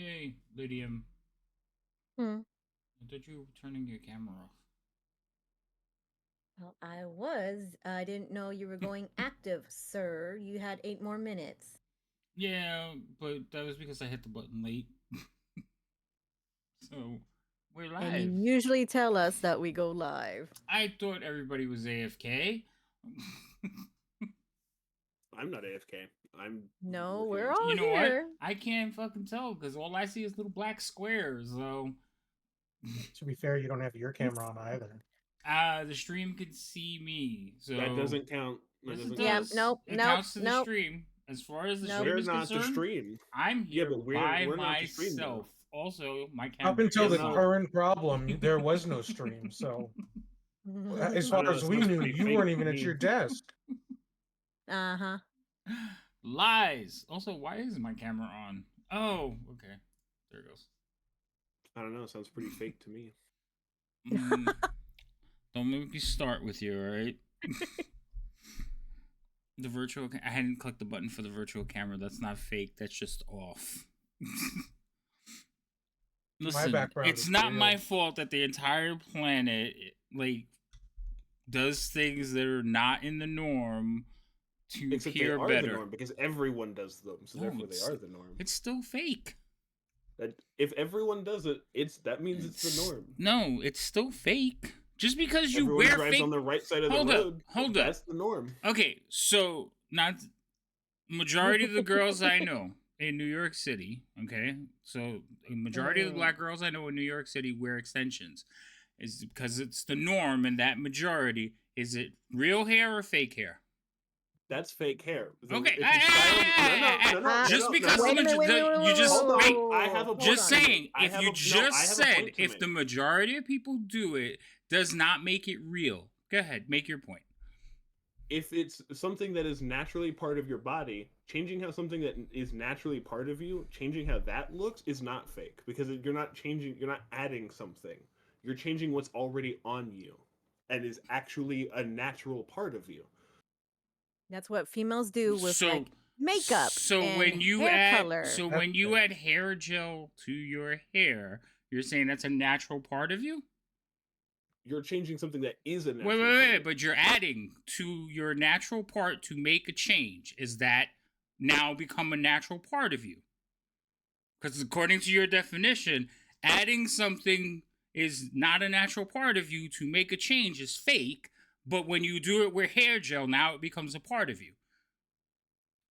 Yay, Lydium. Hmm. I thought you were turning your camera off. Well, I was. I didn't know you were going active, sir. You had 8 more minutes. Yeah, but that was because I hit the button late. So, we're And you live. usually tell us that we go live. I thought everybody was AFK. I'm not AFK. I'm No, working we're on all You know here. what? I can't fucking tell because all I see is little black squares. So, To be fair, you don't have your camera on either. the stream could see me. So That doesn't count. That Yes, it doesn't Yeah, does. count. nope, It nope, counts to the nope. stream. As far as the Nope. stream We're is not the concerned, stream. I'm Yeah, here but by we're not the stream, though. myself. Also, my camera Up until is the on. current problem, there was no stream. So, as I far know, as that we sounds knew, pretty you fake weren't to even at me. your desk. Uh-huh. Lies. Also, why is my camera on? Oh, okay. There it goes. I don't know. It sounds pretty fake to me. Don't make me start with you, alright? The virtual... I hadn't clicked the button for the virtual camera. That's not fake. That's just off. Listen, background it's is not real. my fault that the entire planet, like, does things that are not in the norm to Except they appear are better. the norm because everyone does them, so No, therefore they it's- are the norm. It's still fake. That if everyone does it, that means it's the norm. No, it's still fake. Just because you Everyone wear drives fake... on the right side of Hold the up, road. hold up. That's the norm. Okay, so not majority of the girls I know in New York City, okay? So a majority of the black girls I know in New York City wear extensions. Is because it's the norm in that majority. Is it real hair or fake hair? That's fake hair. Okay, If you style, no, just because Wait a minute, wait, you just Hold on, wait. I have a Just point to saying, make. I if have you a- just no, I have a said point to if make. the majority of people do it, does not make it real. Go ahead, make your point. If it's something that is naturally part of your body, changing how something that is naturally part of you, changing how that looks is not fake because you're not adding something. You're changing what's already on you and is actually a natural part of you. That's what females do with So- like makeup. So and when you hair add color. when you add hair gel to your hair, you're saying that's a natural part of you? You're changing something that is a natural Wait, part of you. but you're adding to your natural part to make a change. Is that now become a natural part of you? Because according to your definition, adding something is not a natural part of you to make a change is fake, but when you do it with hair gel, now it becomes a part of you.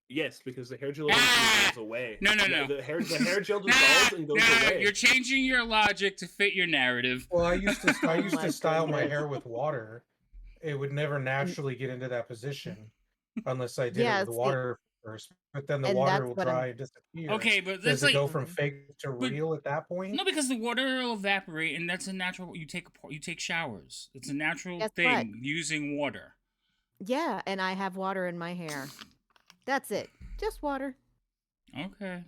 Yes, because the hair gel goes away. No. The hair gel dissolves and goes away. You're changing your logic to fit your narrative. Well, I used to my style my goodness. hair with water. It would never naturally get into that position unless I did it Yeah, with see- water first. But then the and water that's will what I'm- dry and disappear. Okay, but Does that's it like go from fake to but- real at that point? no, because the water will evaporate, and that's a natural. You take showers. It's a natural Guess thing what? using water. Yeah, and I have water in my hair. That's it. Just water. Okay.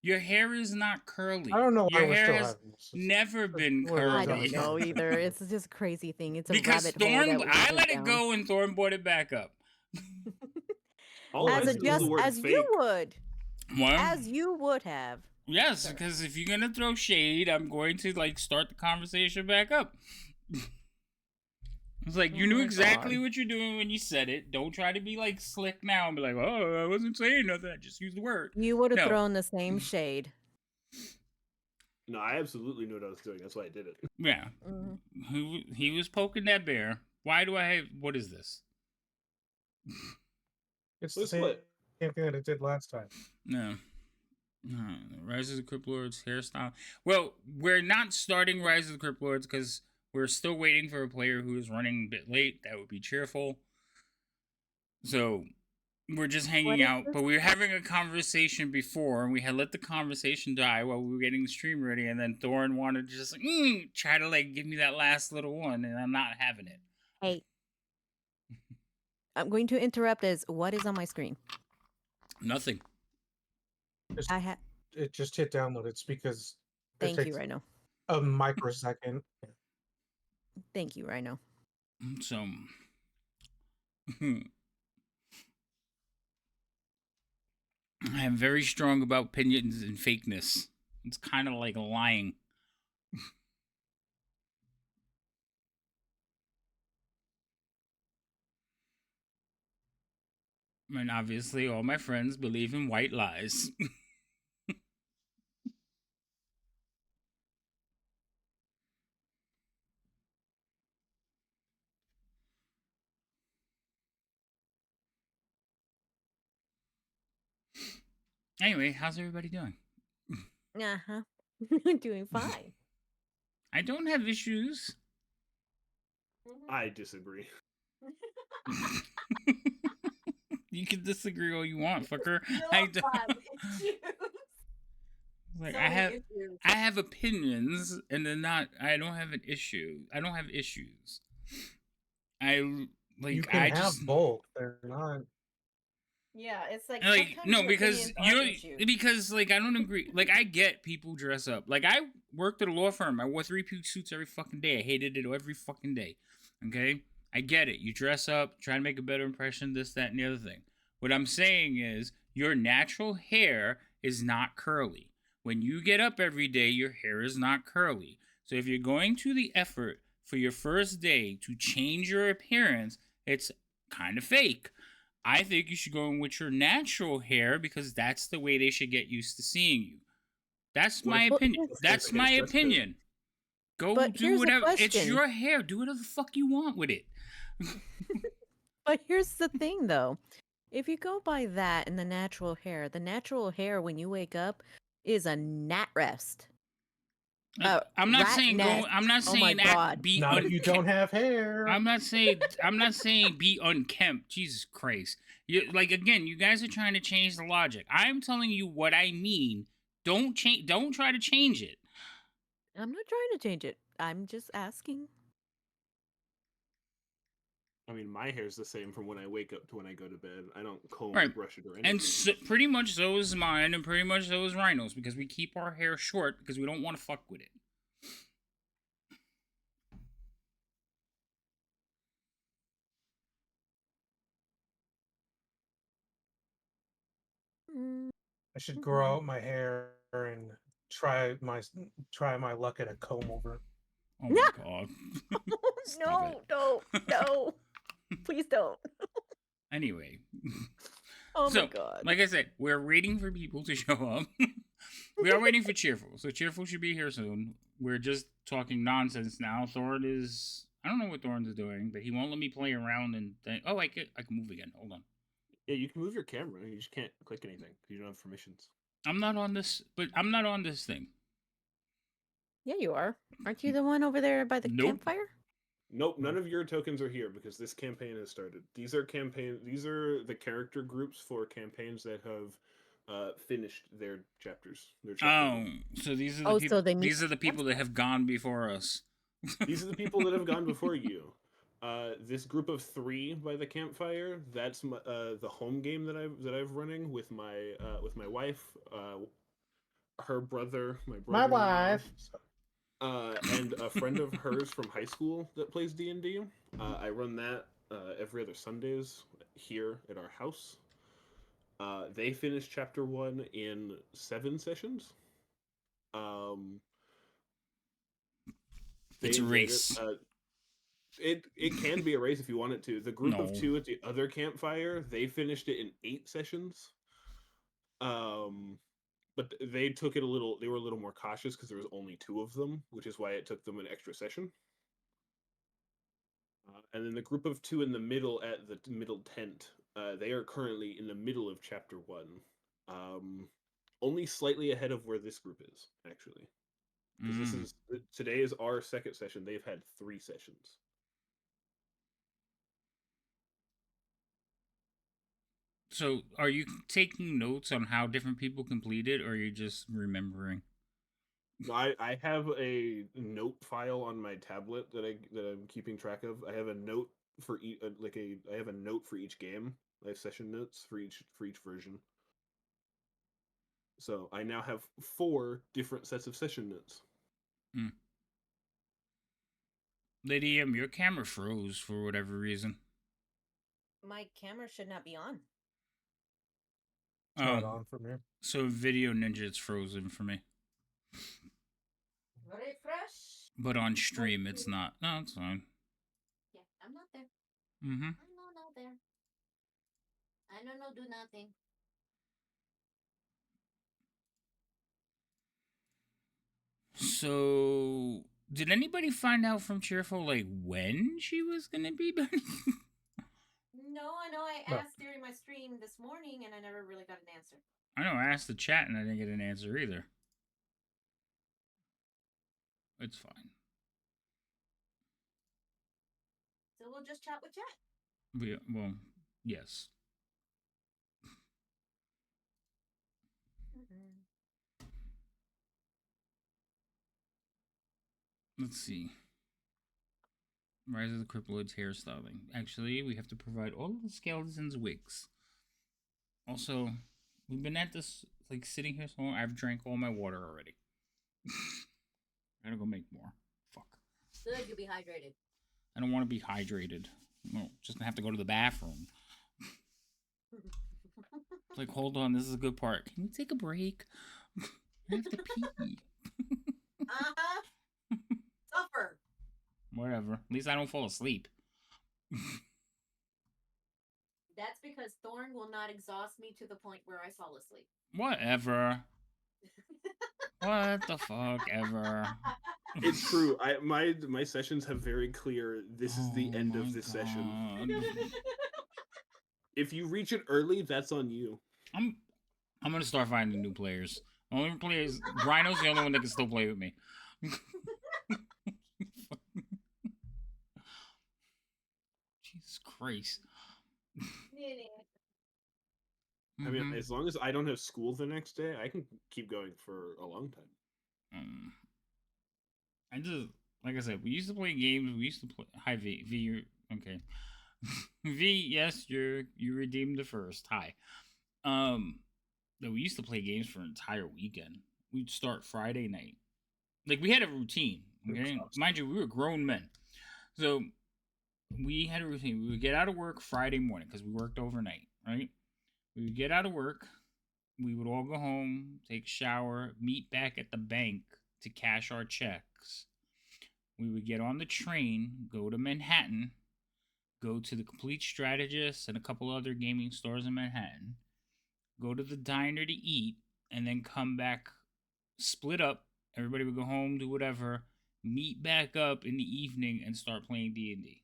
Your hair is not curly. I don't know why Your we're hair still has having this. never been Well, curly. I don't Curly. know either. It's just a crazy thing. It's a Because rabbit hole. Thorn, that we I went let it down. go, and Thorn brought it back up. All I As see a is the just word as fake. you would. What? As you would have. Yes, because if you're gonna throw shade, I'm going to start the conversation back up. It's like you Oh knew my exactly God. what you're doing when you said it. Don't try to be slick now and be like, "Oh, I wasn't saying nothing. I just used the word." You would have No. thrown the same shade. No, I absolutely knew what I was doing. That's why I did it. Yeah, Mhm. he was poking that bear. Why do I have? What is this? It's So the same what? thing that it did last time. No. Rise of the Crypt Lords hairstyle. Well, we're not starting Rise of the Crypt Lords because we're still waiting for a player who is running a bit late. That would be cheerful. So we're just What hanging is out. this? But we were having a conversation before, and we had let the conversation die while we were getting the stream ready. And then Thorin wanted to just try to give me that last little one, and I'm not having it. Hey. I'm going to interrupt as what is on my screen? Nothing. It just hit download. It's because it Thank you, takes Rhino. a microsecond. Thank you, Rhino. So. I am very strong about opinions and fakeness. It's kind of like lying. And obviously, all my friends believe in white lies. Anyway, how's everybody doing? Uh-huh. Doing fine. I don't have issues. I disagree. You can disagree all you want, fucker. You I don't don't. have issues. Like So I many have, issues. I have opinions, and they're not. I don't have an issue. I don't have issues. I like. You can I have just both. They're not. Yeah, it's like like sometimes no your because opinions aren't you're issues. because like I don't agree. Like I get people dress up. Like I worked at a law firm. I wore three-piece suits every fucking day. I hated it every fucking day. Okay, I get it. You dress up, try to make a better impression. This, that, and the other thing. What I'm saying is your natural hair is not curly. When you get up every day, your hair is not curly. So if you're going to the effort for your first day to change your appearance, it's kind of fake. I think you should go in with your natural hair because that's the way they should get used to seeing you. That's What my if- Well, opinion. yes. That's Against my Jessica? opinion. Go But do here's the whatever. It's question. your hair. Do whatever the fuck you want with it. But here's the thing, though. If you go by that and the natural hair when you wake up is a gnat rest. I'm not rat saying nest. go. I'm not Oh my saying God. be Not if you don't have hair. I'm not saying be unkempt. Jesus Christ. Like again, you guys are trying to change the logic. I'm telling you what I mean. Don't change. Don't try to change it. I'm not trying to change it. I'm just asking. I mean, my hair's the same from when I wake up to when I go to bed. I don't comb Right. or brush it or anything. And so, pretty much so is mine, and pretty much so is Rhino's, because we keep our hair short because we don't want to fuck with it. Mm, I should grow out my hair and try my luck at a comb over. Oh my god. Stop no, no. Please don't. Anyway. Oh So, my God. like I said, we're waiting for people to show up. We are waiting for Cheerful. So Cheerful should be here soon. We're just talking nonsense now. Thorin is... I don't know what Thorin is doing, but he won't let me play around and think... Oh, I can move again. Hold on. Yeah, you can move your camera. You just can't click anything because you don't have permissions. I'm not on this... But I'm not on this thing. Yeah, you are. Aren't you the one over there by the Nope. campfire? Nope, none of your tokens are here because this campaign has started. These are the character groups for campaigns that have finished their chapters. Their chapter Oh, one. so these are the Oh, people... so they meet These are the people that have gone before us. These are the people that have gone before you. This group of 3 by the campfire. That's the home game that I've running with my wife, her brother, my brother, My wife. and a friend of hers from high school that plays D&D. I run that every other Sundays here at our house. They finished chapter 1 in 7 sessions. It's a race. It can be a race if you want it to. The group of No. 2 at the other campfire, they finished it in 8 sessions. But they took it they were a little more cautious because there was only 2 of them, which is why it took them an extra session. And then the group of 2 in the middle at the middle tent, they are currently in the middle of chapter 1. Only slightly ahead of where this group is, actually. Because today is our second session. They've had 3 sessions. So, are you taking notes on how different people completed, or are you just remembering? I have a note file on my tablet that I'm keeping track of. I have a note for I have a note for each game. I have session notes for each version. So I now have 4 different sets of session notes. Lady your camera froze for whatever reason. My camera should not be on. It's not on for me. So Video Ninja, it's frozen for me. Very fresh. But on stream, it's not. No, it's fine. Yeah, I'm not there. Mm-hmm. I'm not there. I don't know, do nothing. So, did anybody find out from Cheerful like when she was gonna be back? No, I know I No. asked during my stream this morning and I never really got an answer. I know. I asked the chat and I didn't get an answer either. It's fine. So we'll just chat with chat. Well, yes. Let's see. Rise of the Cryptoids hairstyling. Actually, we have to provide all of the skeletons wigs. Also, we've been at this, like, sitting here so long, I've drank all my water already. Gotta go make more. Fuck. Good, you'll be hydrated. I don't want to be hydrated. No, just gonna have to go to the bathroom. Like, hold on, this is a good part. Can we take a break? I have to pee. Uh-huh. Suffer. Whatever. At least I don't fall asleep. That's because Thorn will not exhaust me to the point where I fall asleep. Whatever. What the fuck ever. It's true. My sessions have very clear. This is the end of this session. If you reach it early, that's on you. I'm gonna start finding new players. Only players. Rhino's the only one that can still play with me. Jesus Christ. I mean, as long as I don't have school the next day, I can keep going for a long time. I just, like I said, we used to play games. We used to play. Hi V. V, you're okay. V, yes, you redeemed the first. Hi. No, we used to play games for an entire weekend. We'd start Friday night. Like, we had a routine. Okay, mind you, we were grown men, so we had a routine. We would get out of work Friday morning because we worked overnight. Right? We would get out of work. We would all go home, take a shower, meet back at the bank to cash our checks. We would get on the train, go to Manhattan, go to the Complete Strategist and a couple other gaming stores in Manhattan, go to the diner to eat, and then come back, split up. Everybody would go home, do whatever, meet back up in the evening and start playing D&D.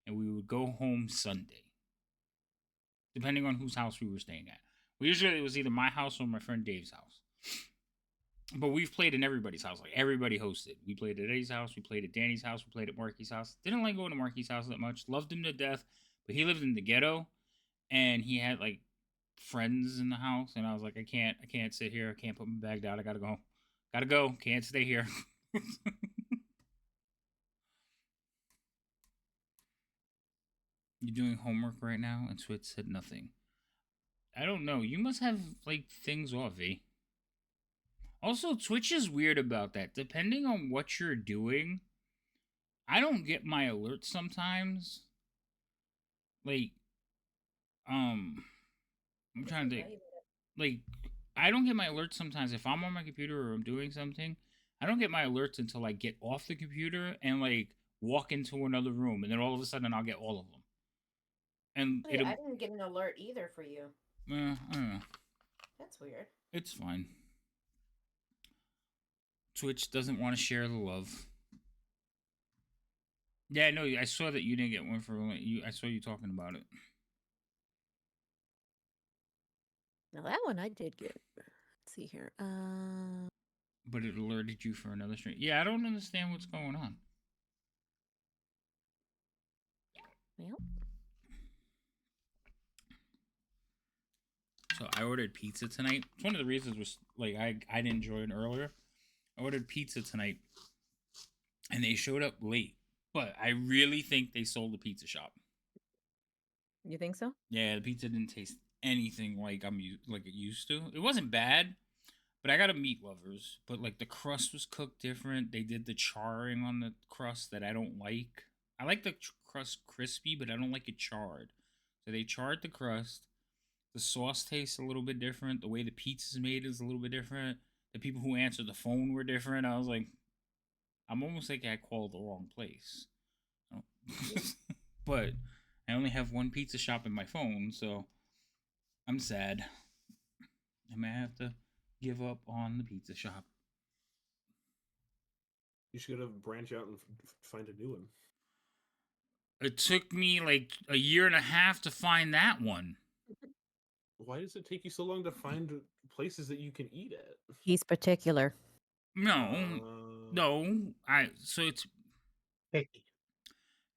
And we would go home Sunday, depending on whose house we were staying at. Usually it was either my house or my friend Dave's house. But we've played in everybody's house. Like, everybody hosted. We played at Eddie's house. We played at Danny's house. We played at Marky's house. Didn't like going to Marky's house that much. Loved him to death. But he lived in the ghetto. And he had, like, friends in the house. And I was like, I can't sit here. I can't put my bag down. I gotta go. Gotta go. Can't stay here. You're doing homework right now? And Switch said nothing. I don't know. You must have, like, things off, V. Also, Twitch is weird about that. Depending on what you're doing, I don't get my alerts sometimes. Like, I'm trying to think. Like, I don't get my alerts sometimes if I'm on my computer or I'm doing something. I don't get my alerts until I get off the computer and, like, walk into another room. And then all of a sudden, I'll get all of them. And I didn't get an alert either for you. I don't know. That's weird. It's fine. Twitch doesn't want to share the love. Yeah, no, I saw that you didn't get one for you. I saw you talking about it. Now that one I did get. Let's see here. But it alerted you for another stream. Yeah, I don't understand what's going on. Well. So I ordered pizza tonight. It's one of the reasons was like I didn't enjoy it earlier. I ordered pizza tonight, and they showed up late. But I really think they sold the pizza shop. You think so? Yeah, the pizza didn't taste anything like it used to. It wasn't bad, but I got a meat lovers. But like the crust was cooked different. They did the charring on the crust that I don't like. I like the crust crispy, but I don't like it charred. So they charred the crust. The sauce tastes a little bit different. The way the pizza's made is a little bit different. The people who answered the phone were different. I was like, I'm almost like I called the wrong place. Oh. But I only have one pizza shop in my phone, so I'm sad. I may have to give up on the pizza shop. You should have branch out and find a new one. It took me like a year and a half to find that one. Why does it take you so long to find places that you can eat at? He's particular. No, no. So it's Picky.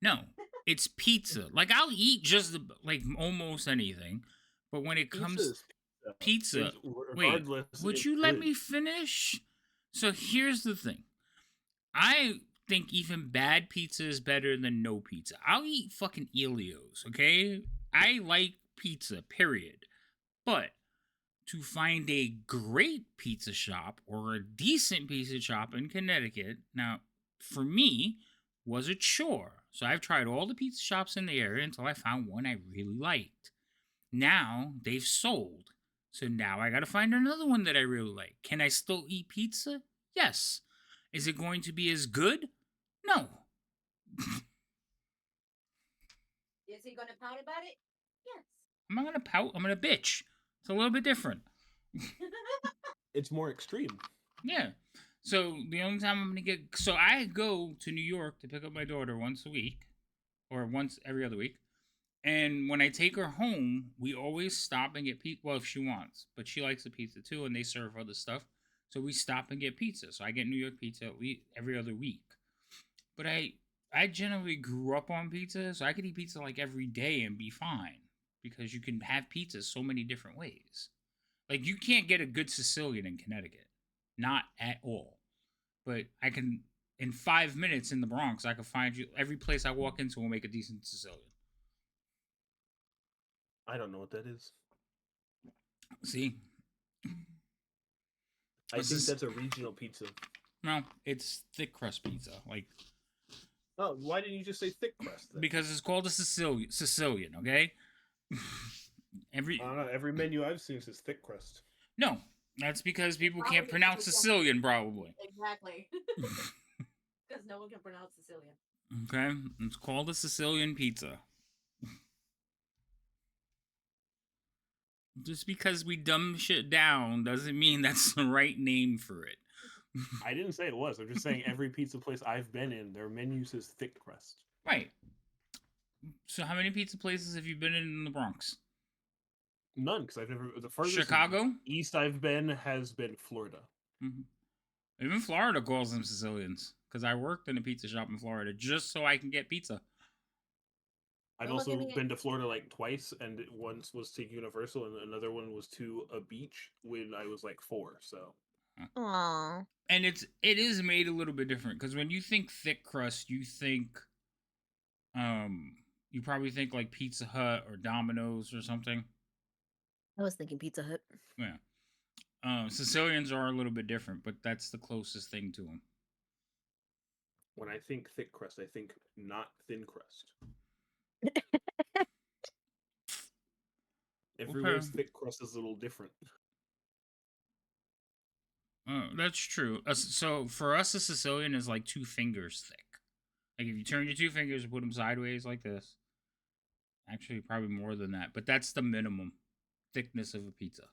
no, it's pizza. Like I'll eat just like almost anything, but when it comes pizza, wait, regardless, would it's you let good. me finish? So here's the thing. I think even bad pizza is better than no pizza. I'll eat fucking Elio's, okay? I like pizza, period. But to find a great pizza shop or a decent pizza shop in Connecticut, now, for me, was a chore. So I've tried all the pizza shops in the area until I found one I really liked. Now they've sold. So now I gotta find another one that I really like. Can I still eat pizza? Yes. Is it going to be as good? No. Is he gonna pout about it? Yes. I'm not gonna pout. I'm gonna bitch. It's a little bit different. It's more extreme. Yeah. So the only time I'm gonna get I go to New York to pick up my daughter once a week, or once every other week. And when I take her home, we always stop and get pizza. Well, if she wants, but she likes the pizza too, and they serve other stuff. So we stop and get pizza. So I get New York pizza at least every other week. But I generally grew up on pizza, so I could eat pizza like every day and be fine because you can have pizza so many different ways. Like you can't get a good Sicilian in Connecticut, not at all. But I can in 5 minutes in the Bronx. I can find you every place I walk into will make a decent Sicilian. I don't know what that is. See, I think that's a regional pizza. No, it's thick crust pizza. Like, oh, why didn't you just say thick crust? Then? Because it's called a Sicilian. Okay. Every menu I've seen says thick crust. No, that's because people can't pronounce Sicilian, probably. Exactly. Because no one can pronounce Sicilian. Okay, it's called a Sicilian pizza. Just because we dumb shit down doesn't mean that's the right name for it. I didn't say it was. I'm just saying every pizza place I've been in, their menu says thick crust. Right. So how many pizza places have you been in the Bronx? None, because I've never. The furthest Chicago? east I've been has been Florida. Mm-hmm. Even Florida calls them Sicilians. Because I worked in a pizza shop in Florida just so I can get pizza. I've also been to Florida like twice, and once was to Universal, and another one was to a beach when I was like 4. So, Aww. And it is made a little bit different because when you think thick crust, you think, you probably think like Pizza Hut or Domino's or something. I was thinking Pizza Hut. Yeah. Sicilians are a little bit different, but that's the closest thing to them. When I think thick crust, I think not thin crust. Everywhere's thick crust is a little different. That's true. So for us, a Sicilian is like 2 fingers thick. Like if you turn your 2 fingers and put them sideways like this. Actually, probably more than that, but that's the minimum thickness of a pizza.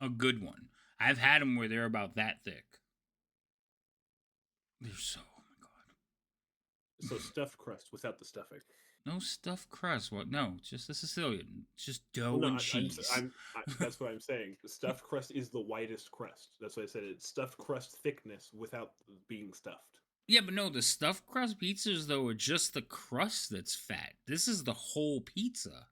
A good one. I've had them where they're about that thick. They're so, oh my god. So stuffed crust without the stuffing. No stuffed crust. What? No, just a Sicilian. Just dough and cheese. That's what I'm saying. The stuffed crust is the whitest crust. That's why I said it's stuffed crust thickness without being stuffed. Yeah, but no, the stuffed crust pizzas, though, are just the crust that's fat. This is the whole pizza.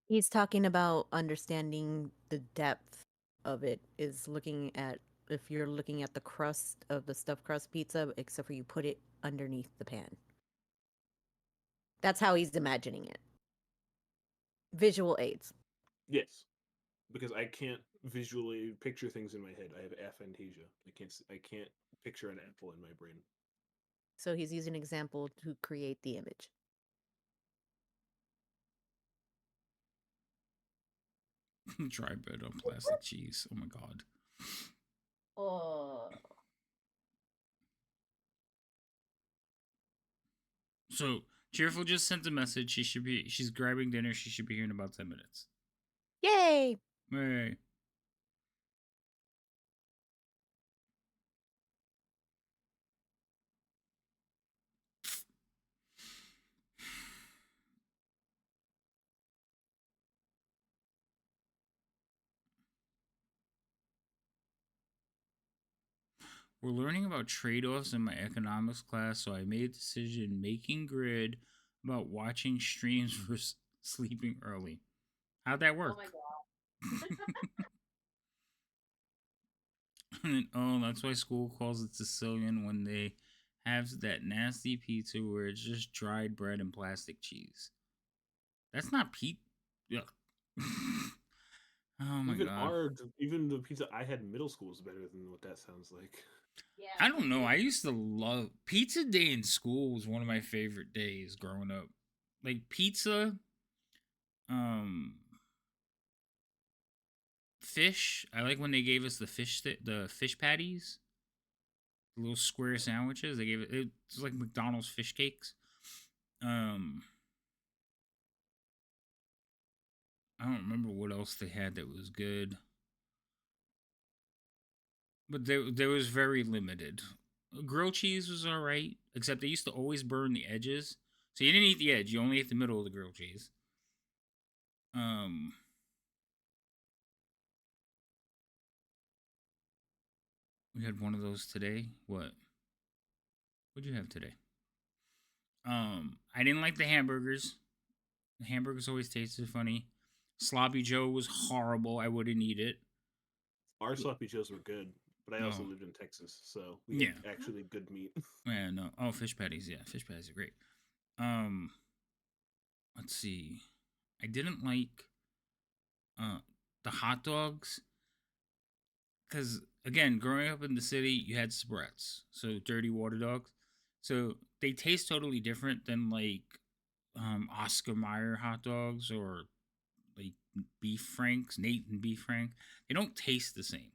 He's talking about understanding the depth of it, is looking at, if you're looking at the crust of the stuffed crust pizza, except for you put it underneath the pan. That's how he's imagining it. Visual aids. Yes, because I can't visually picture things in my head. I have aphantasia. I can't picture an apple in my brain. So he's using an example to create the image. Dry bread on plastic cheese. Oh my god. Oh. So Cheerful just sent a message. She's grabbing dinner. She should be here in about 10 minutes. Yay! Hey. We're learning about trade offs in my economics class, so I made a decision making grid about watching streams versus sleeping early. How'd that work? Oh my god. Oh, that's why school calls it Sicilian when they have that nasty pizza where it's just dried bread and plastic cheese. That's not pizza. Oh my Even god. even the pizza I had in middle school is better than what that sounds like. Yeah. I don't know. I used to love pizza day in school was one of my favorite days growing up. Like pizza, um fish. I like when they gave us the fish patties, the little square sandwiches. They gave it was like McDonald's fish cakes. Um I don't remember what else they had that was good. But there was very limited. Grilled cheese was all right, except they used to always burn the edges. So you didn't eat the edge, you only ate the middle of the grilled cheese. Um we had one of those today. What'd you have today? I didn't like the hamburgers. The hamburgers always tasted funny. Sloppy Joe was horrible. I wouldn't eat it. Our sloppy joes were good, but I also Oh, lived in Texas, so we yeah. had actually good meat. Yeah, no. Oh, fish patties. Yeah, fish patties are great. Um, let's see. I didn't like uh the hot dogs because again, growing up in the city, you had spreads, so dirty water dogs. So they taste totally different than like Oscar Mayer hot dogs or like beef franks, Nate and beef frank. They don't taste the same.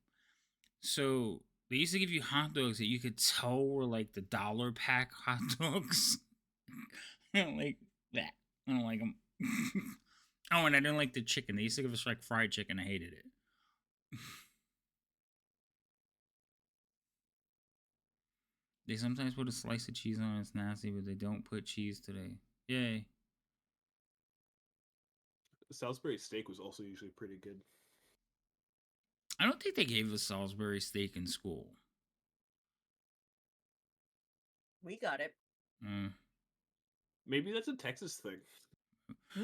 So they used to give you hot dogs that you could tell were like the dollar pack hot dogs. I don't like that. I don't like them. Oh, and I didn't like the chicken. They used to give us like fried chicken. I hated it. They sometimes put a slice of cheese on. It's nasty, but they don't put cheese today. Yay! Salisbury steak was also usually pretty good. I don't think they gave us Salisbury steak in school. We got it. Mm. Maybe that's a Texas thing.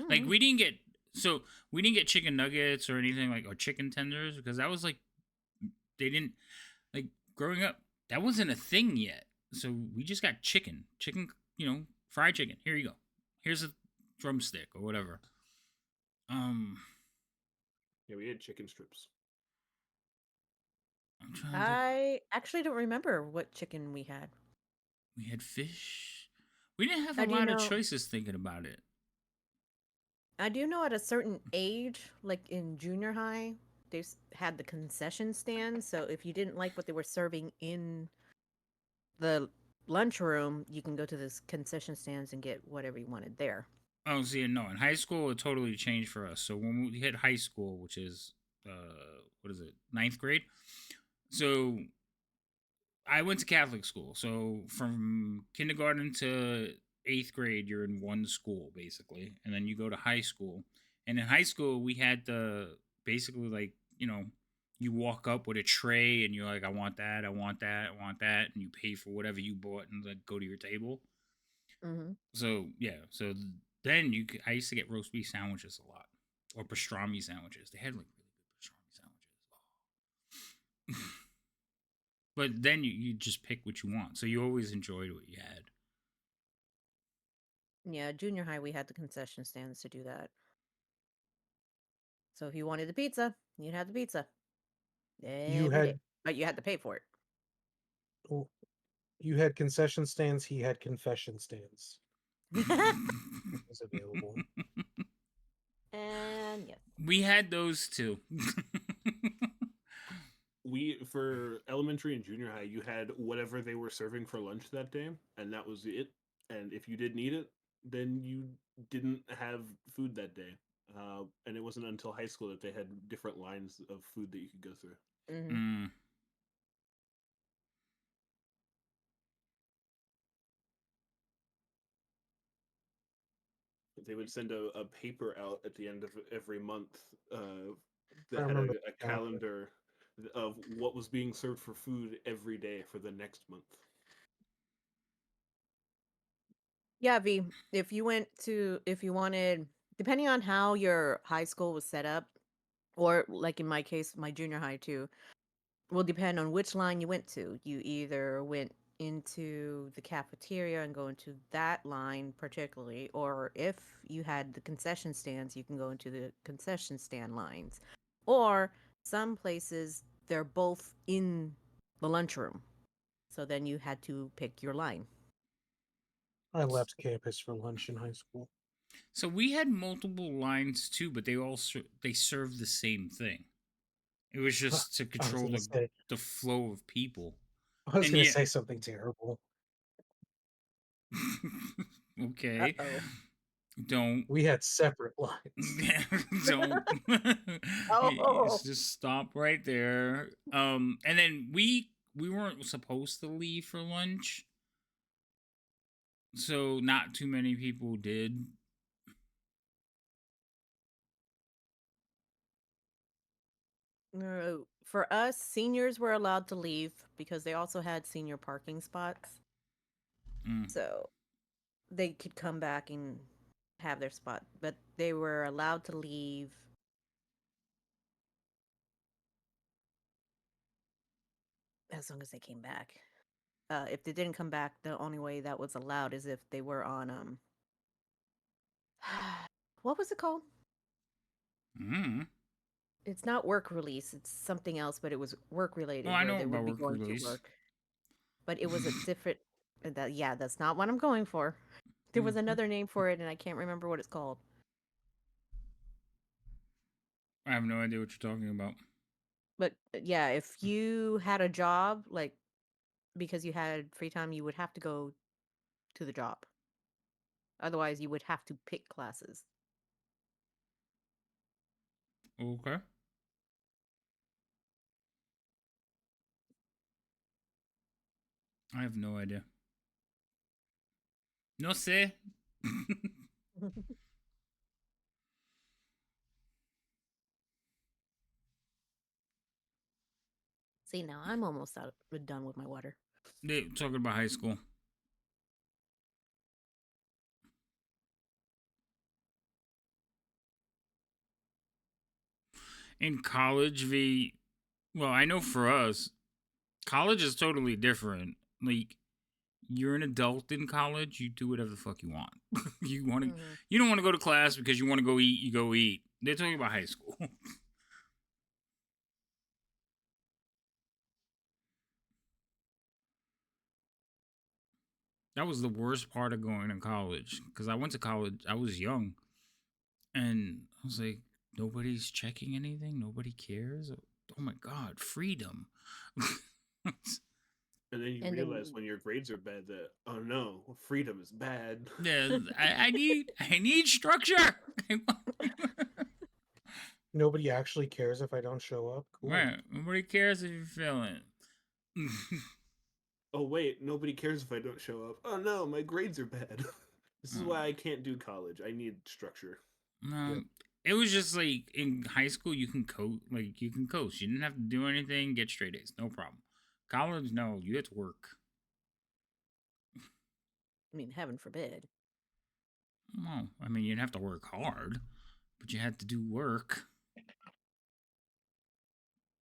Like Mm. we didn't get chicken nuggets or anything like or chicken tenders because that was like they didn't like growing up that wasn't a thing yet. So we just got chicken, fried chicken. Here you go. Here's a drumstick or whatever. Um, Yeah, we had chicken strips. I'm trying to think. I actually don't remember what chicken we had. We had fish. We didn't have a I do lot of know. choices thinking about it. I do know at a certain age, like in junior high, they had the concession stand. So if you didn't like what they were serving in the lunchroom, you can go to this concession stands and get whatever you wanted there. Oh, see, no. In high school, it totally changed for us. So when we hit high school, which is what is it, ninth grade? So I went to Catholic school. So from kindergarten to eighth grade, you're in one school basically, and then you go to high school. And in high school, we had the basically like you walk up with a tray and you're like, I want that, I want that, I want that, and you pay for whatever you bought and then go to your table. Mm-hmm. So yeah, so then I used to get roast beef sandwiches a lot or pastrami sandwiches. They had like really good pastrami sandwiches. But then you just pick what you want. So you always enjoyed what you had. Yeah, junior high, we had the concession stands to do that. So if you wanted the pizza, you'd have the pizza You every day, had but you had to pay for it. oh, you had concession stands. He had confession stands. It was available. And yes. We had those too. We for elementary and junior high, you had whatever they were serving for lunch that day, and that was it. And if you didn't eat it, then you didn't have food that day. And it wasn't until high school that they had different lines of food that you could go through. Hmm. Mm. They would send a paper out at the end of every month I that had remember a the calendar. calendar of what was being served for food every day for the next month. Yeah, V. If you went to, if you wanted, depending on how your high school was set up, or like in my case, my junior high too, will depend on which line you went to. You either went into the cafeteria and go into that line particularly, or if you had the concession stands, you can go into the concession stand lines. Or some places they're both in the lunchroom. So then you had to pick your line. I left campus for lunch in high school. So we had multiple lines too, but they served the same thing. It was just to I was control gonna say, the flow of people. I was And gonna yeah, say something terrible. okay, Oh. don't We had separate lines. don't Oh. just stop right there. And then we weren't supposed to leave for lunch, so not too many people did. No, for us, seniors were allowed to leave because they also had senior parking spots. Mm. So they could come back and have their spot, but they were allowed to leave as long as they came back. If they didn't come back, the only way that was allowed is if they were on what was it called? Mm. It's not work release, it's something else, but it was work Well, related I where know they would about be work going to release. work. But it was a different that yeah, that's not what I'm going for. There was Mhm. another name for it and I can't remember what it's called. I have no idea what you're talking about. But yeah, if you had a job, like because you had free time, you would have to go to the job. Otherwise, you would have to pick classes. Okay, I have no idea. No sé. See, now I'm almost done with my water. They talking about high school. In college, well, I know for us, college is totally different. Like you're an adult in college, you do whatever the fuck you want. you want to, Hmm. you don't want to go to class because you want to go eat. You go eat. They're talking about high school. That was the worst part of going to college because I went to college. I was young, and I was like, nobody's checking anything. Nobody cares. Oh my god, freedom. And then you And realize then, when your grades are bad that, oh no, freedom is bad. Yeah, I need structure. Nobody actually cares if I don't show up. Cool. Right. Nobody cares if you're failing. Oh wait, nobody cares if I don't show up. Oh no, my grades are bad. This is why I can't do college. I need structure. No, Yep. it was just like in high school you can coach. Like you can coach. You didn't have to do anything. Get straight A's, no problem. College, no, you had to work. I mean, heaven forbid. Well, I mean, you'd have to work hard, but you had to do work.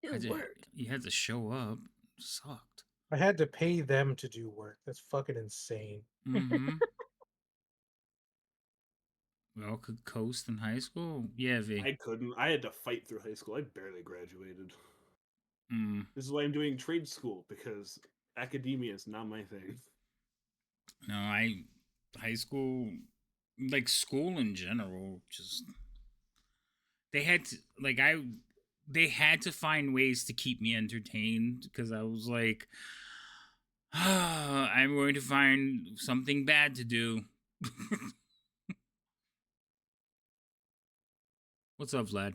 Do Had to, work. you had to show up. Sucked. I had to pay them to do work. That's fucking insane. Mm-hmm. We all could coast in high school. Yeah, V. I couldn't. I had to fight through high school. I barely graduated. Mm. This is why I'm doing trade school because academia is not my thing. No, high school, like school in general, just they had to they had to find ways to keep me entertained because I was like, I'm going to find something bad to do. What's up, Vlad?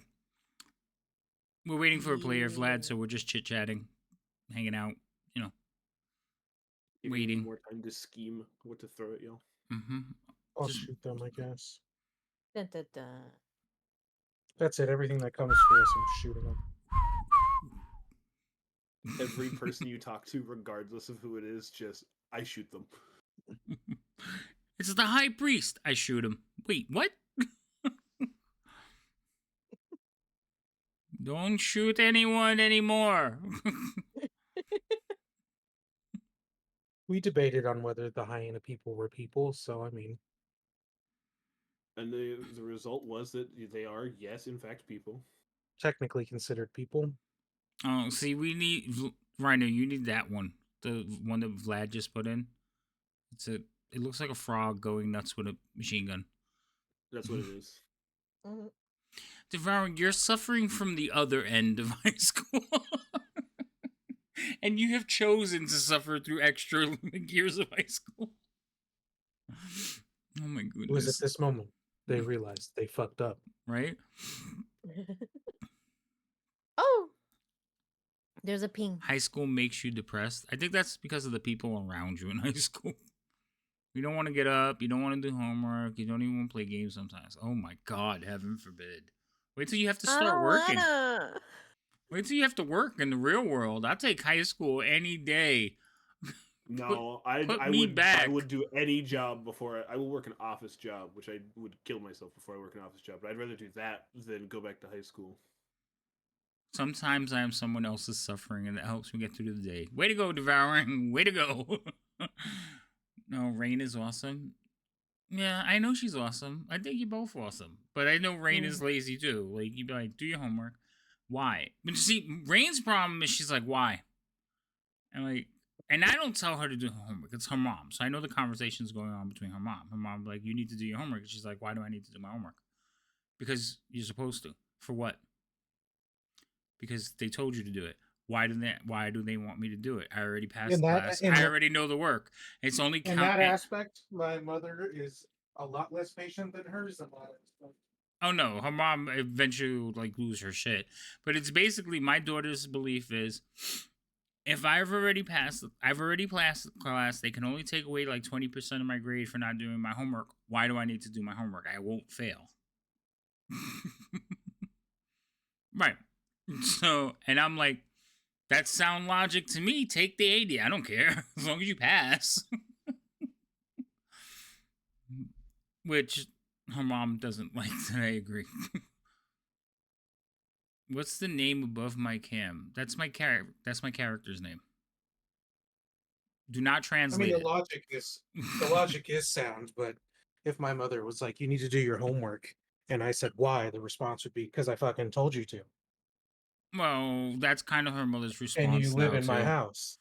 We're waiting for a player, Vlad, so we're just chit chatting, hanging out, you know, Giving you waiting. more time to scheme what to throw at y'all. Mm-hmm. I'll Just- shoot them, I guess. Dun, dun, dun. That's it. Everything that comes through us, I'm shooting them. Every person you talk to, regardless of who it is, just I shoot them. It's the high priest. I shoot him. Wait, what? Don't shoot anyone anymore. We debated on whether the hyena people were people, so I mean, And the result was that they are, yes, in fact, people. technically considered people. Oh, see, we need Rhino. You need that one, the one that Vlad just put in. It looks like a frog going nuts with a machine gun. That's what it is. Mhm. Devouring, you're suffering from the other end of high school. And you have chosen to suffer through extra years of high school. Oh my It was at goodness. this moment they realized they fucked up. Right? Oh, there's a ping. High school makes you depressed. I think that's because of the people around you in high school. You don't want to get up. You don't want to do homework. You don't even want to play games sometimes. Oh my God, heaven forbid. Wait till you have to start working. Wanna. Wait till you have to work in the real world. I'll take high school any day. No, put I me would back. I would do any job before I will work an office job, which I would kill myself before I work an office job. But I'd rather do that than go back to high school. Sometimes I am someone else's suffering, and that helps me get through the day. Way to go, Devouring. Way to go. No, Rain is awesome. Yeah, I know she's awesome. I think you're both awesome. But I know Rain is lazy too. Like, you'd be like, do your homework. Why? But see, Rain's problem is she's like, why? And I don't tell her to do her homework. It's her mom. So I know the conversation's going on between her mom. Her mom, like, you need to do your homework. And she's like, why do I need to do my homework? Because you're supposed to. For what? Because they told you to do it. Why do they want me to do it? I already passed the class. I already know the work. It's only In that aspect, my mother is a lot less patient than hers. Oh no, her mom eventually would like lose her shit. But it's basically my daughter's belief is if I've already passed the class, they can only take away like 20% of my grade for not doing my homework. Why do I need to do my homework? I won't fail. Right. So, and I'm like, that's sound logic to me. Take the 80. I don't care. As long as you pass. Which her mom doesn't like, and I agree. What's the name above my cam? That's my character's name. Do not I mean, translate the it. logic is sound, but if my mother was like, "You need to do your homework," and I said, "Why?" the response would be, "Because I fucking told you to." Well, that's kind of her mother's response And you live now, in my too. house.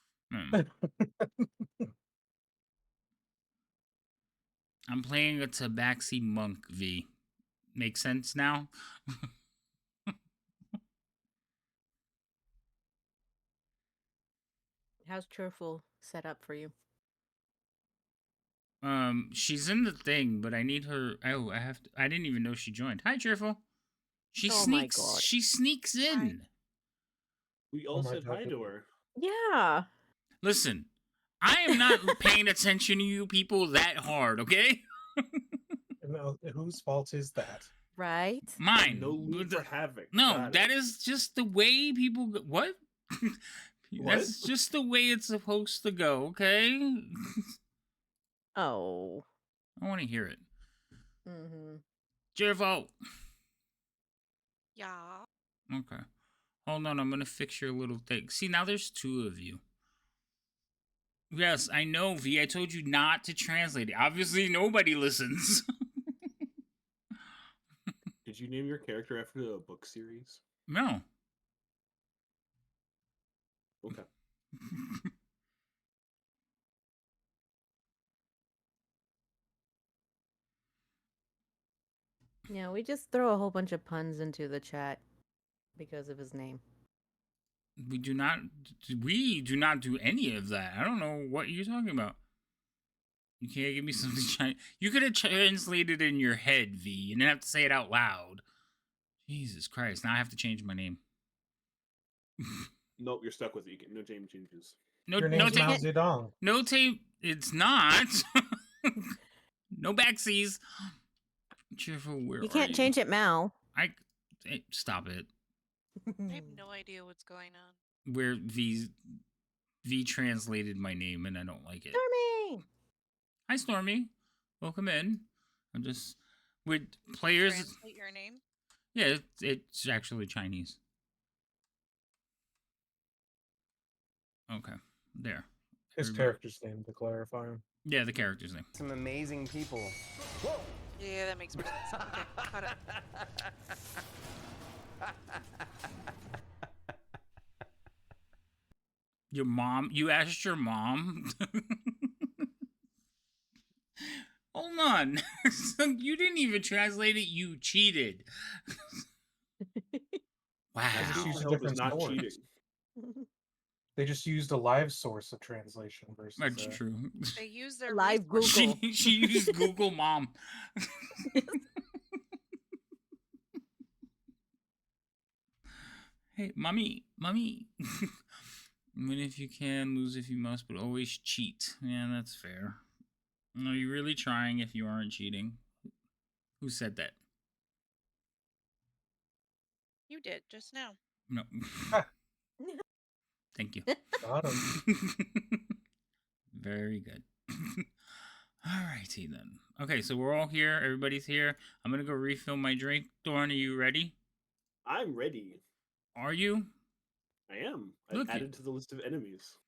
I'm playing a Tabaxi Monk V. Make sense now? How's Cheerful set up for you? She's in the thing, but I need her. Oh, I didn't even know she joined. Hi, Cheerful. She Oh my sneaks. God. She sneaks in. We all Oh my said hi God. to her. Yeah. Listen, I am not paying attention to you people that hard, okay? No, whose fault is that? Right? Mine. No loot for havoc. No, Got that it. is just the way people go. What? What? That's just the way it's supposed to go, okay? Oh. I want to hear it. Mm-hmm. Jervo. Yeah. Okay. Hold on, I'm gonna fix your little thing. See, now there's two of you. Yes, I know, V. I told you not to translate it. Obviously, nobody listens. Did you name your character after a book series? No. Okay. Yeah, we just throw a whole bunch of puns into the chat because of his name. We do not do any of that. I don't know what you're talking about. You can't give me something Chinese. You could have translated it in your head, V. You didn't have to say it out loud. Jesus Christ! Now I have to change my name. Nope, you're stuck with it. No James changes. No, Your no name's Mao tape. Zedong. No tape. It's not. No backsies. Cheerful. Where You are can't you? change it, Mal. Stop it. I have no idea what's going on. Where V translated my name and I don't like it. Stormy! Hi, Stormy. Welcome in. I'm just with players. Translate your name. Yeah, it's actually Chinese. Okay, there. His Everybody- character's name, to clarify. Yeah, the character's name. Some amazing people. Yeah, that makes more sense. Okay, got it. Your mom. You asked your mom. Hold on. You didn't even translate it. You cheated. Wow. just Who use the a hell does different not source. cheating? They just used a live source of translation versus. That's true. They use their Live resources. Google. She used Google Mom. Hey, mommy. Win if you can, lose if you must, but always cheat. Yeah, that's fair. Are you really trying if you aren't cheating? Who said that? You did just now. No. Thank you. Got him. Very good. Alrighty then. Okay, so we're all here. Everybody's here. I'm gonna go refill my drink. Thorn, are you ready? I'm ready. Are you? I am. I Look added to the list of enemies.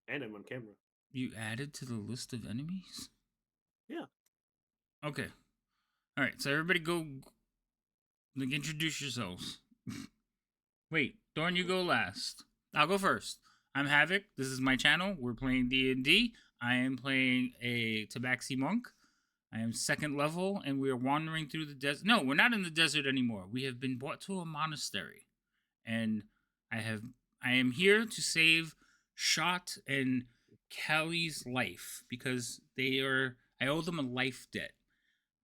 And I'm on camera. You added to the list of enemies? Yeah. Okay. Alright, so everybody go introduce yourselves. Wait, Thorn, you go last. I'll go first. I'm Havoc. This is my channel. We're playing D&D. I am playing a Tabaxi monk. I am 2nd level, and we are wandering through the desert. No, we're not in the desert anymore. We have been brought to a monastery, and I am here to save Shot and Callie's life because I owe them a life debt,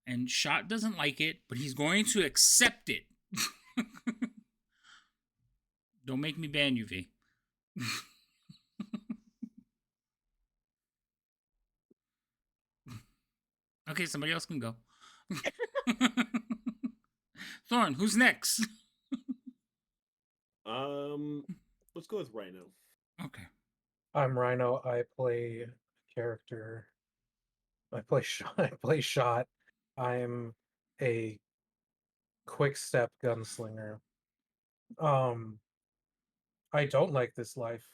and Shot doesn't like it, but he's going to accept it. Don't make me ban you, V. Okay, somebody else can go. Thorn, who's next? Let's go with Rhino. Okay. I'm Rhino. I play a character. I play Shot. I play Shot. I'm a quick step gunslinger. I don't like this life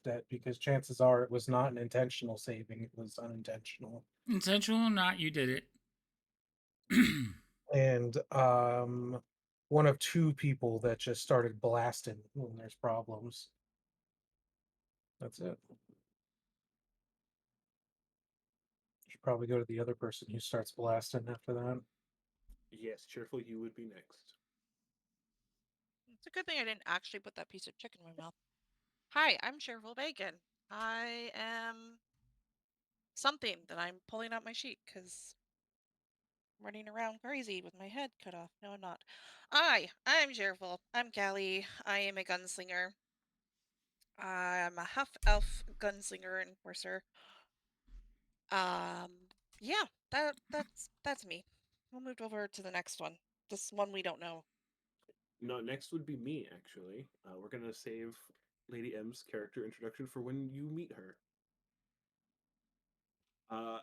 debt because chances are it was not an intentional saving, it was unintentional. Intentional or not, you did it. And one of 2 people that just started blasting when there's problems. That's it. Should probably go to the other person who starts blasting after that. Yes, cheerful, you would be next. It's a good thing I didn't actually put that piece of chicken in my mouth. Hi, I'm Cheryl Bacon. I am something that I'm pulling out my sheet because I'm running around crazy with my head cut off. No, I'm not. I'm Cheerful. I'm Callie. I am a gunslinger. I'm a half elf gunslinger and enforcer. Yeah, that's me. We'll move over to the next one. This one we don't know. No, next would be me, actually. We're going to save Lady M's character introduction for when you meet her.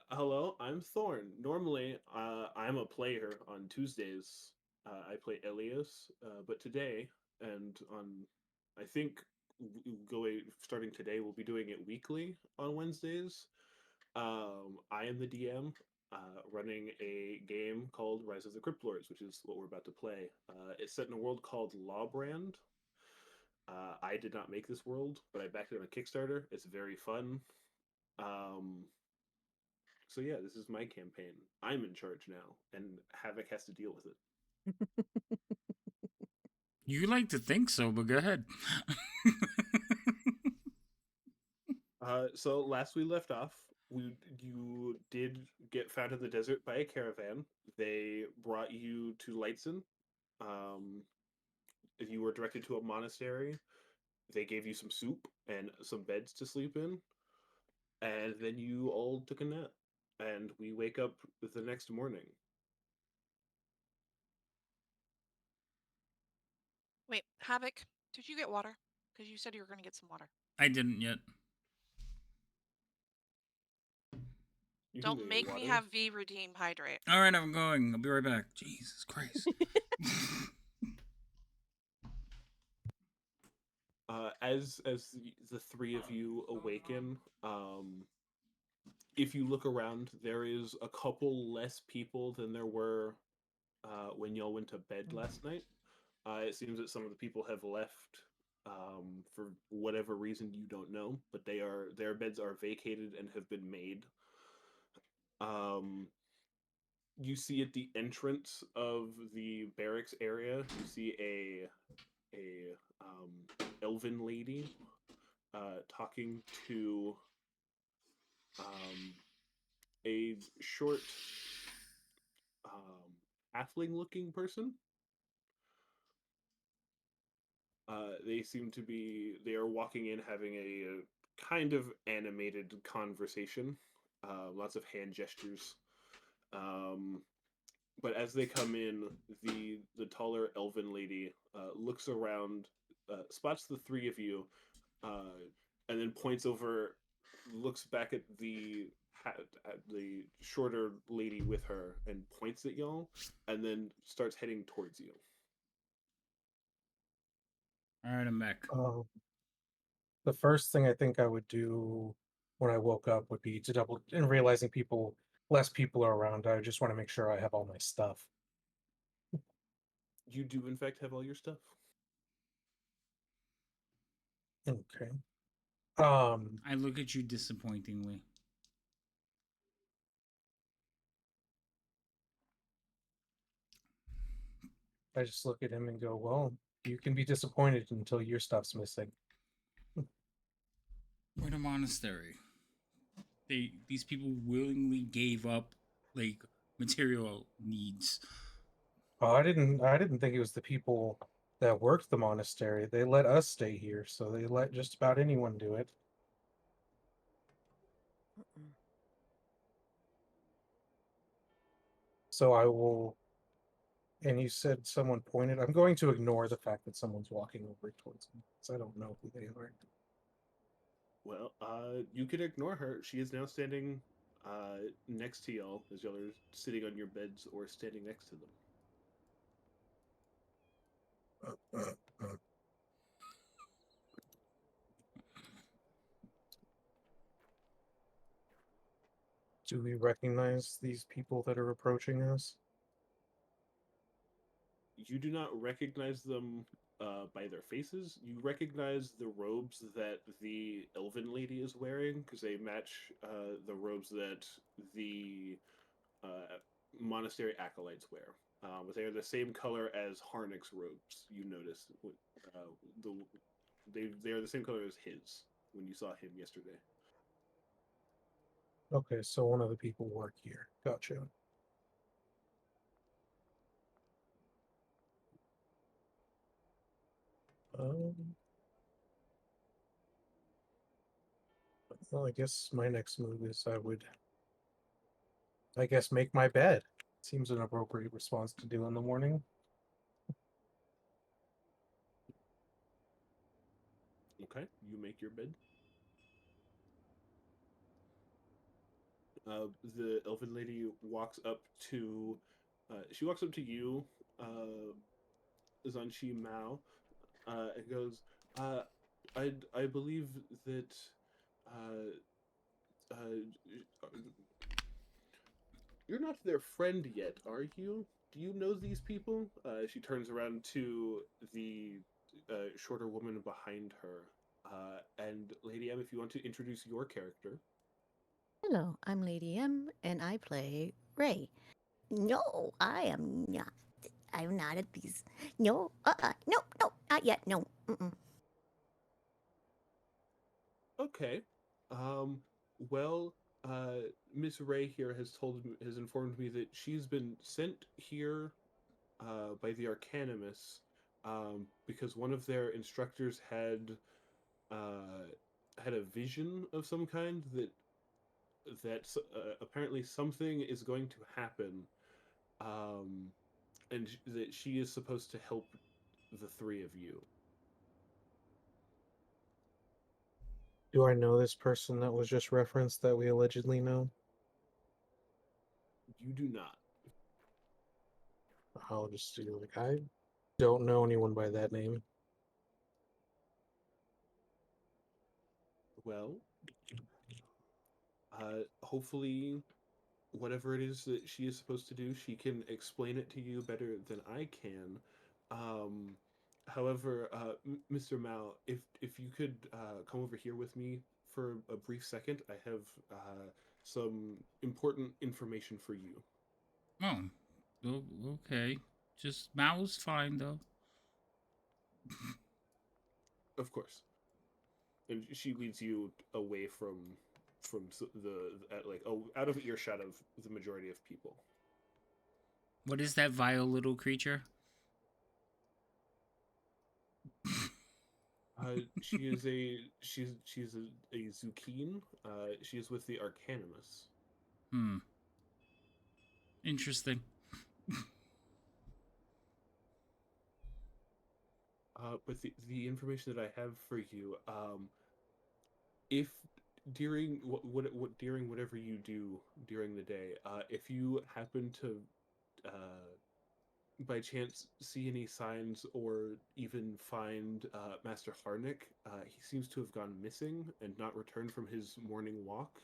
Hello, I'm Thorn. Normally, I'm a player on Tuesdays. I play Elias, but today, and on, I think, starting today, we'll be doing it weekly on Wednesdays. I am the DM, running a game called Rise of the Crypt Lords, which is what we're about to play. It's set in a world called Lawbrand. I did not make this world, but I backed it on a Kickstarter. It's very fun. So yeah, this is my campaign. I'm in charge now, and Havoc has to deal with it. You like to think so, but go ahead. So last we left off, you did get found in the desert by a caravan. They brought you to Lightson. Um, you were directed to a monastery. They gave you some soup and some beds to sleep in, and then you all took a nap. And we wake up the next morning. Wait, Havoc, did you get water? Because you said you were going to get some water. I didn't yet. You can go Don't get make me water. have V redeem hydrate. All right, I'm going. I'll be right back. Jesus Christ. As the three of you awaken, if you look around, there is a couple less people than there were when y'all went to bed last night. It seems that some of the people have left for whatever reason you don't know, but their beds are vacated and have been made. Um, you see at the entrance of the barracks area, you see a elven lady talking to a short halfling-looking person. They are walking in having a kind of animated conversation, lots of hand gestures. Um, but as they come in, the taller elven lady looks around, spots the three of you, uh, and then points over, looks back at the shorter lady with her, and points at y'all, and then starts heading towards you. All right, I'm back. The first thing I think I would do when I woke up would be to and realizing less people are around. I just want to make sure I have all my stuff. You do, in fact, have all your stuff. Okay. I look at you disappointingly. I just look at him and go, well, you can be disappointed until your stuff's missing. We're in a monastery. These people willingly gave up like material needs. Oh, I didn't think it was the people that worked the monastery. They let us stay here, so they let just about anyone do it. So I will. And you said someone pointed. I'm going to ignore the fact that someone's walking over towards me because I don't know who they are. Well, you can ignore her. She is now standing next to y'all as y'all are sitting on your beds or standing next to them. Do we recognize these people that are approaching us? You do not recognize them by their faces. You recognize the robes that the elven lady is wearing because they match the robes that the uh, monastery acolytes wear. But they are the same color as Harnick's robes. You notice the they are the same color as his when you saw him yesterday. Okay, so one of the people work here. Gotcha. Um, well, I guess my next move is I guess, make my bed. Seems an appropriate response to do in the morning. Okay, you make your bed. The elven lady walks up to she walks up to you, Zanshi Mao, and goes, I believe that uh, you're not their friend yet, are you? Do you know these people? She turns around to the shorter woman behind her. And Lady M, if you want to introduce your character. Hello, I'm Lady M, and I play Ray. No, I am not. I'm not a beast. No, no, no, not yet. No. Mm-mm. Okay. Um, well, Miss Ray here has informed me that she's been sent here by the Arcanimus because one of their instructors uh, had a vision of some kind that apparently something is going to happen, um, and that she is supposed to help the three of you. Do I know this person that was just referenced that we allegedly know? You do not. I'll just do like I don't know anyone by that name. Well, hopefully whatever it is that she is supposed to do, she can explain it to you better than I can. Um, however, Mr. Mao, if you could come over here with me for a brief second, I have some important information for you. Oh, okay. Just Mao's fine though. Of course. And she leads you away from like out of earshot of the majority of people. What is that vile little creature? She's a Zucchine. She is with the Arcanimus. Hmm. Interesting. But the information that I have for you, if during during whatever you do during the day, if you happen to by chance see any signs or even find Master Harnick, he seems to have gone missing and not returned from his morning walk.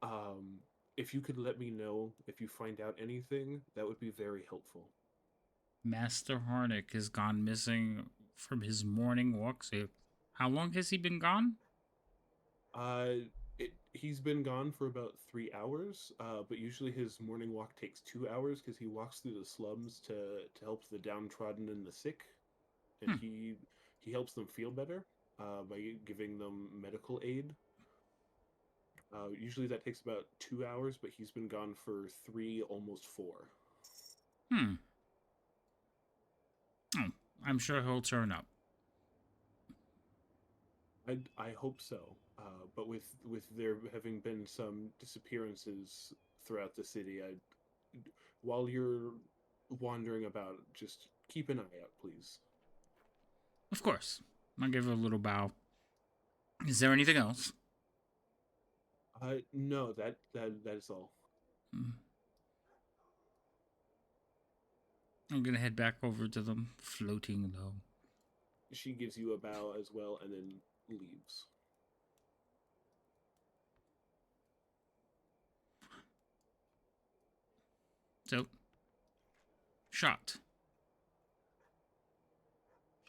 Um, if you could let me know if you find out anything, that would be very helpful. Master Harnick has gone missing from his morning walk. So, how long has he been gone? Uh, he's been gone for about 3 hours, but usually his morning walk takes 2 hours because he walks through the slums to help the downtrodden and the sick, and Hmm. he helps them feel better by giving them medical aid. Usually that takes about 2 hours, but he's been gone for three, almost four. Hmm. Oh, I'm sure he'll turn up. I hope so. But with there having been some disappearances throughout the city, I while you're wandering about, just keep an eye out, please. Of course. I'll give her a little bow. Is there anything else? No, that is all. Hmm. I'm gonna head back over to them, floating low. She gives you a bow as well, and then leaves. So, shot.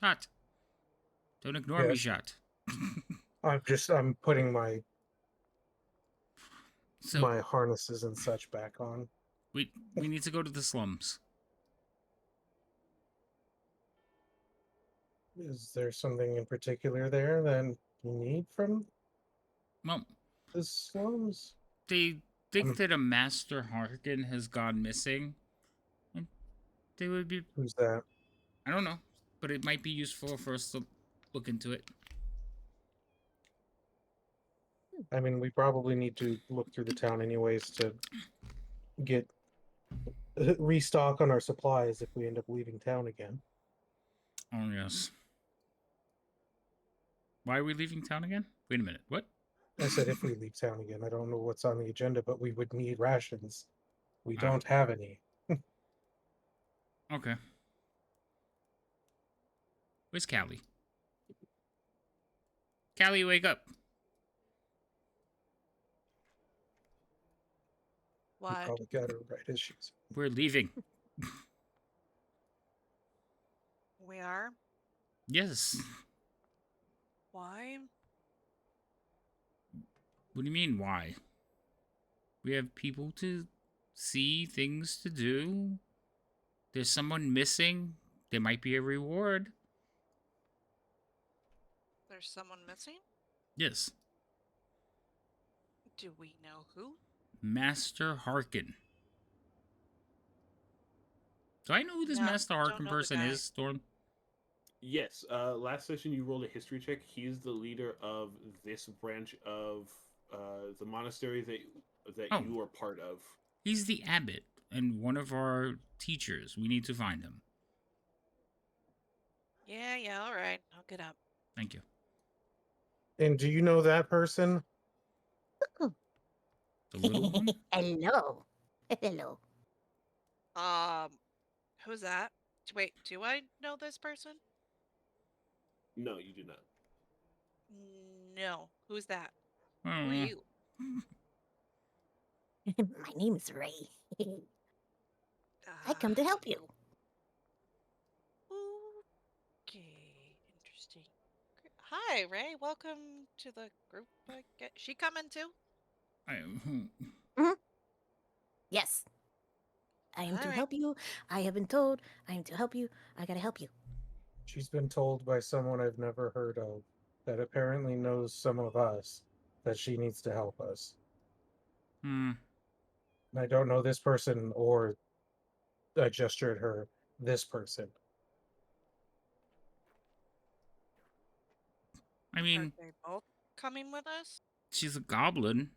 Shot. Don't ignore me, Yes. shot. I'm putting So, my harnesses and such back on. we need to go to the slums. Is there something in particular there that you need from Well, the slums? they think Um, that a Master Harkin has gone missing. And they would be, who's that? I don't know, but it might be useful for us to look into it. I mean, we probably need to look through the town anyways to get restock on our supplies if we end up leaving town again. Oh, yes. Why are we leaving town again? Wait a minute. What? I said if we leave town again. I don't know what's on the agenda, but we would need rations. We Ah, don't have any. okay. Where's Callie? Callie, wake up. We What? probably got her right as she's. We're leaving. We are? Yes. Why? What do you mean, why? We have people to see, things to do. There's someone missing. There might be a reward. There's someone missing? Yes. Do we know who? Master Harkin. Do I know who this No, Master don't Harkin know the person guy. is, Storm? Yes. Last session you rolled a history check. He's the leader of this branch of the monastery that Oh. you are part of. He's the abbot and one of our teachers. We need to find him. Yeah, all right. I'll get up. Thank you. And do you know that person? The little one? Hello. Hello. Who's that? Wait, do I know this person? No, you do not. No. Who's that? I Who don't are know. you? My name is Ray. I come to help you. Okay, interesting. Hi, Ray. Welcome to the group. She coming too? Yes. I am to Alright. help you. I have been told I am to help you. I gotta help you. She's been told by someone I've never heard of that apparently knows some of us that she needs to help us. Hmm. And I don't know this person, or I gesture at her, this person. I Are mean, they both coming with us? she's a goblin.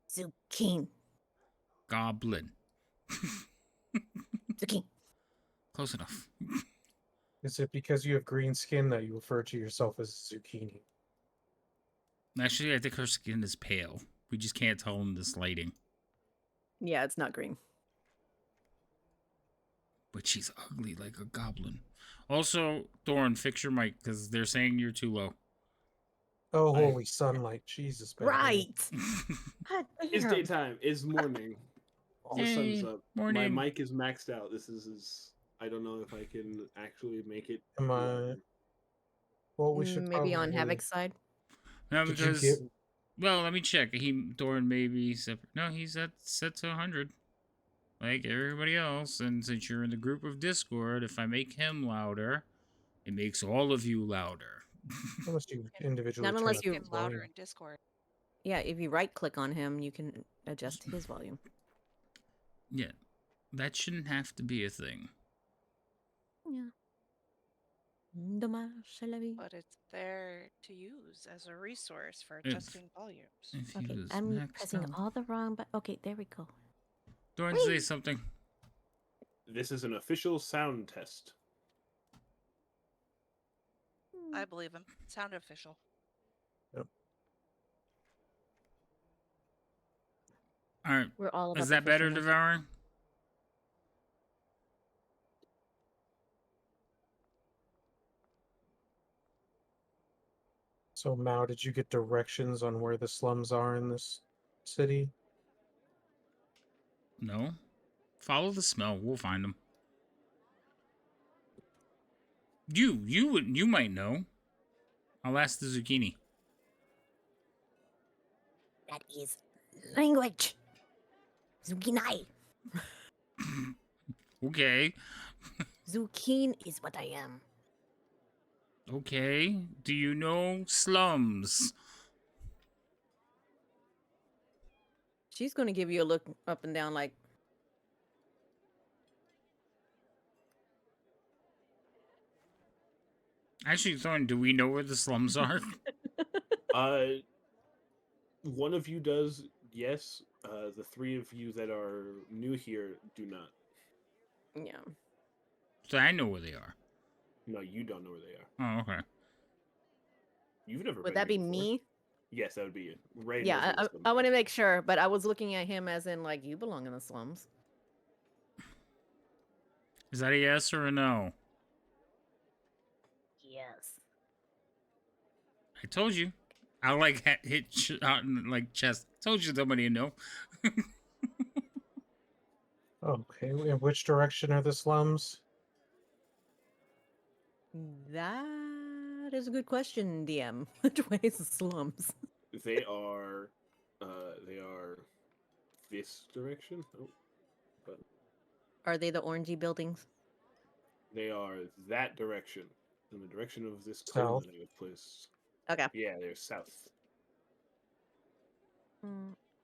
Zucchini. Goblin. Zucchini. Close enough. Is it because you have green skin that you refer to yourself as zucchini? Actually, I think her skin is pale. We just can't tell in this lighting. Yeah, it's not green. But she's ugly like a goblin. Also, Thorn, fix your mic because they're saying you're too low. Oh, holy sunlight. Jesus, Batman. Right. God It's damn. daytime. It's morning. The Hey, sun's up. morning. My mic is maxed out. This is I don't know if I can actually make it. Am I... Well, we should Maybe on probably- Havoc's side. No, Did you because get... well, let me check. Thorn maybe no, he's set to 100, like everybody else. And since you're in the group of Discord, if I make him louder, it makes all of you louder. Unless you individually Not turn unless up you- his Get louder volume. in Discord. Yeah, if you right click on him, you can adjust his volume. Yeah, that shouldn't have to be a thing. Yeah. Dommage la vie. But it's there to use as a resource for If- adjusting volumes. If he Okay, was I'm maxed pressing out. all the wrong but okay, there we go. Thorn, Whee! say something. This is an official sound test. I believe him. Sound official. All right, We're all about is the that better, fishermen. Devouring? So, Mao, did you get directions on where the slums are in this city? No. Follow the smell. We'll find them. You might know. I'll ask the zucchini. That is language. Zucchini. Okay. Zucchini is what I am. Okay. Do you know slums? She's gonna give you a look up and down like Actually, Thorn, do we know where the slums are? One of you does, yes. The three of you that are new here do not. yeah. So I know where they are. No, you don't know where they are. Oh, okay. You've never. Would been that be here before. me? Yes, that would be you. Ray. knows Yeah, where the I slums want are. to make sure, but I was looking at him as in like you belong in the slums. Is that a yes or a no? Yes. I told you. I like hit out in like chest. Told you somebody would know. Okay, in which direction are the slums? That That is a good question, DM. Which way is the slums? They are this direction. Oh, but Are they the orangey buildings? they are that direction, in the direction of this coin South. that I have placed. Okay. Yeah, they're south.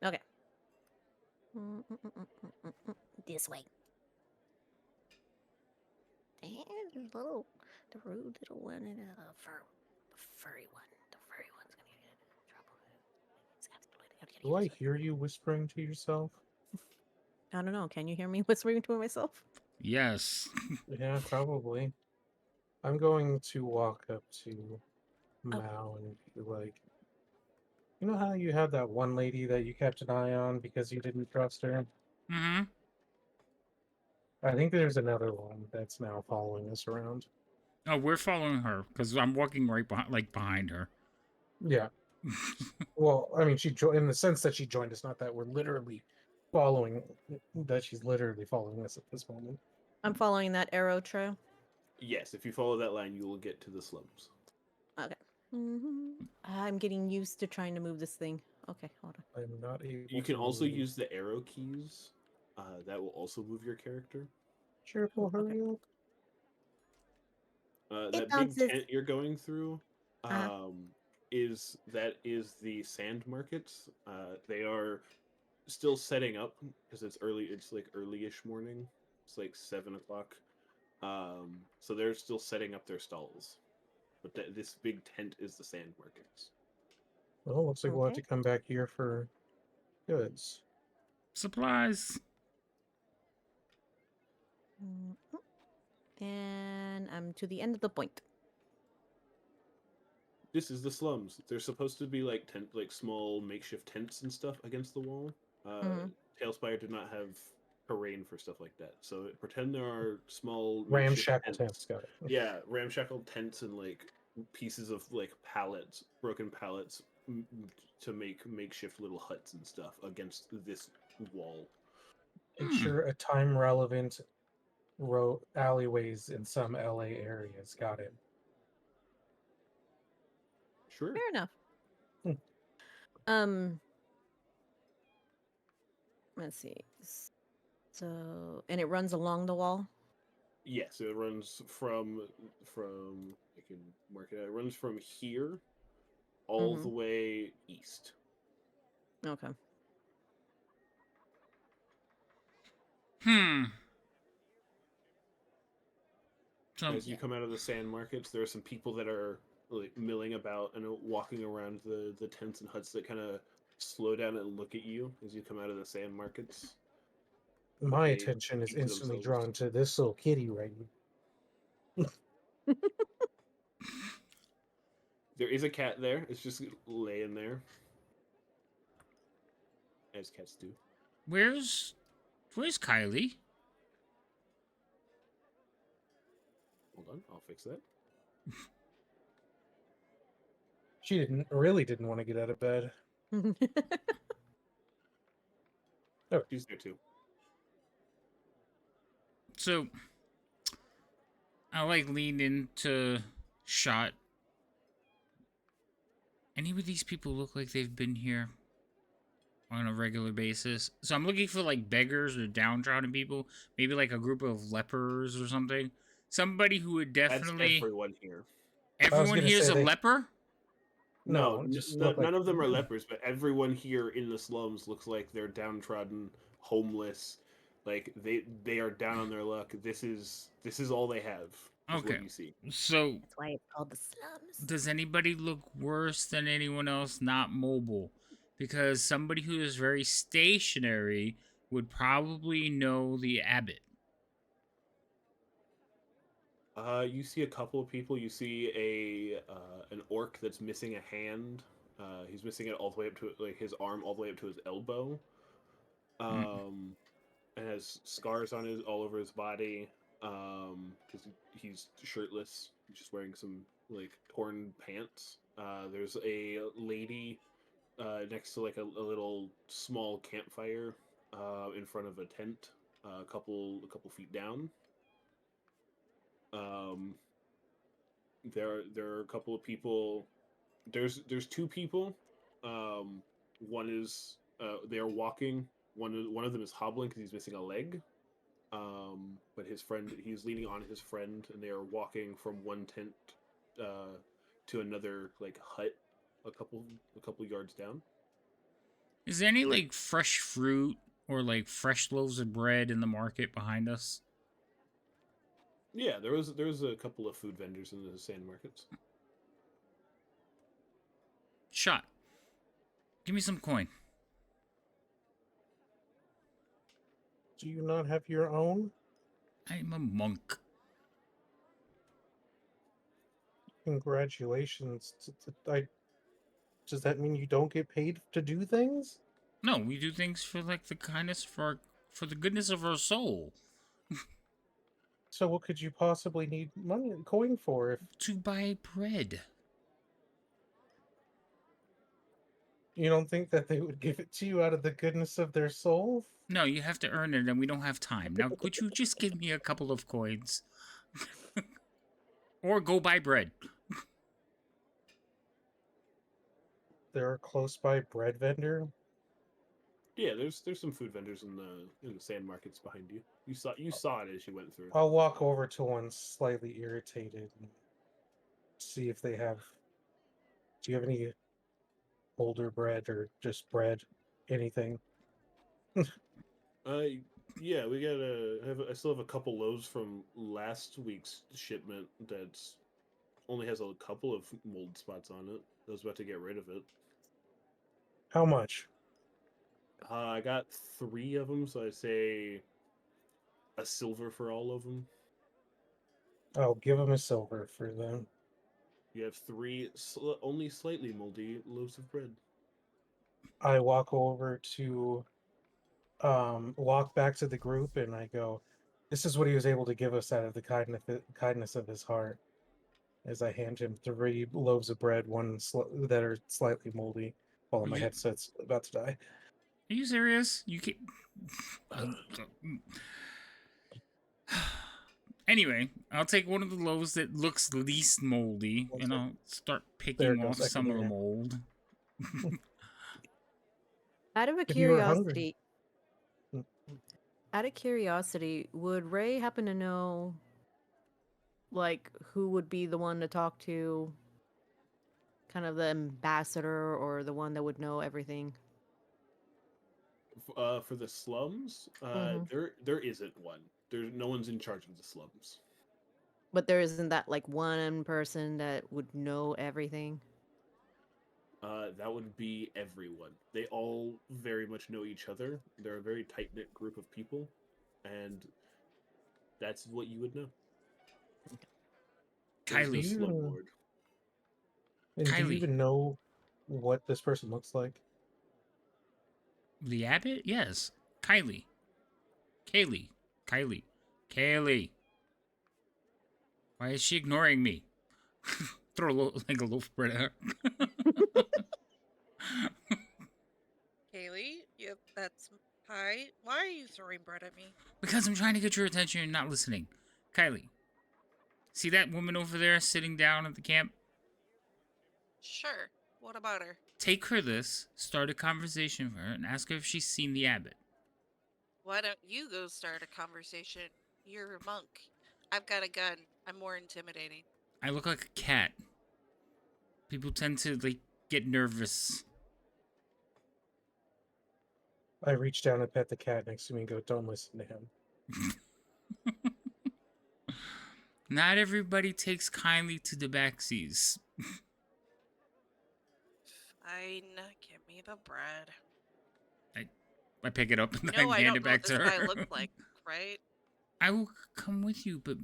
Okay. This way. And the rude little one and the furry one. The furry one's gonna get in trouble. Do I hear you whispering to yourself? I don't know. Can you hear me whispering to myself? Yes. Yeah, probably. I'm going to walk up to Mao and be like, you know how you had that one lady that you kept an eye on because you didn't trust her? Mm-hmm. I think there's another one that's now following us around. Oh, we're following her because I'm walking right behind her. Yeah. Well, I mean, in the sense that she joined us, not that we're literally following, that she's literally following us at this moment. I'm following that arrow trail. Yes, if you follow that line, you will get to the slums. Okay. I'm getting used to trying to move this thing. Okay, hold on. I'm not able You can to also move. use the arrow keys. That will also move your character. Cheerful, Oh, okay. hurry up. That dogs big is- tent you're going through Uh-huh. is the sand markets. They are still setting up because it's early. It's like early-ish morning. It's like 7 o'clock. So they're still setting up their stalls. But this big tent is the sand markets. Well, looks like we'll have Okay. to come back here for goods. Supplies. And I'm to the end of the point. This is the slums. There's supposed to be like small makeshift tents and stuff against the wall. Mhm. Tailspire did not have terrain for stuff like that, so pretend there are small makeshift Ramshackle tents, got it. Yeah, ramshackle tents and like pieces of like pallets, broken pallets, to make makeshift little huts and stuff against this wall. Picture a time relevant alleyways in some LA areas. Got it. Sure. Fair enough. Hmm. Let's see. So, and it runs along the wall. Yes, it runs from I can mark it out. It runs from here all the way east. Okay. Hmm. So As you come out of the sand markets, there are some people that are like milling about and walking around the tents and huts that kind of slow down and look at you as you come out of the sand markets. My They attention is keep to instantly themselves. drawn to this little kitty right here. There is a cat there. It's just laying there, as cats do. where's Kylie? Hold on, I'll fix that. She didn't want to get out of bed. She's there too. So I like lean into shot. Any of these people look like they've been here on a regular basis? So I'm looking for like beggars or downtrodden people, maybe like a group of lepers or something. Somebody who would That's definitely. everyone here. Everyone gonna here is say a they- leper. No, just look like none of them are lepers, but everyone here in the slums looks like they're downtrodden, homeless. Like they are down on their luck. This is all they have. Is Okay. what you see. So That's why it's called the slums. does anybody look worse than anyone else not mobile? Because somebody who is very stationary would probably know the abbot. You see a couple of people. You see an orc that's missing a hand. He's missing it all the way up to like his arm, all the way up to his elbow. And has scars on his all over his body. Because he's shirtless, just wearing some like torn pants. There's a lady next to like a little small campfire in front of a tent, a couple feet down. There are a couple of people. There's two people. One is they are walking. One of them is hobbling because he's missing a leg. But his friend, he's leaning on his friend, and they are walking from one tent uh, to another like hut, a couple yards down. Is there any like fresh fruit or like fresh loaves of bread in the market behind us? Yeah, there was a couple of food vendors in the sand markets. Shot. Give me some coin. Do you not have your own? I'm a monk. Congratulations. Does that mean you don't get paid to do things? No, we do things for like the kindness for the goodness of our soul. So what could you possibly need money coin for if To buy bread. you don't think that they would give it to you out of the goodness of their soul? No, you have to earn it, and we don't have time. Now, could you just give me a couple of coins? Or go buy bread. They're a close by bread vendor. Yeah, there's some food vendors in the sand markets behind you. You saw it as you went through. I'll walk over to one slightly irritated and see if they have. Do you have any older bread or just bread? Anything? Uh, yeah, we got I still have a couple loaves from last week's shipment that's only has a couple of mold spots on it. I was about to get rid of it. How much? I got three of them, so I say a silver for all of them. I'll give them a silver for them. You have three only slightly moldy loaves of bread. I walk over to walk back to the group and I go, "This is what he was able to give us out of the kindness of his heart." As I hand him three loaves of bread, that are slightly moldy, while Are my you, headset's about to die. are you serious? You can't. Anyway, I'll take one of the loaves that looks least moldy, and I'll start There picking it off goes. I can some of hear the you. mold. Out of a If you were hungry, curiosity, would Ray happen to know, like, who would be the one to talk to? Kind of the ambassador or the one that would know everything? For the slums, Hmm. there isn't one. There's no one's in charge of the slums. But there isn't that, like, one person that would know everything? That would be everyone. They all very much know each other. They're a very tight knit group of people, and that's what you would know. There's do the Kylie. slum you lord. and do you Kylie. even know what this person looks like? The abbot? Yes. Kylie. Kaylee. Kylie. Kaylee. Why is she ignoring me? Throw like a loaf of bread at her. Kaylee, yep, that's hi. Why are you throwing bread at me? Because I'm trying to get your attention and not listening. Kylie, see that woman over there sitting down at the camp? Sure. What about her? Take her this, start a conversation with her, and ask her if she's seen the abbot. Why don't you go start a conversation? You're a monk. I've got a gun. I'm more intimidating. I look like a cat. People tend to like get nervous. I reach down and pet the cat next to me and go, "Don't listen to him." Not everybody takes kindly to the backsies. Fine. Give me the bread. I pick it up and No, I I hand don't it know what back to this guy her. looks like, right? I will come with you, but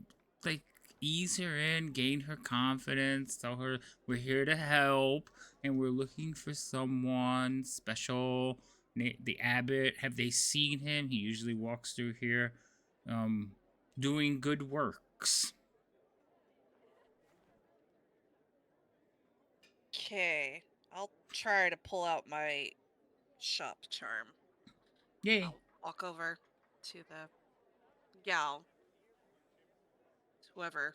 like ease her in, gain her confidence, tell her we're here to help and we're looking for someone special. The abbot, have they seen him? He usually walks through here, um, doing good works. Okay. I'll try to pull out my shop charm. Yay! I'll walk over to the gal, whoever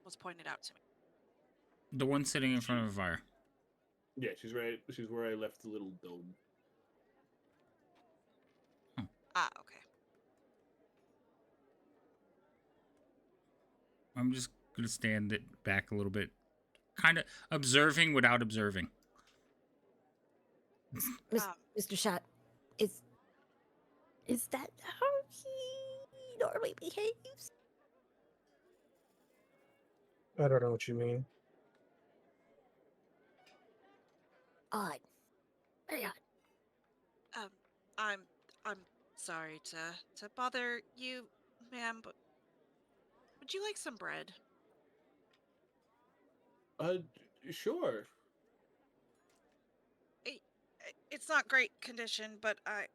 was pointed out to me. The one sitting in front of the fire. Yeah, she's right. She's where I left the little dome. Ah, okay. I'm just gonna stand it back a little bit, kind of observing without observing. Um, Mr. Shot, is that how he normally behaves? I don't know what you mean. Odd. Very odd. um, I'm sorry to bother you, ma'am, but would you like some bread? Uh, sure. I- It's not great condition, but I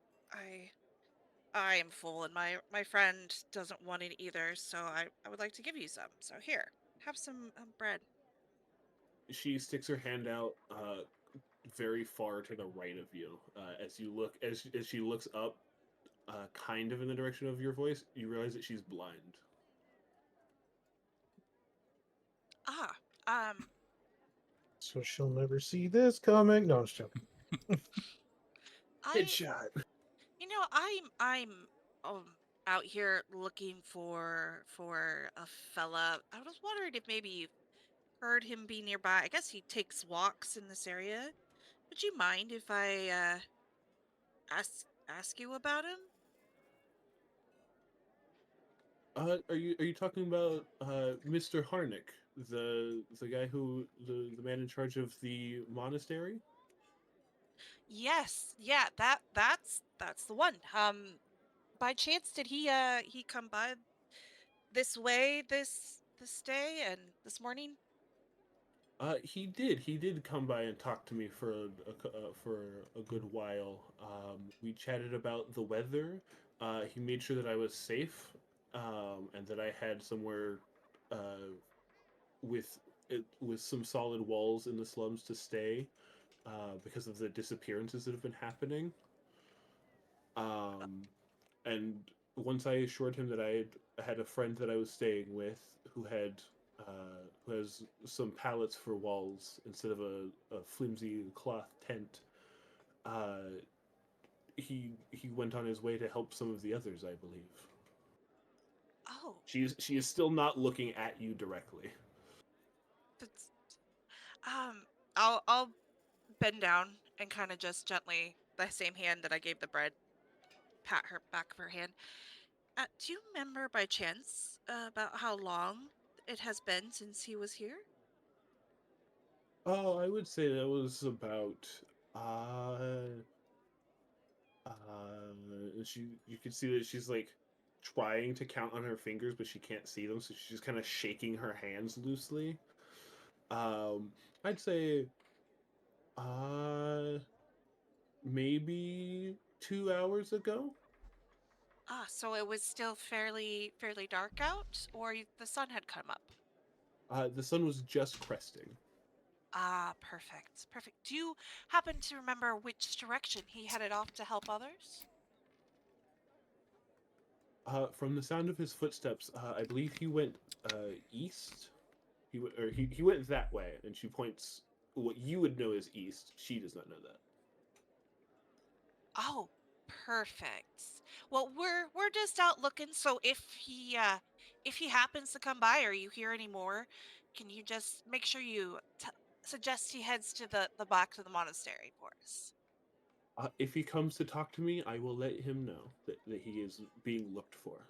am full, and my friend doesn't want it either. So I would like to give you some. So here, have some bread. She sticks her hand out, very far to the right of you. As you look, as she looks up, kind of in the direction of your voice, you realize that she's blind. Ah, um, So she'll never see this coming. No, I'm just joking. I Headshot. I'm out here looking for a fella. I was wondering if maybe you've heard him be nearby. I guess he takes walks in this area. Would you mind if I ask you about him? Are you talking about Mr. Harnick, the guy who the man in charge of the monastery? Yes, yeah, that's the one. By chance did he come by this way this day and this morning? He did. He did come by and talk to me for a good while. We chatted about the weather. He made sure that I was safe, and that I had somewhere, with with some solid walls in the slums to stay, because of the disappearances that have been happening. Um, and once I assured him that had a friend that I was staying with who has some pallets for walls instead of a flimsy cloth tent, uh, he went on his way to help some of the others, I believe. Oh, She is still not looking at you directly. that's um I'll bend down and kind of just gently, the same hand that I gave the bread, pat her back of her hand. Do you remember by chance about how long it has been since he was here? Oh, I would say that was about uh she you can see that she's like trying to count on her fingers, but she can't see them, so she's kind of shaking her hands loosely. Um, I'd say uh maybe 2 hours ago. Ah, so it was still fairly dark out, or the sun had come up. The sun was just cresting. Ah, perfect, perfect. Do you happen to remember which direction he headed off to help others? From the sound of his footsteps, I believe he went east. He went that way, and she points what you would know as east. She does not know that. Oh, perfect. Well, we're just out looking, so if he happens to come by or you hear any more, can you just make sure you suggest he heads to the back to the monastery for us? If he comes to talk to me, I will let him know that he is being looked for.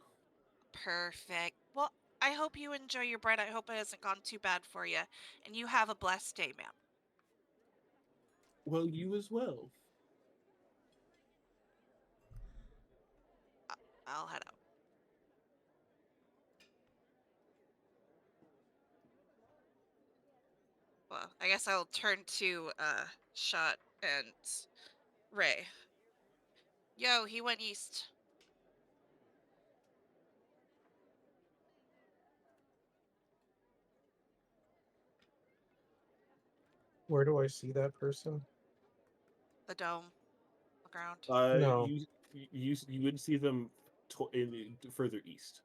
Perfect. Well, I hope you enjoy your bread. I hope it hasn't gone too bad for you, and you have a blessed day, ma'am. Well, you as well. I- I'll head out. Well, I guess I'll turn to Shot and Ray. Yo, he went east. Where do I see that person? The dome, the ground. No. You would see them further east.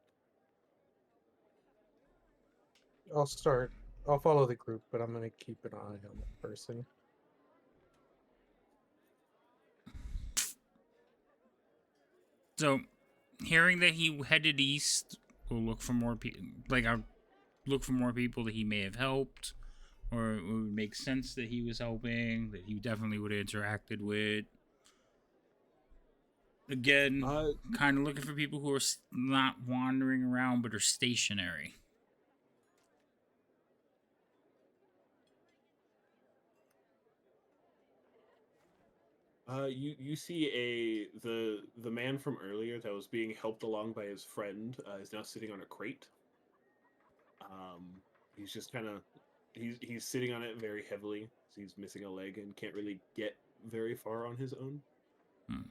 I'll start. I'll follow the group, but I'm gonna keep an eye on that person. So, hearing that he headed east, we'll look for more people. Like, I'll look for more people that he may have helped, or it would make sense that he was helping, that he definitely would have interacted with. Again, Uh, kind of looking for people who are not wandering around but are stationary. you see the man from earlier that was being helped along by his friend is now sitting on a crate. Um, he's just kind of he's sitting on it very heavily. He's missing a leg and can't really get very far on his own. Hmm.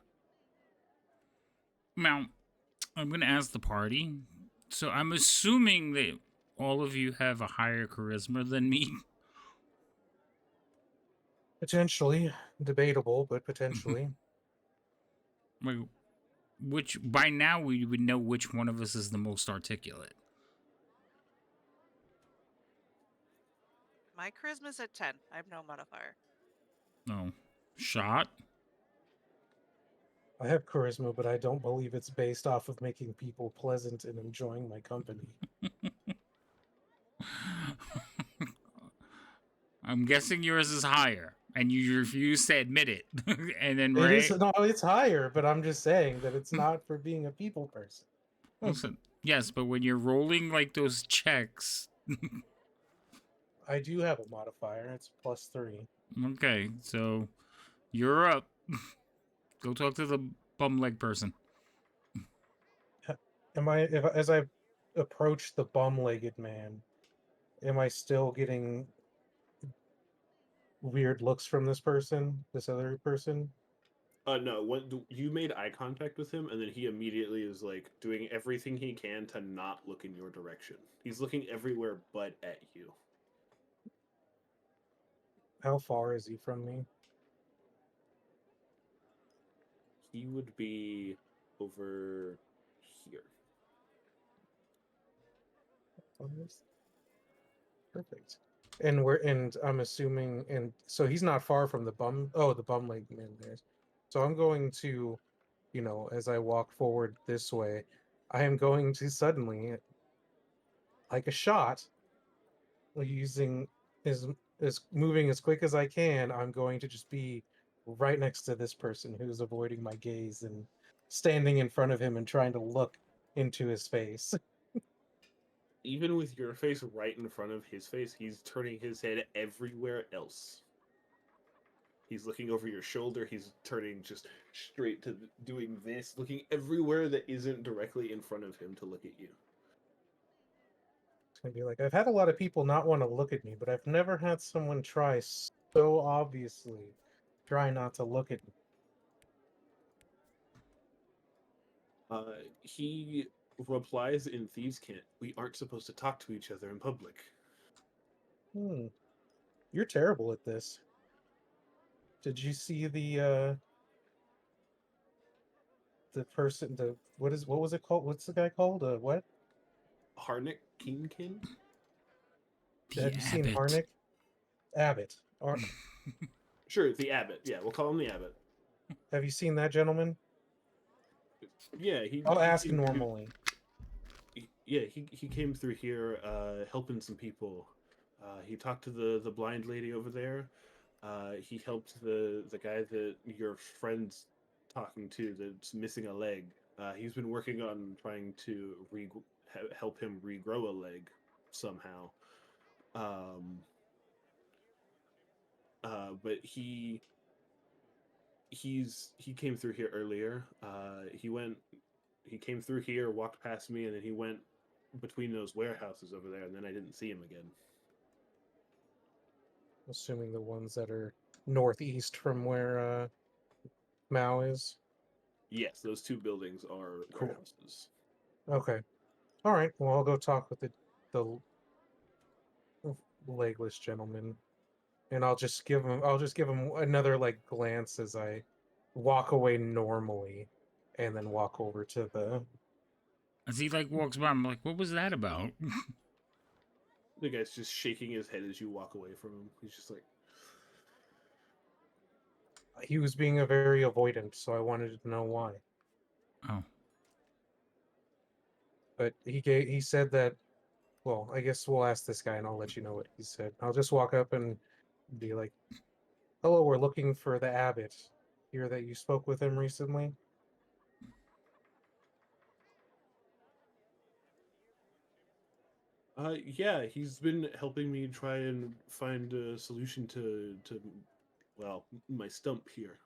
Now, I'm going to ask the party. So, I'm assuming that all of you have a higher charisma than me. Potentially debatable, but potentially. Like, which by now we would know which one of us is the most articulate. My charisma's at 10. I have no modifier. No, shot. I have charisma, but I don't believe it's based off of making people pleasant and enjoying my company. I'm guessing yours is higher, and you refuse to admit it. And then It is Ray, no, it's higher, but I'm just saying that it's not for being a people person. listen, yes, but when you're rolling like those checks, I do have a modifier. It's +3. okay, so you're up. Go talk to the bum leg person. Am I if as I approach the bum-legged man, am I still getting weird looks from this person, this other person? No, when you made eye contact with him, and then he immediately is like doing everything he can to not look in your direction. He's looking everywhere but at you. How far is he from me? He would be over here. Perfect. And I'm assuming, and so he's not far from the bum leg man there. So I'm going to, as I walk forward this way, I am going to suddenly, like a shot, using as moving as quick as I can, I'm going to just be right next to this person who's avoiding my gaze and standing in front of him and trying to look into his face. Even with your face right in front of his face, he's turning his head everywhere else. He's looking over your shoulder. He's turning just straight to doing this, looking everywhere that isn't directly in front of him to look at you. It's gonna be like, I've had a lot of people not want to look at me, but I've never had someone try so obviously try not to look at me. He replies in Thieves' Cant, "We aren't supposed to talk to each other in public." Hmm. You're terrible at this. Did you see the person what was it called? What's the guy called? What? Harnick Keenkin? The Have you seen abbot. Harnick? Abbott. Or Sure, the abbot. Yeah, we'll call him the abbot. have you seen that gentleman? Yeah, I'll he ask came through. normally. Yeah, he came through here helping some people. He talked to the blind lady over there. He helped the guy that your friend's talking to that's missing a leg. He's been working on trying to help him regrow a leg somehow. Um, but he came through here earlier. He came through here, walked past me, and then he went between those warehouses over there, and then I didn't see him again. Assuming the ones that are northeast from where Mao is. Yes, those two buildings are Cool. warehouses. Okay. All right. Well, I'll go talk with the legless gentleman, and I'll just give him another like glance as I walk away normally, and then walk over to the. As he like walks by, I'm like, what was that about? The guy's just shaking his head as you walk away from him. He's just like, He was being a very avoidant, so I wanted to know why. Oh. But he said that. Well, I guess we'll ask this guy, and I'll let you know what he said. I'll just walk up and be like, "Hello, we're looking for the abbot. Hear that you spoke with him recently." yeah, he's been helping me try and find a solution to well, my stump here.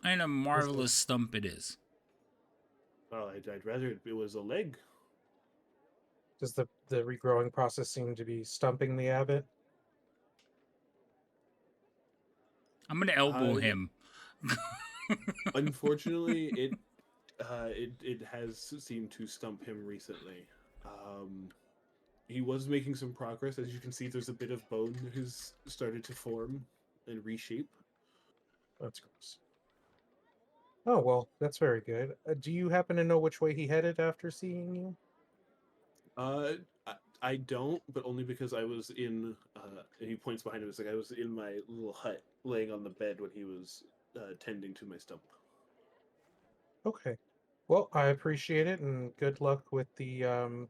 And a Is the marvelous stump it is. Well, I'd rather it was a leg. Does the regrowing process seem to be stumping the abbot? I'm gonna elbow Uh, him. Unfortunately, it has seemed to stump him recently. Um, he was making some progress. As you can see, there's a bit of bone that has started to form and reshape. That's gross. Oh well, that's very good. Do you happen to know which way he headed after seeing you? Uh, I don't, but only because I was in. And he points behind him. It's like I was in my little hut, laying on the bed when he was tending to my stump. Okay. Well, I appreciate it, and good luck with the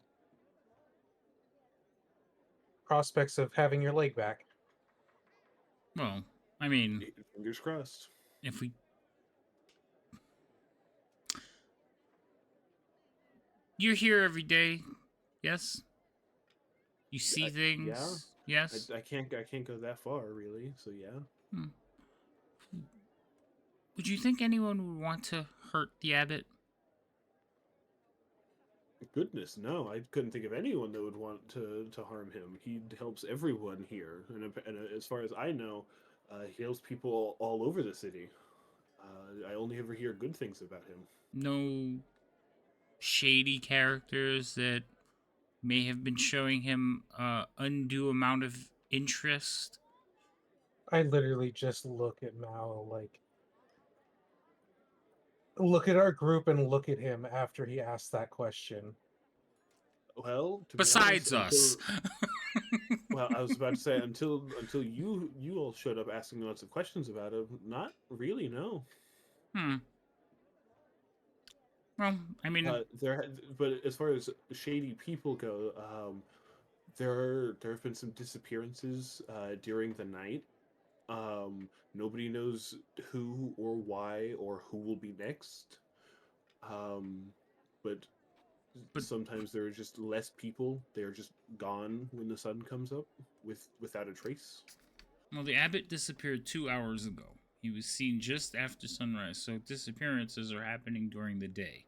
prospects of having your leg back. Well, I mean, Fingers crossed. if we. You're here every day, yes? You see Yeah, things, yes? I can't go that far really. So yeah. Hmm. Would you think anyone would want to hurt the abbot? Goodness, no! I couldn't think of anyone that would want to harm him. He helps everyone here, and as far as I know, he helps people all over the city. I only ever hear good things about him. No shady characters that may have been showing him undue amount of interest? I literally just look at Mal like look at our group and look at him after he asked that question. Well, to be honest, Besides us. I was about to say until you all showed up asking lots of questions about him. Not really, no. Hmm. Well, I mean, But as far as shady people go, there have been some disappearances during the night. Nobody knows who or why or who will be next. Um, but but sometimes there are just less people. They're just gone when the sun comes up without a trace. well, the abbot disappeared 2 hours ago. He was seen just after sunrise, so disappearances are happening during the day.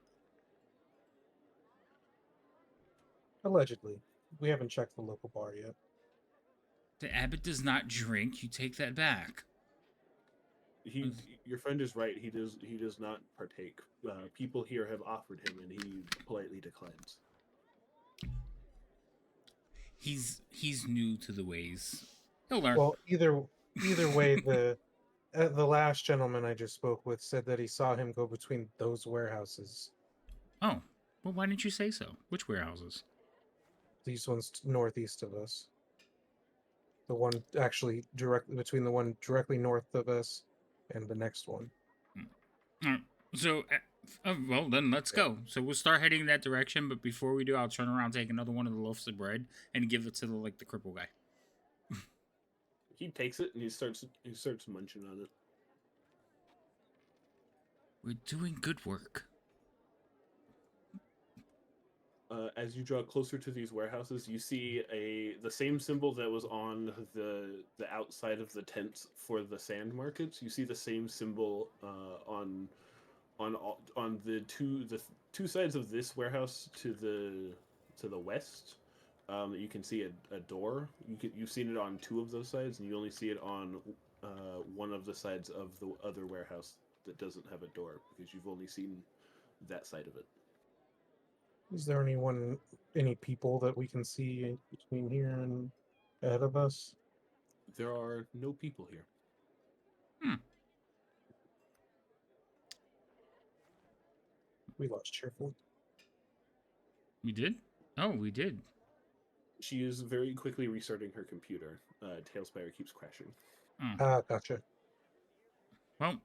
Allegedly. We haven't checked the local bar yet. The abbot does not drink. You take that back. He, your friend is right. He does not partake. People here have offered him, and he politely declines. He's new to the ways. He'll learn. Well, either way, the last gentleman I just spoke with said that he saw him go between those warehouses. Oh, well, why didn't you say so? Which warehouses? These ones northeast of us. The one actually directly between the one directly north of us and the next one. All right. So, well, then let's go. So we'll start heading in that direction. But before we do, I'll turn around, take another one of the loaves of bread, and give it to the cripple guy. He takes it and he starts munching on it. We're doing good work. As you draw closer to these warehouses, you see the same symbol that was on the outside of the tents for the sand markets. You see the same symbol on the two sides of this warehouse to the west. You can see a door. You've seen it on two of those sides, and you only see it on one of the sides of the other warehouse that doesn't have a door because you've only seen that side of it. Is there any people that we can see between here and ahead of us? There are no people here. Hmm. We lost cheerful. We did? Oh, we did. She is very quickly restarting her computer. Tailspire keeps crashing. Oh. Ah, gotcha. Well,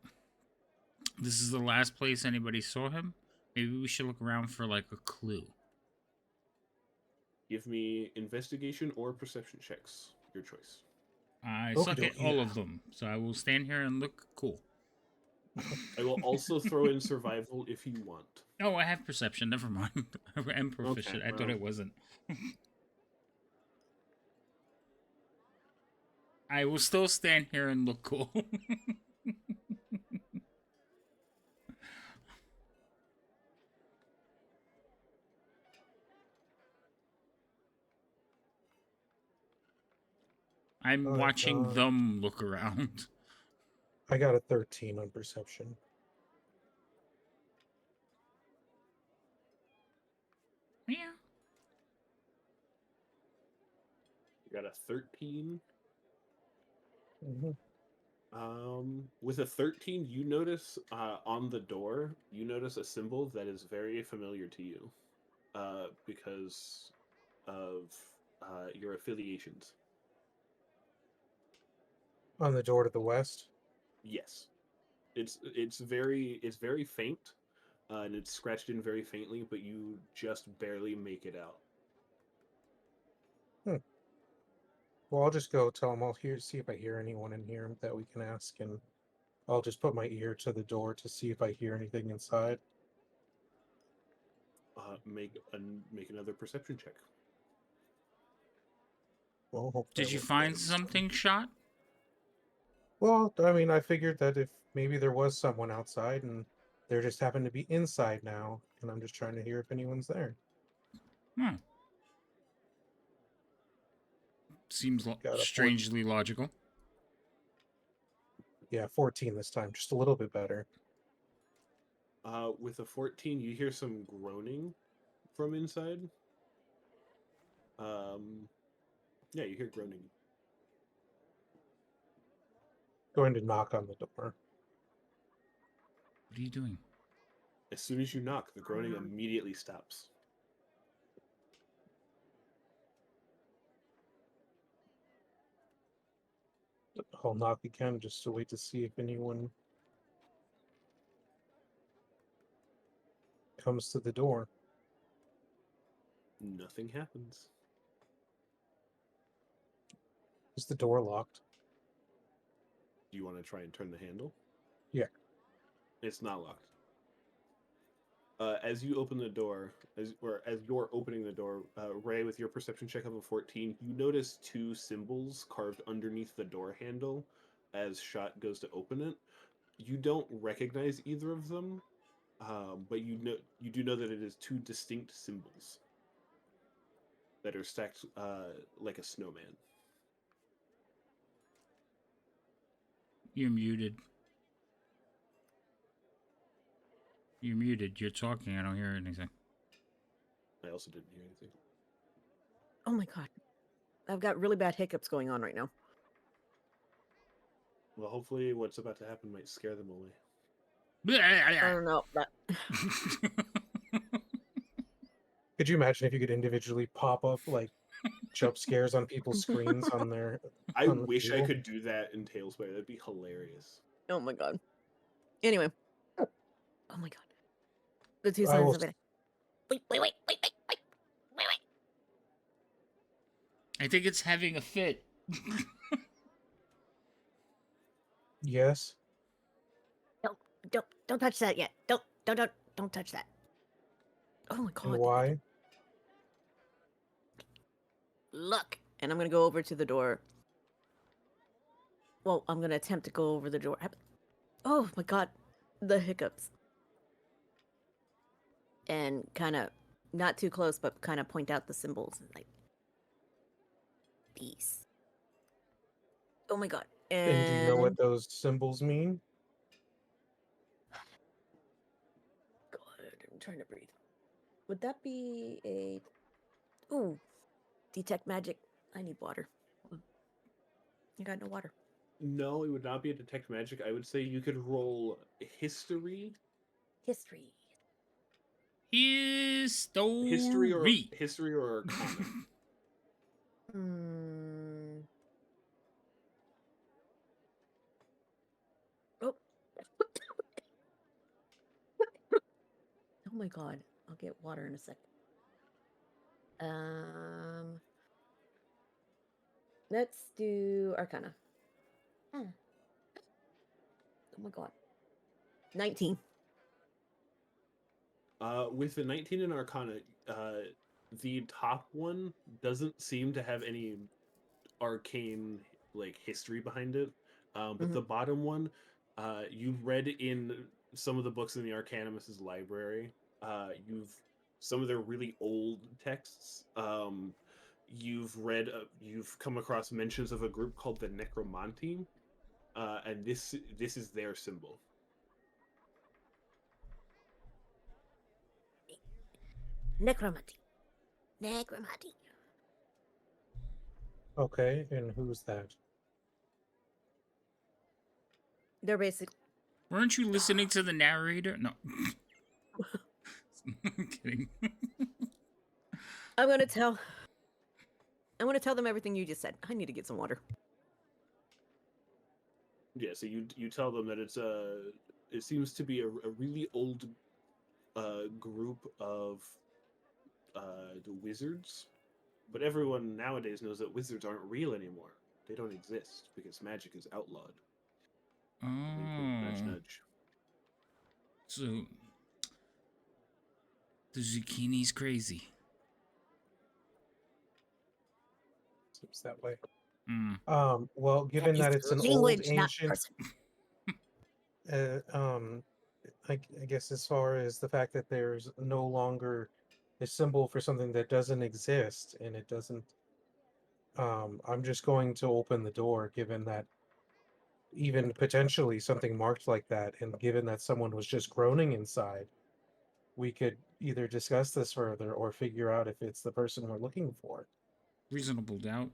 this is the last place anybody saw him. Maybe we should look around for like a clue. Give me investigation or perception checks. Your choice. I Okie suck at dokie. all of them, so I will stand here and look cool. I will also throw in survival if you want. Oh, I have perception. Never mind. I'm proficient. I thought well. it wasn't. I will still stand here and look cool. I'm I watching got, them look around. I got a 13 on perception. Yeah. You got a 13. Hmm. With a 13, you notice on the door, you notice a symbol that is very familiar to you because of your affiliations. On the door to the west. Yes, it's very faint, and it's scratched in very faintly, but you just barely make it out. Well, I'll just go tell him I'll see if I hear anyone in here that we can ask, and I'll just put my ear to the door to see if I hear anything inside. Make another perception check. Well, hope Did that you works better find this time. something shot? Well, I mean, I figured that if maybe there was someone outside and there just happened to be inside now, and I'm just trying to hear if anyone's there. Hmm. Seems Got a strangely logical. Yeah, 14 this time, just a little bit better. With a 14, you hear some groaning from inside. Yeah, you hear groaning. Going to knock on the door. What are you doing? As soon as you knock, the groaning immediately stops. I'll knock again just to wait to see if anyone comes to the door. Nothing happens. Is the door locked? Do you want to try and turn the handle? Yeah. It's not locked. As you open the door, as you're opening the door, Ray, with your perception check of a 14, you notice two symbols carved underneath the door handle as Shot goes to open it. You don't recognize either of them, but you do know that it is two distinct symbols that are stacked like a snowman. You're muted. You're muted. You're talking. I don't hear anything. I also didn't hear anything. Oh my god. I've got really bad hiccups going on right now. Well, hopefully what's about to happen might scare them away. I don't know. Could you imagine if you could individually pop up like jump scares on people's screens on their I on the wish I table? could do that in Tailspire. That'd be hilarious. Oh my god. Anyway. Oh my god. The two I signs will. of it. Wait. I think it's having a fit. Yes. Don't touch that yet. Don't touch that. Oh my god. And why? Look. And I'm gonna go over to the door. Well, I'm gonna attempt to go over the door. Oh my god. The hiccups. And kind of not too close, but kind of point out the symbols like these. Oh my god. And do you know And what those symbols mean? god, I'm trying to breathe. Would that be a detect magic? I need water. You got no water. No, it would not be a detect magic. I would say you could roll history. History. History. History or Arcana. Hmm. Oh. Oh my god. I'll get water in a second. Let's do Arcana. Oh my god. 19. With the 19 in Arcana, the top one doesn't seem to have any arcane like history behind it. But the bottom one, you've read in some of the books in the Arcanimus's library. You've some of their really old texts. You've come across mentions of a group called the Necromanti, and this is their symbol. Necromancy. Necromancy. Okay, and who's that? They're basically. Weren't you listening to the narrator? No. I'm kidding. I'm gonna tell them everything you just said. I need to get some water. Yeah, so you tell them that it seems to be a really old group of the wizards, but everyone nowadays knows that wizards aren't real anymore. They don't exist because magic is outlawed. Wink, wink, nudge, Oh. nudge. So the zucchini's crazy. Seems that way. Mm. Well, given that it's an old language, not ancient, person. I guess as far as the fact that there's no longer a symbol for something that doesn't exist, and it doesn't. I'm just going to open the door, given that even potentially something marked like that, and given that someone was just groaning inside, we could either discuss this further or figure out if it's the person we're looking for. Reasonable doubt.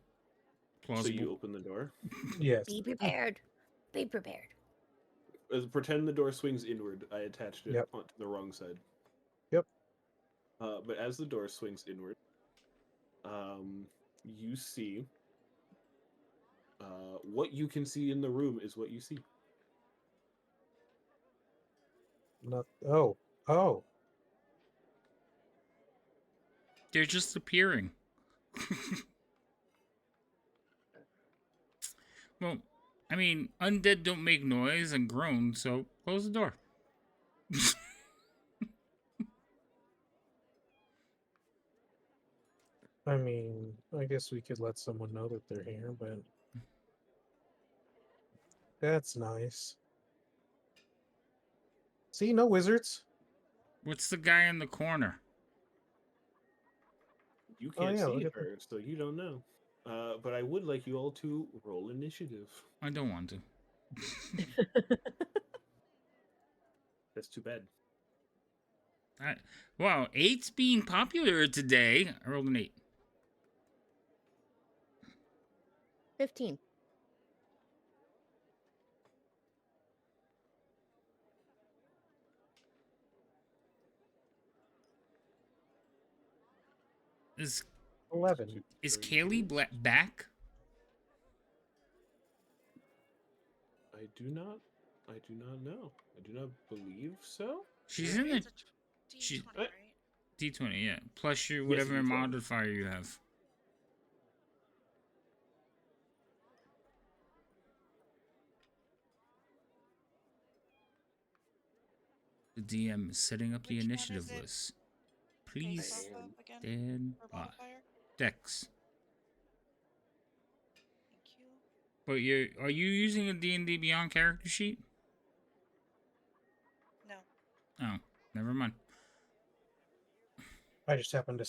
So Plausible. you open the door. Yes. Be prepared. Be prepared. Pretend the door swings inward. I attached it Yep. onto the wrong side. Yep. But as the door swings inward, you see what you can see in the room is what you see. Not. Oh. Oh. They're just appearing. Well, I mean, undead don't make noise and groan, so close the door. I mean, I guess we could let someone know that they're here, but that's nice. See, no wizards. What's the guy in the corner? You Oh, can't yeah, look see at her, so you don't know. But I would like you all to roll initiative. I don't want to. That's too bad. Wow, 8's being popular today. I rolled an 8. 15. Is 11. is Kaylee back? I do not know. I do not believe so. She's in the It's a she- D20, right? D20, yeah. Plus your Yes, whatever D20. modifier you have. The DM is setting up the Which one initiative is it list. Based Please off of again? stand For by. modifier? Dex. Thank you. But are you using a D&D Beyond character sheet? No. Oh, never mind. I just happened to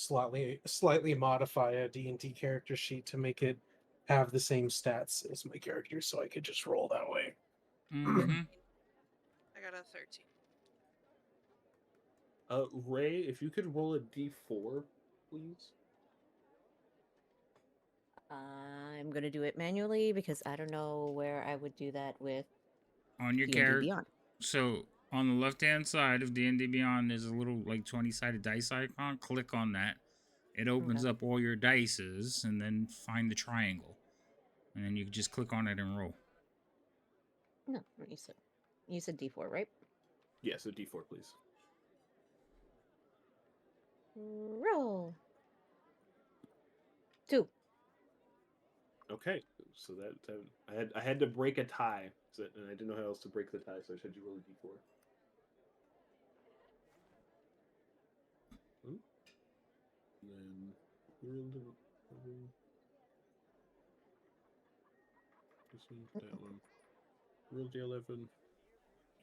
slightly modify a D&D character sheet to make it have the same stats as my character, so I could just roll that way. Mm-hmm. I got a 13. Ray, if you could roll a D4, please. I'm gonna do it manually because I don't know where I would do that with On your D&D character. Beyond. So On the left-hand side of D&D Beyond, there's a little like 20-sided dice icon. Click on that. It opens Okay. up all your dices, and then find the triangle, and then you can just click on it and roll. No, you said D4, right? Yeah, so D4, please. Roll. 2. Okay, so I had to break a tie, and I didn't know how else to break the tie, so I said you roll a D4. And then rolled this one, that one. Rolled the 11.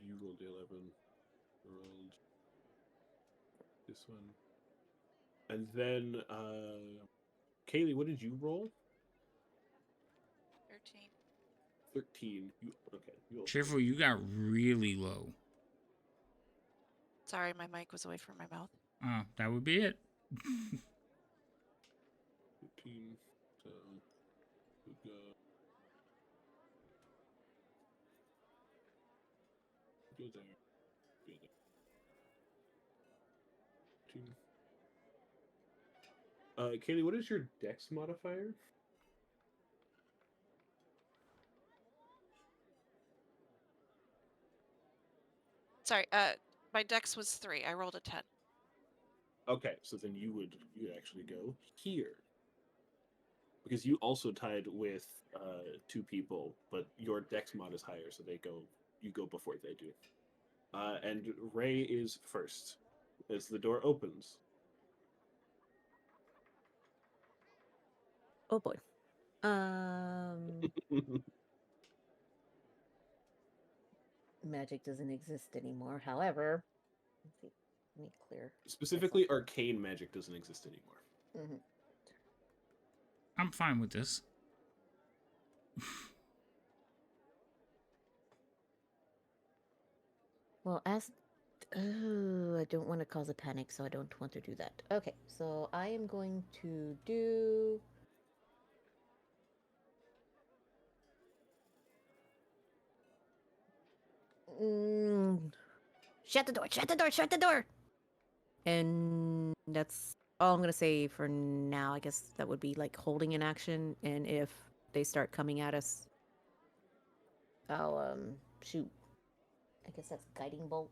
You rolled the 11. Rolled this one. And then, Kaylee, what did you roll? 13. 13. Okay. You also Cheerful, you got really low. Sorry, my mic was away from my mouth. That would be it. 13. So, go there. Go there. 13. Kaylee, what is your dex modifier? Sorry, my dex was 3. I rolled a 10. Okay, so then you would actually go here. Because you also tied with 2 people, but your dex mod is higher, so you go before they do. And Ray is first as the door opens. Oh boy. Magic doesn't exist anymore. However, let's see. Let me clear. Specifically, arcane magic doesn't exist anymore. Mm-hmm. I'm fine with this. Well, oh, I don't want to cause a panic, so I don't want to do that. Okay, so I am going to do. Shut the door! Shut the door! Shut the door! And that's all I'm gonna say for now. I guess that would be like holding an action, and if they start coming at us, I'll shoot. I guess that's guiding bolt.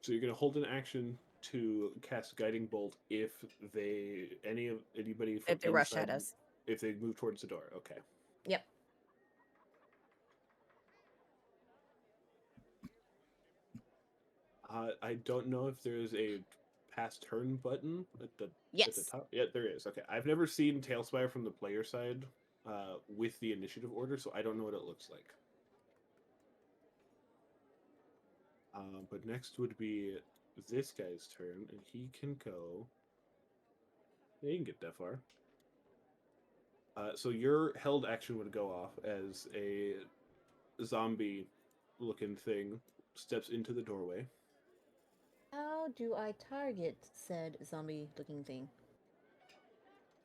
So you're going to hold an action to cast guiding bolt if anybody from If they rush inside, at us. if they move towards the door. Okay. Yep. I don't know if there's a pass turn button at the Yes. top. Yeah, there is. Okay, I've never seen Tailspire from the player side with the initiative order, so I don't know what it looks like. But next would be this guy's turn, and he can go. Yeah, he can get that far. So your held action would go off as a zombie-looking thing steps into the doorway. How do I target said zombie-looking thing?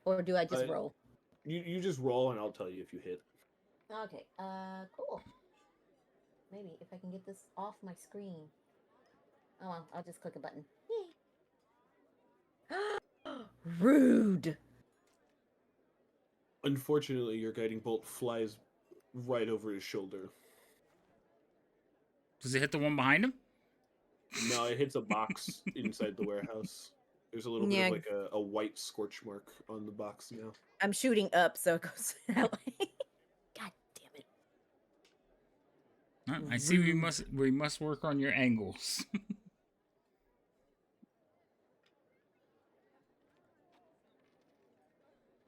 Or do I just roll? You just roll, and I'll tell you if you hit. Okay. Cool. Maybe if I can get this off my screen. Oh well, I'll just click a button. Rude. Unfortunately, your guiding bolt flies right over his shoulder. Does it hit the one behind him? No, it hits a box inside the warehouse. There's a little bit Yeah. of like a white scorch mark on the box now. I'm shooting up, so it goes that way. God damn it. I see we Rude. must work on your angles.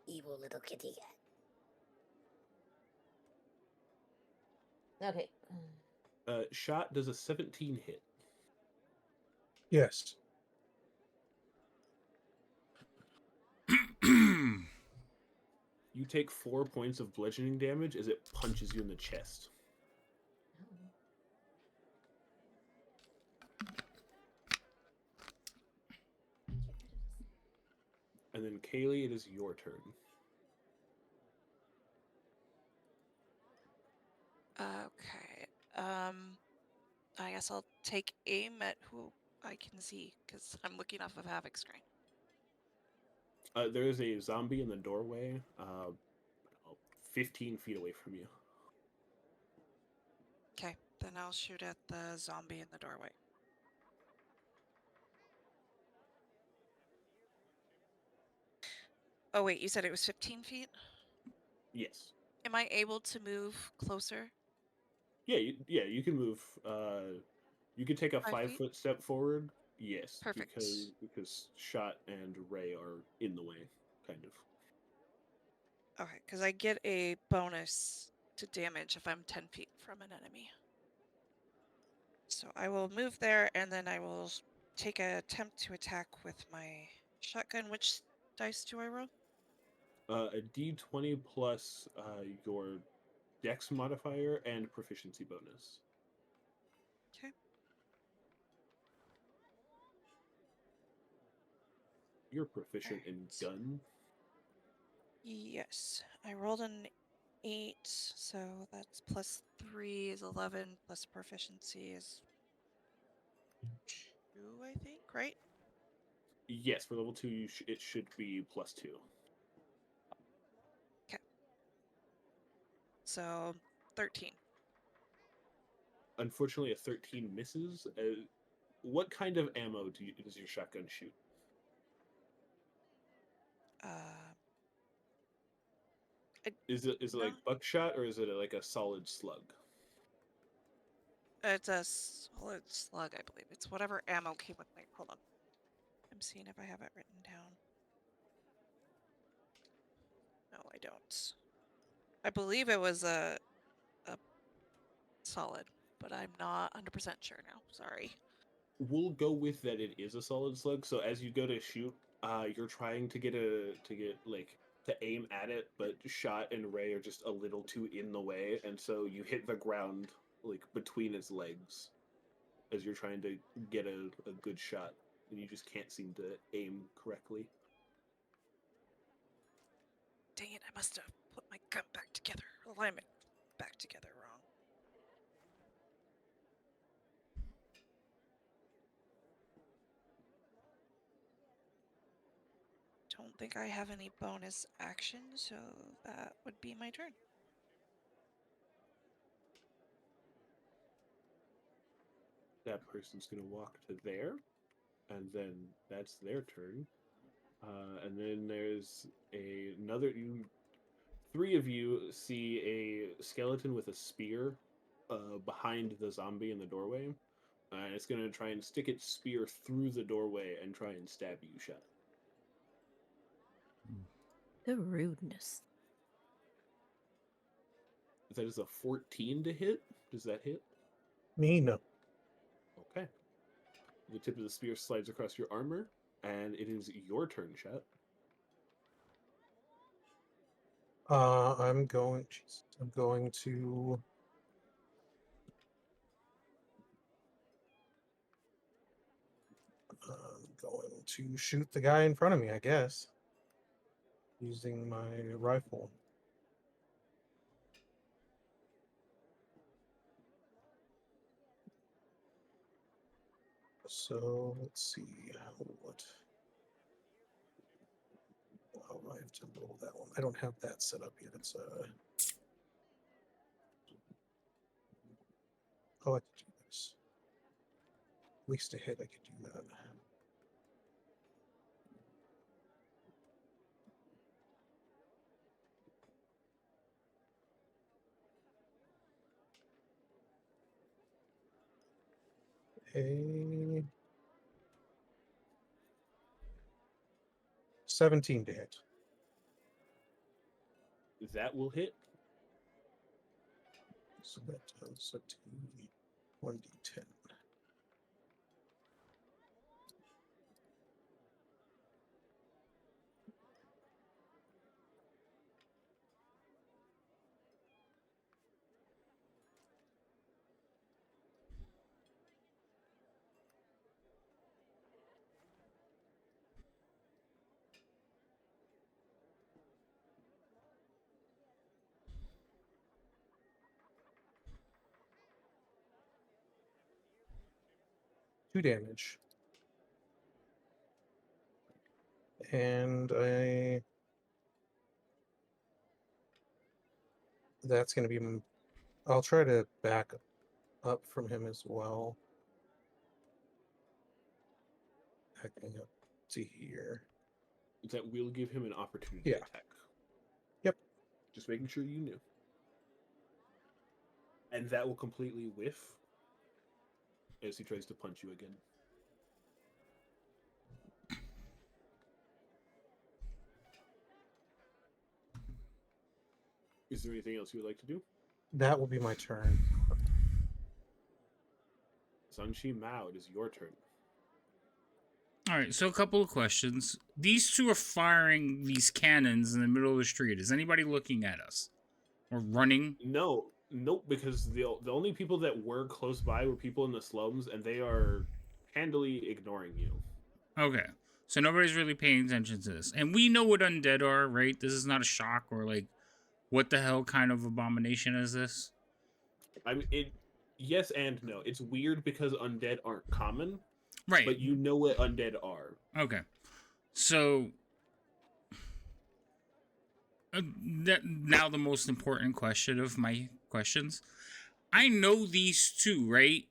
Evil little kitty cat. Okay. Shot does a 17 hit. Yes. You take 4 points of bludgeoning damage as it punches you in the chest. And then Kaylee, it is your turn. Okay. I guess I'll take aim at who I can see because I'm looking off of Havoc's screen. There is a zombie in the doorway, 15 feet away from you. Okay, then I'll shoot at the zombie in the doorway. Oh wait, you said it was 15 feet? Yes. Am I able to move closer? Yeah, you can move. You can take a 5 feet? 5-foot step forward. Yes, Perfect. because Shot and Ray are in the way, kind of. Okay, because I get a bonus to damage if I'm 10 feet from an enemy. So I will move there and then I will take an attempt to attack with my shotgun. Which dice do I roll? A D20 plus your Dex modifier and proficiency bonus. Okay. You're proficient in Alright. gun. Yes, I rolled an 8, so that's plus 3 is 11, plus proficiency is 2, I think, right? Yes, for level 2, it should be +2. Okay. So 13. Unfortunately, a 13 misses. What kind of ammo does your shotgun shoot? Uh, Is it no, like buckshot or is it like a solid slug? it's a solid slug, I believe. It's whatever ammo came with me. Hold on. I'm seeing if I have it written down. No, I don't. I believe it was a solid, but I'm not 100% sure now. Sorry. We'll go with that it is a solid slug. So as you go to shoot, you're trying to to aim at it, but Shot and Ray are just a little too in the way, and so you hit the ground like between its legs as you're trying to get a good shot, and you just can't seem to aim correctly. Dang it, I must have put my gun back together. Alignment back together wrong. Don't think I have any bonus action, so that would be my turn. That person's gonna walk to there, and then that's their turn. And then there's another. Three of you see a skeleton with a spear behind the zombie in the doorway. And it's going to try and stick its spear through the doorway and try and stab you shut. The rudeness. That is a 14 to hit. Does that hit? Me, no. Okay. The tip of the spear slides across your armor, and it is your turn, Shut. I'm going. Jeez, I'm going to. I'm going to shoot the guy in front of me, I guess, using my rifle. So let's see what. Oh, I have to roll that one. I don't have that set up yet. It's oh, I could do this. At least a hit, I could do that. A 17 to hit. That will hit. So that does a 1d10. 2 damage. And that's going to be... I'll try to back up from him as well. Backing up to here. That will give him an opportunity Yeah. attack. Yep. Just making sure you knew. And that will completely whiff as he tries to punch you again. Is there anything else you would like to do? That will be my turn. Sanshi Mao, it is your turn. All right, so a couple of questions. These two are firing these cannons in the middle of the street. Is anybody looking at us or running? Nope, because the only people that were close by were people in the slums, and they are handily ignoring you. Okay, so nobody's really paying attention to this, and we know what undead are, right? This is not a shock or like, what the hell kind of abomination is this? I mean, yes and no. It's weird because undead aren't common, Right. but you know what undead are. Okay, so now the most important question of my questions. I know these two, right?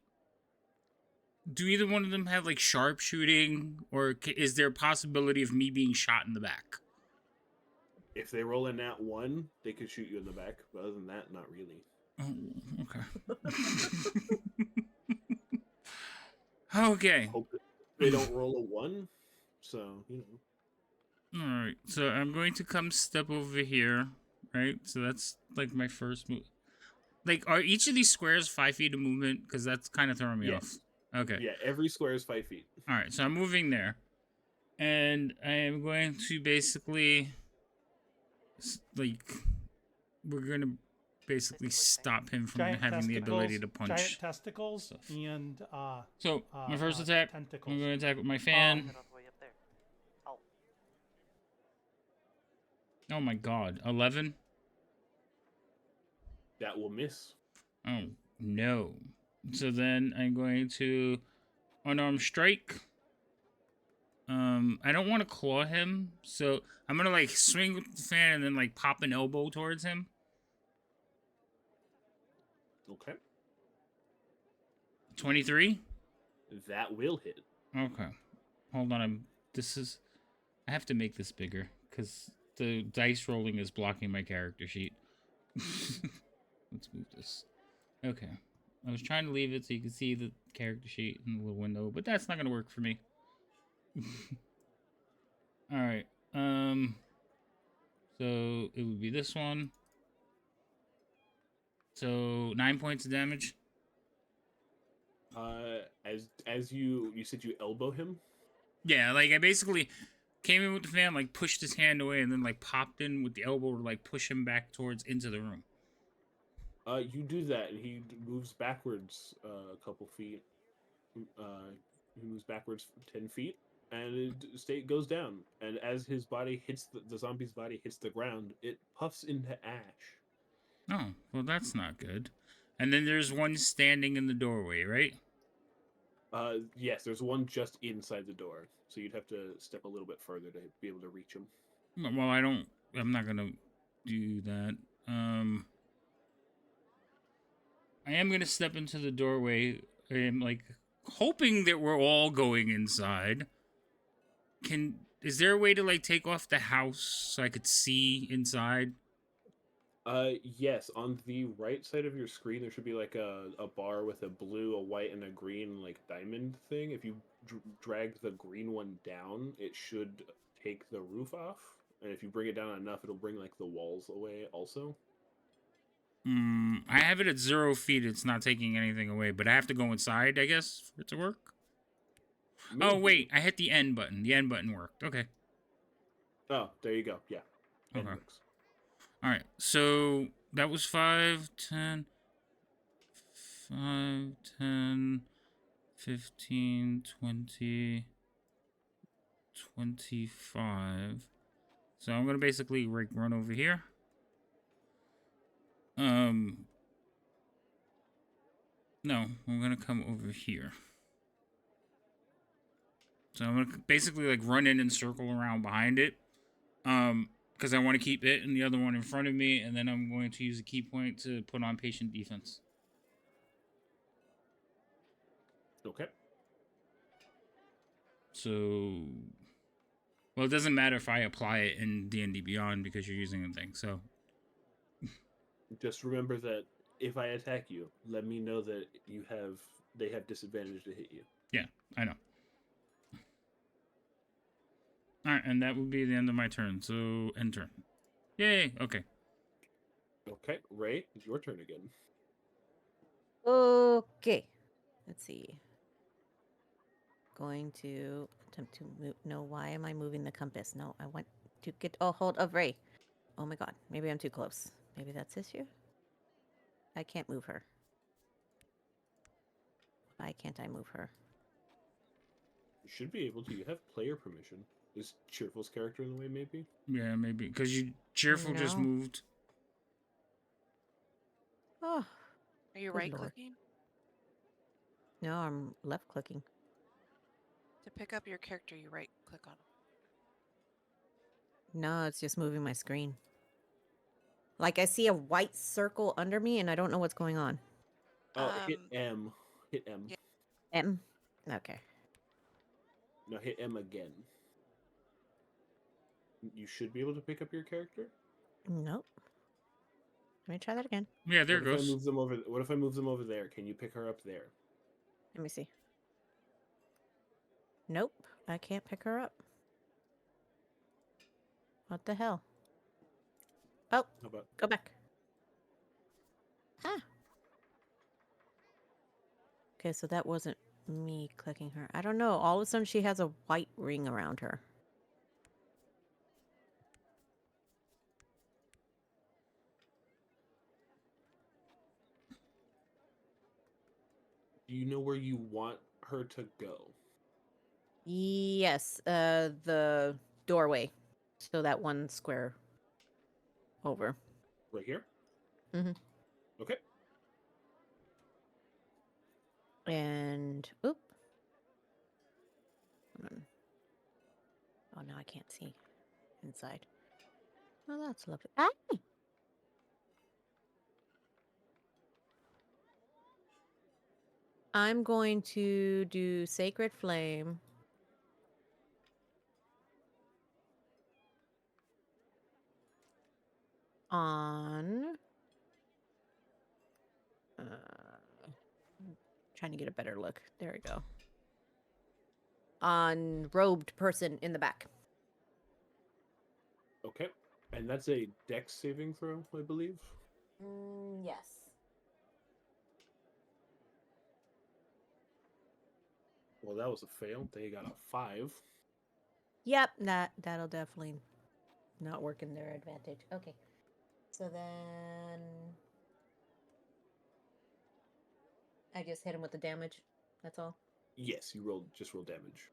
Do either one of them have like sharpshooting, or is there a possibility of me being shot in the back? If they roll a nat 1, they could shoot you in the back. But other than that, not really. Oh, okay. Okay. Hope that they don't roll a 1. So, you know. Alright, so I'm going to come step over here, right? So that's like my first move. Like, are each of these squares 5 feet of movement? Because that's kind of throwing me off. Okay. Yeah, every square is 5 feet. Alright, so I'm moving there. And I am going to basically, like, we're going to basically stop him from having the ability to punch. Giant testicles stuff. and So, my first attack, tentacles. I'm going to attack with my fan. Get all the way up there. Oh, Oh my god, 11? That will miss. Oh, no. So then I'm going to unarmed strike. I don't want to claw him, so I'm gonna like swing with the fan and then like pop an elbow towards him. Okay. 23? That will hit. Okay. Hold on, I have to make this bigger, because the dice rolling is blocking my character sheet. Let's move this. Okay. I was trying to leave it so you can see the character sheet in the little window, but that's not gonna work for me. Alright. So it would be this one. So 9 points of damage. As you said you elbow him? Yeah, like I basically came in with the fan, like pushed his hand away, and then like popped in with the elbow to like push him back towards into the room. You do that, and he moves backwards a couple feet. He moves backwards 10 feet, and state goes down. And as his body hits the zombie's body hits the ground, it puffs into ash. Oh, well, that's not good. And then there's one standing in the doorway, right? Yes, there's one just inside the door, so you'd have to step a little bit further to be able to reach him. Well, I'm not gonna do that. I am gonna step into the doorway. I'm like hoping that we're all going inside. Is there a way to like take off the house so I could see inside? Yes, on the right side of your screen there should be like a bar with a blue, a white, and a green like diamond thing. If you drag the green one down, it should take the roof off, and if you bring it down enough, it'll bring like the walls away also. I have it at 0 feet. It's not taking anything away, but I have to go inside, I guess, for it to work. Oh, Maybe. wait, I hit the N button. The N button worked. Okay. Oh, there you go. Yeah. That Okay. works. All right, so that was 5, 10, 15, 20, 25. So I'm gonna basically like run over here. No, I'm gonna come over here. So I'm gonna basically like run in and circle around behind it. Because I want to keep it and the other one in front of me, and then I'm going to use a key point to put on patient defense. Okay. So, well, it doesn't matter if I apply it in D&D Beyond because you're using the thing. So, Just remember that if I attack you, let me know that they have disadvantage to hit you. yeah, I know. All right, and that would be the end of my turn. So, end turn. Yay! Okay. Okay, Ray, it's your turn again. Okay. Let's see. Going to attempt to move. No, why am I moving the compass? No, I want to get a hold of Ray. Oh my god. Maybe I'm too close. Maybe that's this issue? I can't move her. Why can't I move her? You should be able to. You have player permission. Is Cheerful's character in the way, maybe? Yeah, maybe because you cheerful just No. moved. Oh, Are you Good right lord. clicking? no, I'm left clicking. To pick up your character, you right click on him. No, it's just moving my screen. Like I see a white circle under me and I don't know what's going on. Hit M. Hit M. Yeah. M? Okay. No, hit M again. You should be able to pick up your character. Nope. Let me try that again. Yeah, there What it if I goes. move them over? What if I move them over there? Can you pick her up there? Let me see. Nope. I can't pick her up. What the hell? Oh, How about? go back. Ah. Okay, so that wasn't me clicking her. I don't know. All of a sudden she has a white ring around her. Do you know where you want her to go? Yes, the doorway. So that one square over. Right here. Mhm. Okay. And oop. Hold on. Oh, now I can't see inside. Oh, that's lovely. Ah! I'm going to do Sacred Flame on. Trying to get a better look. There we go. On robed person in the back. Okay. And that's a Dex saving throw, I believe. Yes. Well, that was a fail. They got a 5. Yep, that'll definitely not work in their advantage. Okay. So then I just hit him with the damage. That's all. Yes, you rolled damage.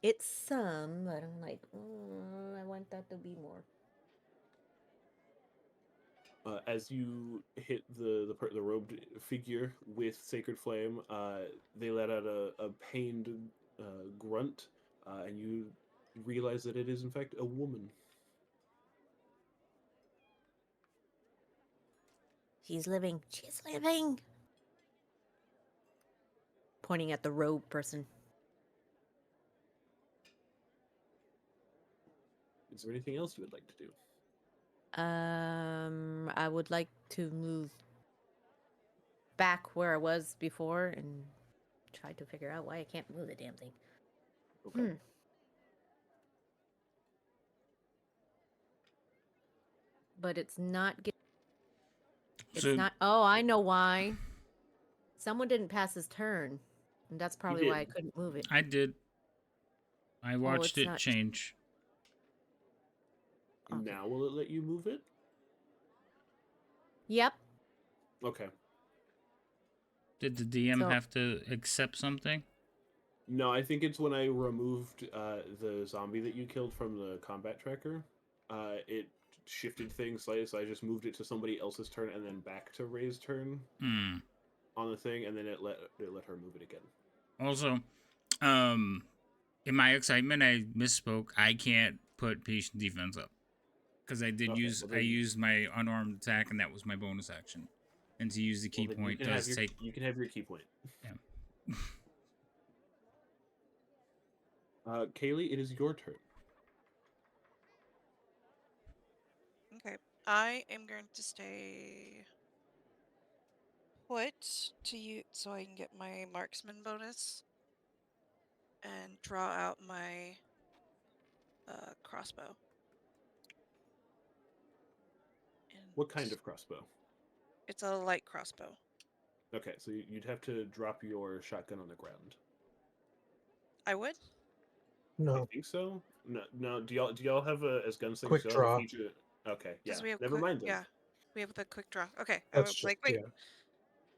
It's some, but I'm like, I want that to be more. As you hit the robed figure with Sacred Flame, they let out a pained grunt, and you realize that it is in fact a woman. She's living. She's living. Pointing at the robed person. Is there anything else you would like to do? I would like to move back where I was before and try to figure out why I can't move the damn thing. Okay. But it's not. It's So not. Oh, I know why. Someone didn't pass his turn, and that's probably why I did. couldn't move it. I did. I watched it's it not- change. Okay. Now will it let you move it? Yep. Okay. Did the DM So- have to accept something? No, I think it's when I removed the zombie that you killed from the combat tracker. It shifted things slightly, so I just moved it to somebody else's turn and then back to Ray's turn Hmm. on the thing, and then it let her move it again. Also, in my excitement, I misspoke. I can't put patient defense up because I did Okay, use well I then, used my unarmed attack, and that was my bonus action. And to use the key you point can have does your take. you can have your key point. Yeah. Kaylee, it is your turn. Okay. I am going to stay put to you so I can get my marksman bonus and draw out my crossbow. And What kind of crossbow? it's a light crossbow. Okay, so you'd have to drop your shotgun on the ground. I would? I No, think so. No. Do y'all have as gunslingers? quick Do y'all have a draw. feature? Okay, yeah. Because we have Never quick. mind then. Yeah, we have the quick draw. Okay, I That's was just like, wait.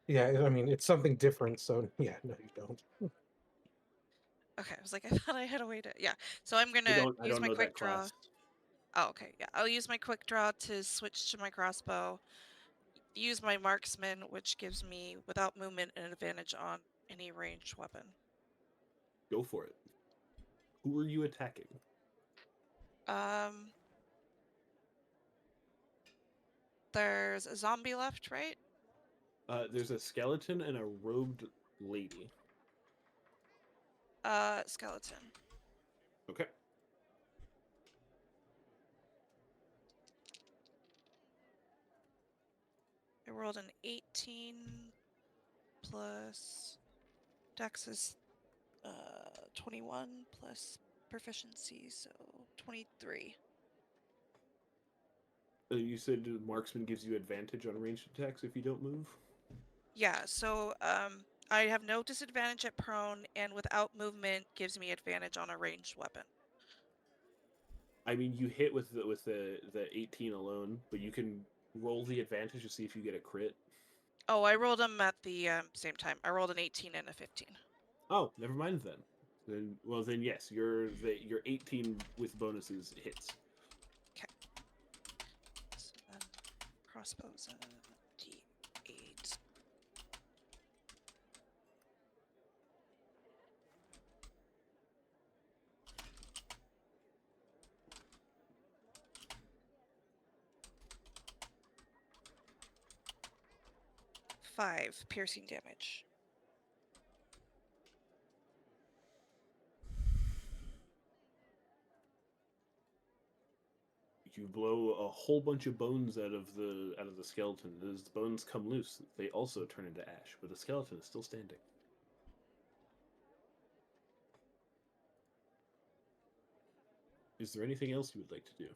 yeah. I mean, it's something different. So yeah, no, you don't. Okay, I was like, I thought I had a way to. Yeah, so I'm I gonna don't. I use don't my know quick that draw. class. Oh, okay. Yeah, I'll use my quick draw to switch to my crossbow. Use my marksman, which gives me, without movement, an advantage on any ranged weapon. Go for it. Who are you attacking? Um, there's a zombie left, right? There's a skeleton and a robed lady. Skeleton. Okay. I rolled an 18 plus Dex is 21 plus proficiency, so 23. You said marksman gives you advantage on ranged attacks if you don't move. Yeah, so I have no disadvantage at prone, and without movement gives me advantage on a ranged weapon. I mean, you hit with the 18 alone, but you can roll the advantage to see if you get a crit. Oh, I rolled them at the same time. I rolled an 18 and a 15. Oh, never mind then. Then yes, your 18 with bonuses hits. Okay. So then crossbows D8. Five piercing damage. You blow a whole bunch of bones out of the skeleton. As the bones come loose, they also turn into ash, but the skeleton is still standing. Is there anything else you would like to do?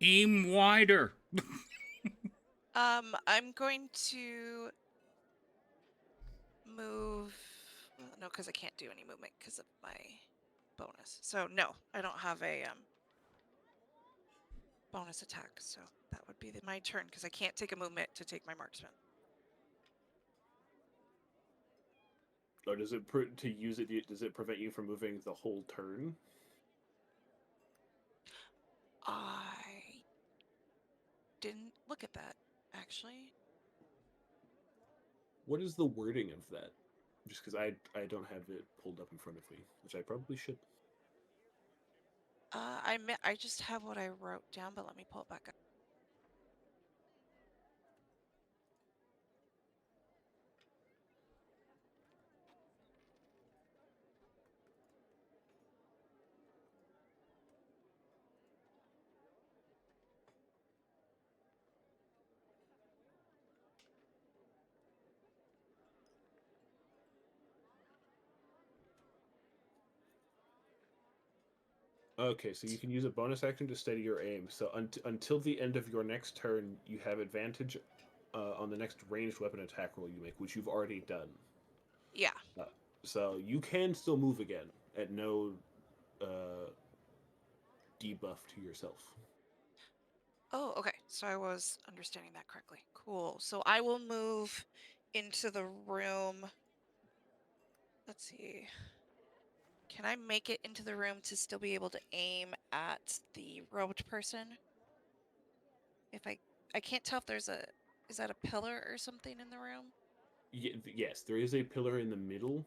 Aim wider. I'm going to move. Well, no, because I can't do any movement because of my bonus. So no, I don't have a bonus attack. So that would be my turn because I can't take a movement to take my marksman. Or does it to use it? Does it prevent you from moving the whole turn? I didn't look at that actually. What is the wording of that? Just because I don't have it pulled up in front of me, which I probably should. I just have what I wrote down, but let me pull it back up. Okay, so you can use a bonus action to steady your aim. So until the end of your next turn, you have advantage on the next ranged weapon attack roll you make, which you've already done. Yeah. Uh, so you can still move again at no debuff to yourself. Oh, okay. So I was understanding that correctly. Cool. So I will move into the room. Let's see. Can I make it into the room to still be able to aim at the robed person? If I can't tell if there's a, is that a pillar or something in the room? Yes, there is a pillar in the middle.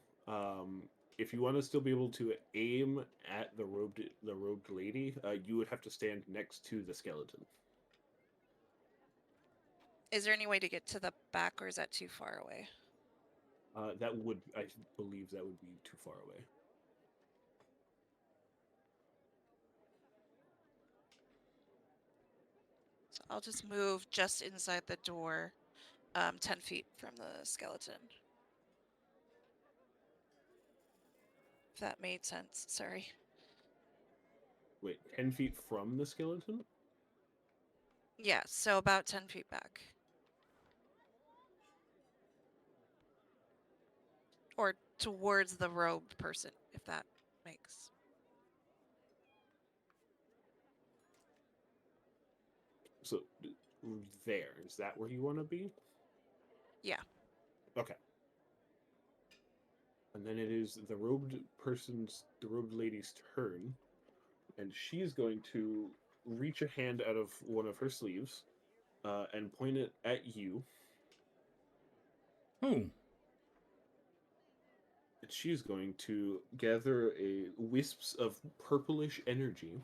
If you want to still be able to aim at the robed lady, you would have to stand next to the skeleton. Is there any way to get to the back, or is that too far away? That would, I believe, that would be too far away. So I'll just move just inside the door, 10 feet from the skeleton. If that made sense, sorry. Wait, 10 feet from the skeleton? Yeah, so about 10 feet back. Or towards the robed person, if that makes. So there, is that where you want to be? Yeah. Okay. And then it is the robed lady's turn, and she's going to reach a hand out of one of her sleeves and point it at you. Who? And she's going to gather a wisps of purplish energy.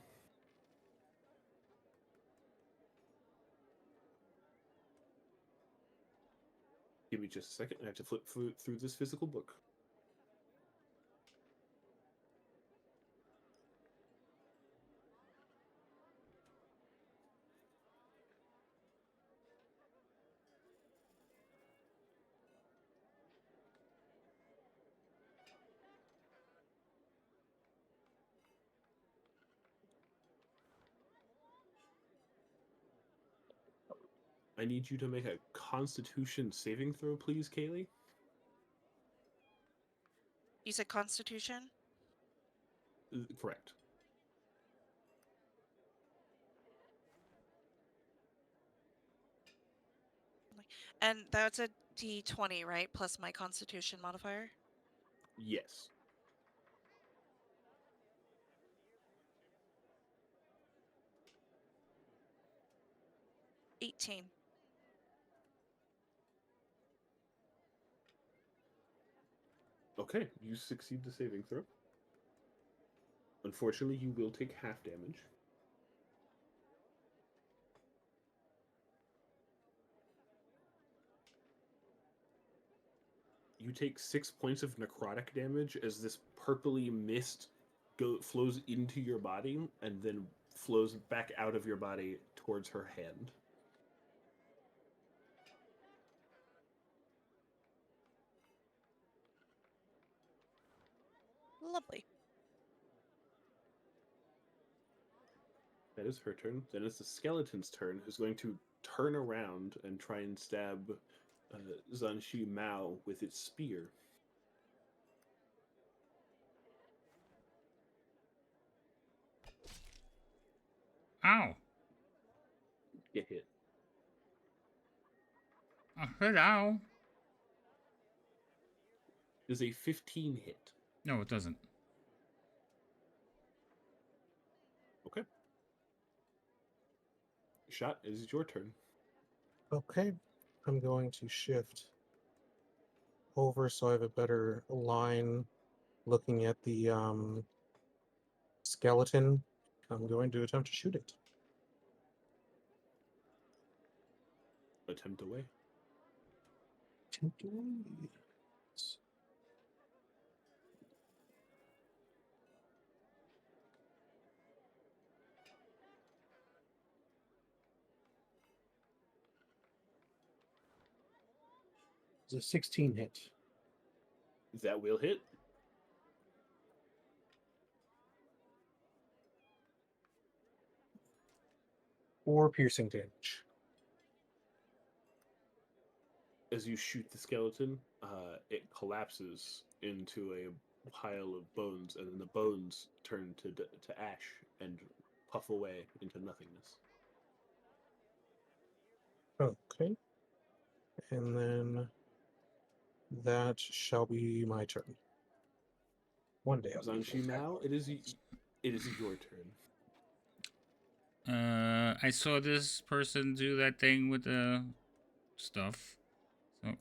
Give me just a second. I have to flip through this physical book. I need you to make a Constitution saving throw, please, Kaylee. You said Constitution? Correct. And that's a d20, right? Plus my Constitution modifier? Yes. 18. Okay, you succeed the saving throw. Unfortunately, you will take half damage. You take 6 points of necrotic damage as this purpley mist flows into your body and then flows back out of your body towards her hand. Lovely. That is her turn. Then it's the skeleton's turn, who's going to turn around and try and stab Zanshi Mao with its spear. Ow. Get hit. I said ow. Is a 15 hit. No, it doesn't. Okay. Shot, it is your turn. Okay, I'm going to shift over so I have a better line looking at the skeleton. I'm going to attempt to shoot it. Attempt away. Attempt away. It's a 16 hit. That will hit. Or piercing damage. As you shoot the skeleton, it collapses into a pile of bones, and then the bones turn to ash and puff away into nothingness. Okay. And then that shall be my turn. One day I'll be Zanshi full-time Mao, it is your turn. I saw this person do that thing with the stuff. So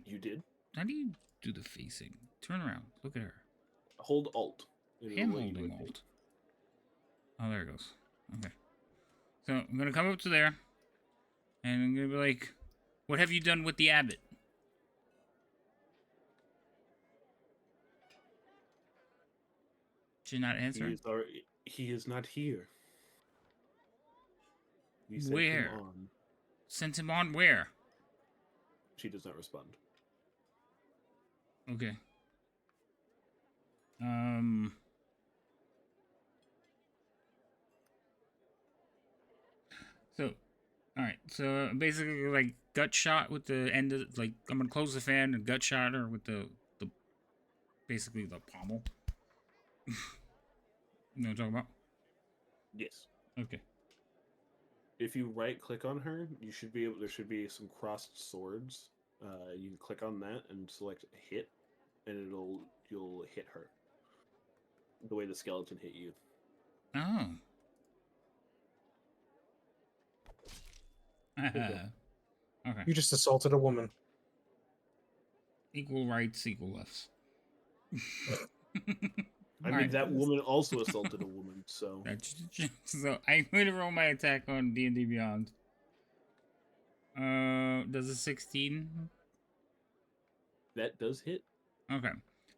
You did. how do you do the facing? Turn around. Look at her. Hold Alt. I It'll am let you holding rotate. Alt. Oh, there it goes. Okay. So I'm gonna come up to there, and I'm gonna be like, "What have you done with the abbot?" She's not answering. He is not here. We sent him Where? on. Sent him on where? She does not respond. Okay. Um. So, all right. So basically, like gut shot with the end of like I'm gonna close the fan and gut shot her with the basically the pommel. You know what I'm talking about? Yes. Okay. If you right click on her, you should be able. There should be some crossed swords. You can click on that and select hit, and you'll hit her. The way the skeleton hit you. Oh. you go. Okay. You just assaulted a woman. Equal rights, equal lefts. I mean, Alright. that woman also assaulted a woman, so So I'm going to roll my attack on D&D Beyond. Does a 16? that does hit. Okay.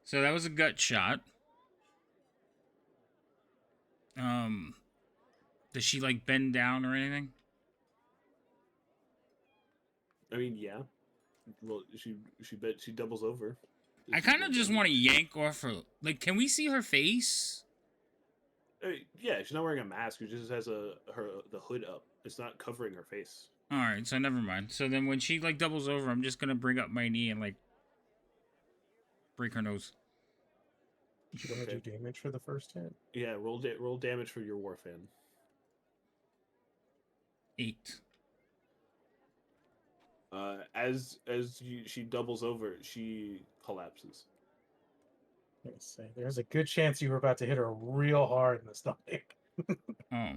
So that was a gut shot. Does she like bend down or anything? I mean, yeah. Well, she doubles over. I kind of just want to yank off her. Like, can we see her face? Yeah, she's not wearing a mask. She just has the hood up. It's not covering her face. All right, so never mind. So then when she like doubles over, I'm just gonna bring up my knee and like break her nose. You want to do damage for the first hit? Yeah, roll damage for your war fan. 8. She doubles over, she collapses. Let me see. There's a good chance you were about to hit her real hard in the stomach. Oh.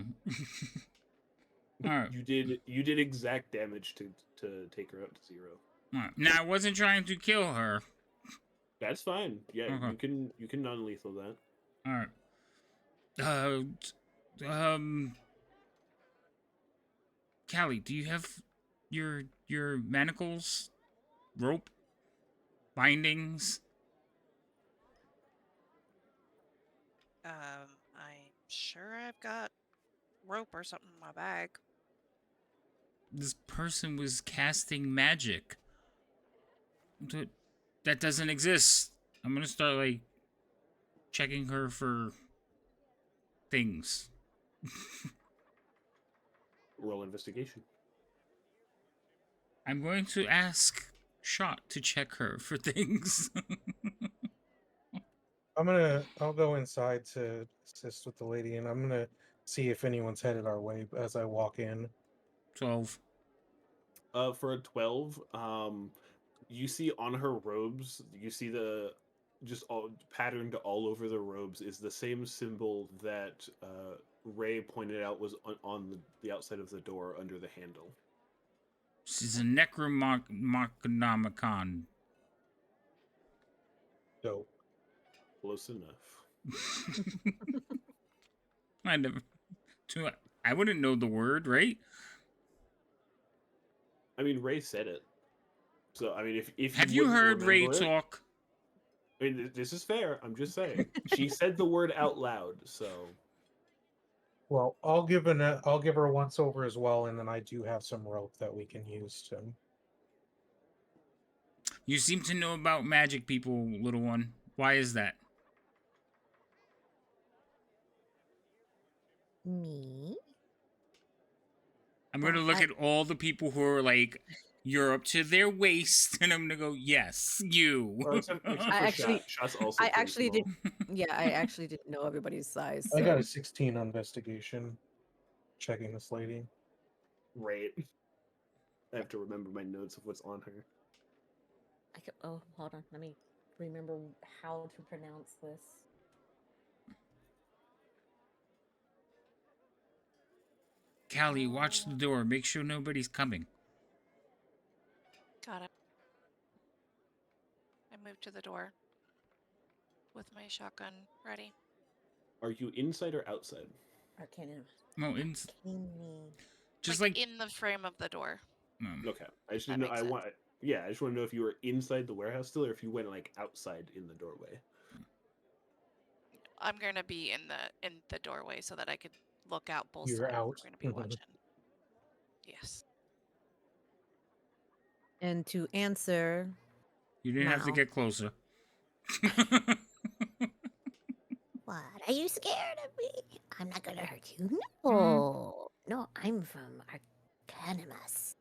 All right. You did exact damage to take her up to 0. All right. Now I wasn't trying to kill her. That's fine. Yeah, Okay. you can non-lethal that. All right. Callie, do you have your manacles, rope, bindings? I'm sure I've got rope or something in my bag. This person was casting magic. That doesn't exist. I'm gonna start like checking her for things. Roll investigation. I'm going to ask Shot to check her for things. I'll go inside to assist with the lady, and I'm gonna see if anyone's headed our way as I walk in. 12. For a 12, you see on her robes, you see the just all patterned all over the robes is the same symbol that Ray pointed out was on the outside of the door under the handle. She's a Necromonomicon. Dope. Close enough. I never. I wouldn't know the word, right? I mean, Ray said it. So, I mean, if Have you wouldn't heard Ray remember it- talk? I mean, this is fair. I'm just saying. She said the word out loud, so Well, I'll give her once over as well, and then I do have some rope that we can use to. You seem to know about magic, people, little one. Why is that? Me? I'm gonna Well, look at all the people who are like, you're up to their waist, and I'm gonna go, yes, you. except for actually- Shot's also I pretty actually small. Yeah, I actually didn't know everybody's size. I got so- a 16 on investigation, checking this lady. Right. I have to remember my notes of what's on her. Oh, hold on. Let me remember how to pronounce this. Callie, watch the door. Make sure nobody's coming. Got it. I moved to the door with my shotgun ready. Are you inside or outside? Arcana. No, just like in the frame of the door. Okay, I just That didn't know. makes I sense. want. Yeah, I just want to know if you were inside the warehouse still, or if you went like outside in the doorway. I'm gonna be in the doorway so that I could look out both You're sides. out. We're gonna be watching. Yes. And to answer, you didn't have to Mal. get closer. What? Are you scared of me? I'm not gonna hurt you. No. No, I'm from Arcanimus.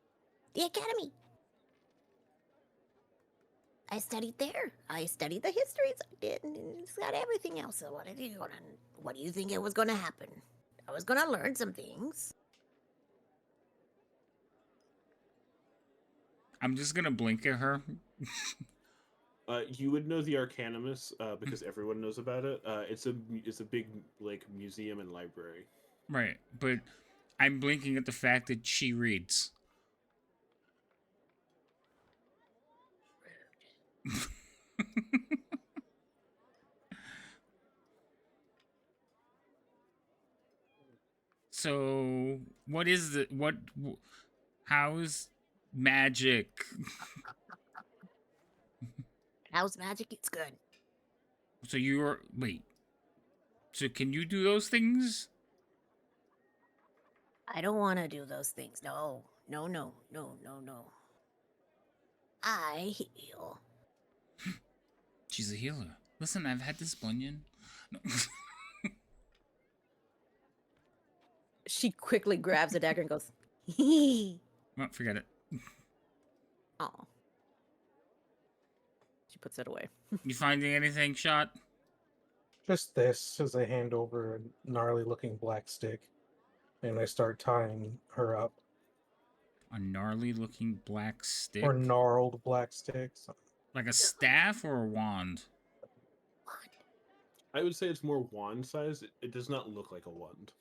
The Academy. I studied there. I studied the histories. I did, and it's got everything else. So what do you think it was gonna happen? I was gonna learn some things. I'm just gonna blink at her. You would know the Arcanimus because everyone knows about it. It's a big like museum and library. Right, but I'm blinking at the fact that she reads. So, what is the what? How's magic? How's magic? It's good. So you're wait. So can you do those things? I don't want to do those things. No. No, no, no, no, no. I heal. She's a healer. Listen, I've had this bunion. No. she quickly grabs a dagger and goes, Well, forget it. "Oh." She puts it away. You finding anything, Shot? Just this as I hand over a gnarly looking black stick and I start tying her up. A gnarly looking black stick? Or gnarled black sticks. Like a staff or a wand? I would say it's more wand size. It does not look like a wand.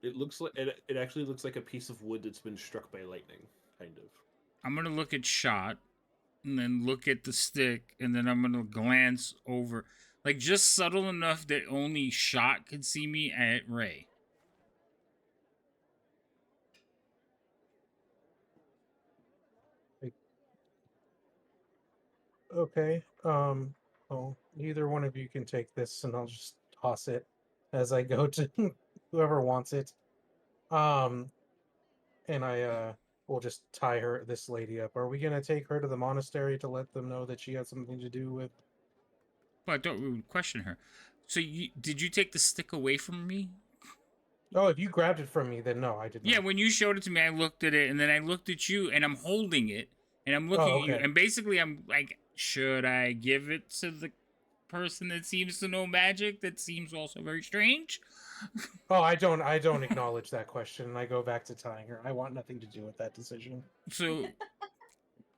It looks like it actually looks like a piece of wood that's been struck by lightning, kind of. I'm gonna look at Shot, and then look at the stick, and then I'm gonna glance over, like just subtle enough that only Shot can see me at Ray. Okay. Well, either one of you can take this and I'll just toss it as I go to whoever wants it. And I will just tie this lady up. Are we gonna take her to the monastery to let them know that she had something to do with? But I thought we would question her. So did you take the stick away from me? Oh, if you grabbed it from me, then no, I did not. Yeah, when you showed it to me, I looked at it, and then I looked at you, and I'm holding it, and I'm looking at you, okay. and basically I'm like, should I give it to the person that seems to know magic that seems also very strange? Oh, I don't acknowledge that question, and I go back to tying her. I want nothing to do with that decision. So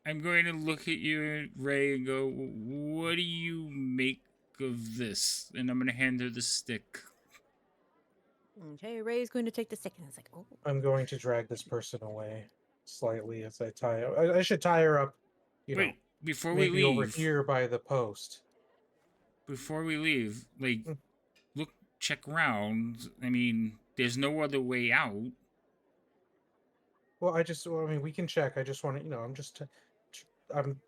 I'm going to look at you, Ray, and go, what do you make of this? And I'm going to hand her the stick. Okay, Ray's going to take the stick, and it's like, oh. I'm going to drag this person away slightly as I tie. I should tie her up. Wait, before maybe we leave, over here by the post. Before we leave, like, Mm. look, check around. I mean, there's no other way out. Well, I mean, we can check. I just want to, I'm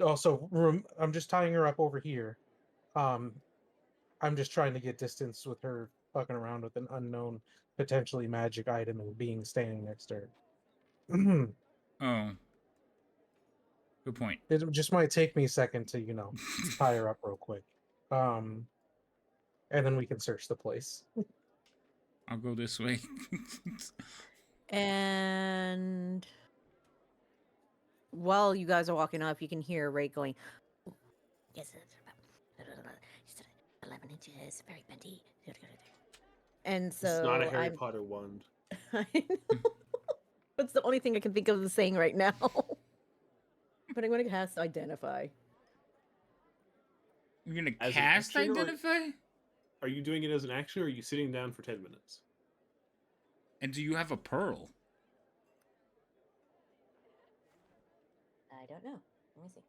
also I'm just tying her up over here. I'm just trying to get distance with her fucking around with an unknown, potentially magic item and being standing next to her. Oh. Good point. It just might take me a second to, tie her up real quick. And then we can search the place. I'll go this way. And while you guys are walking up, you can hear Ray going, Yes, it's about 11 inches, very bendy. and so It's not a Harry I'm... Potter wand. I know. That's the only thing I can think of saying right now. But I'm going to cast Identify. You're gonna As an cast action or- Identify? Are you doing it as an action, or are you sitting down for 10 minutes? And do you have a pearl? I don't know. Let me see.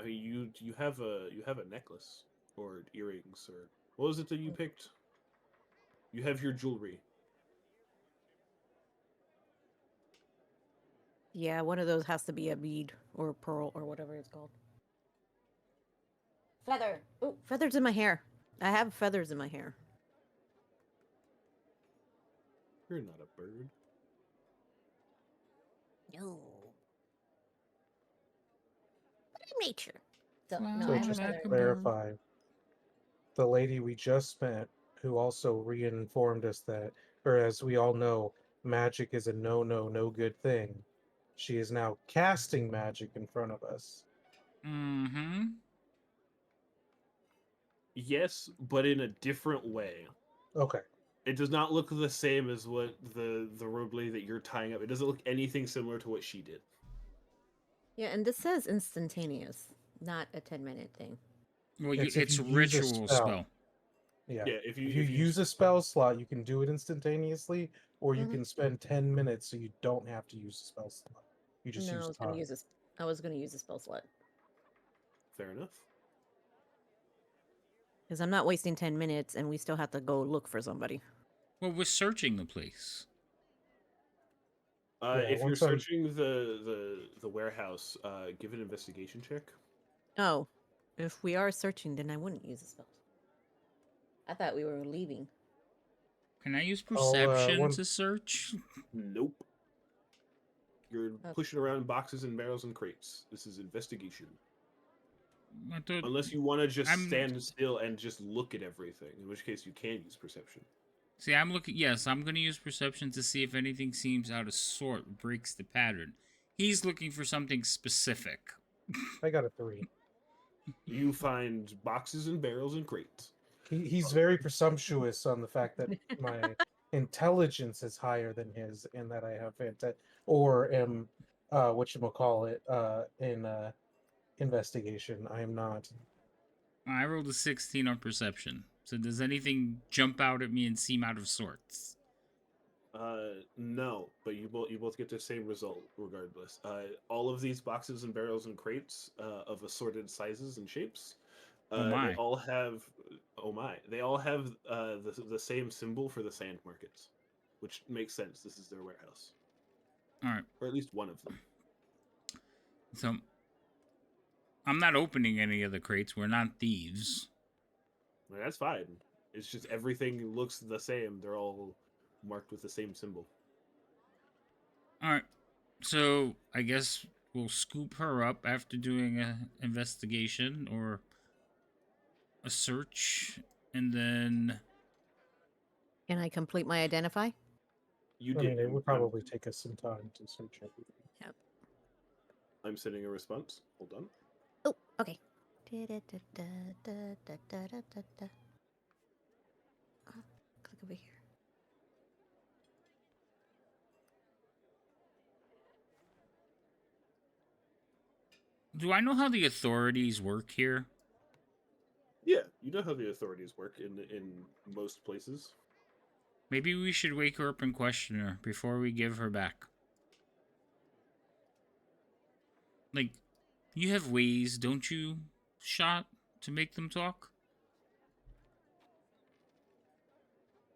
I mean, you have a necklace or earrings, or what was it that you picked? You have your jewelry. Yeah, one of those has to be a bead or a pearl or whatever it's called. Feather. Oh, feathers in my hair. I have feathers in my hair. You're not a bird. No. But I'm nature. So no, So I have a just to feather. clarify, the lady we just met, who also reinformed us that, or as we all know, magic is a no good thing. She is now casting magic in front of us. Mm-hmm. Yes, but in a different way. Okay. It does not look the same as what the rope lady that you're tying up. It doesn't look anything similar to what she did. Yeah, and this says instantaneous, not a 10-minute thing. Well, It's if it's you use a ritual spell. spell. Yeah. Yeah, If you use a spell slot, you can do it instantaneously, or you Mhm. can spend 10 minutes so you don't have to use a spell slot. You just No, I use was gonna time. use this. I was gonna use a spell slot Fair enough. because I'm not wasting 10 minutes, and we still have to go look for somebody. Well, we're searching the place. Yeah, If you're once I'm searching the warehouse, give an investigation check. Oh, if we are searching, then I wouldn't use a spell. I thought we were leaving. Can I use I'll, perception to search? Nope. You're Okay. pushing around boxes and barrels and crates. This is investigation. I thought Unless you want to just I'm- stand still and just look at everything, in which case you can use perception. See, I'm looking. Yes, I'm going to use perception to see if anything seems out of sort, breaks the pattern. He's looking for something specific. I got a 3. You find boxes and barrels and crates. He's very presumptuous on the fact that my intelligence is higher than his, and that I have or am whatchamacallit, in investigation. I am not. I rolled a 16 on perception. So does anything jump out at me and seem out of sorts? No, but you both get the same result regardless. All of these boxes and barrels and crates of assorted sizes and shapes, Oh they my. all have, oh my, they all have the same symbol for the sand markets, which makes sense. This is their warehouse, All right. or at least one of them. So I'm not opening any of the crates. We're not thieves. Well, that's fine. It's just everything looks the same. They're all marked with the same symbol. All right. So I guess we'll scoop her up after doing an investigation or a search, and then Can I complete my identify? You I did. mean, it would probably take us some time to search everything. Yep. I'm sending a response. Hold on. Oh, okay. Click over here. do I know how the authorities work here? Yeah, you know how the authorities work in most places. Maybe we should wake her up and question her before we give her back. Like, you have ways, don't you, Shot, to make them talk?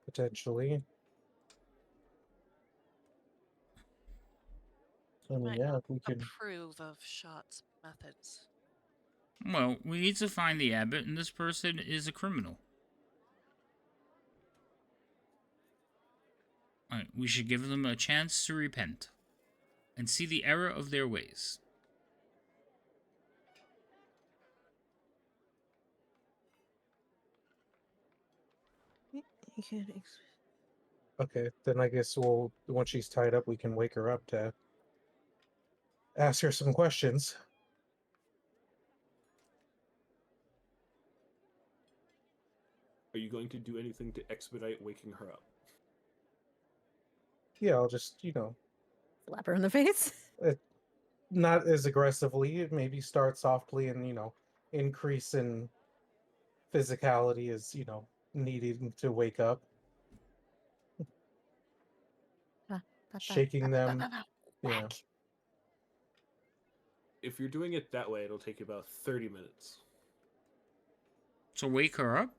Potentially. I mean, Might yeah, not if we could. approve of Shot's methods. Well, we need to find the abbot, and this person is a criminal. Alright, we should give them a chance to repent and see the error of their ways. You can Okay, then I guess we'll, once she's tied up, we can wake her up to ask her some questions. Are you going to do anything to expedite waking her up? Yeah, I'll just, slap her in the face. not as aggressively, maybe start softly and, increase in physicality is, needing to wake up, shaking them. Yeah. If you're doing it that way, it'll take you about 30 minutes. To wake her up?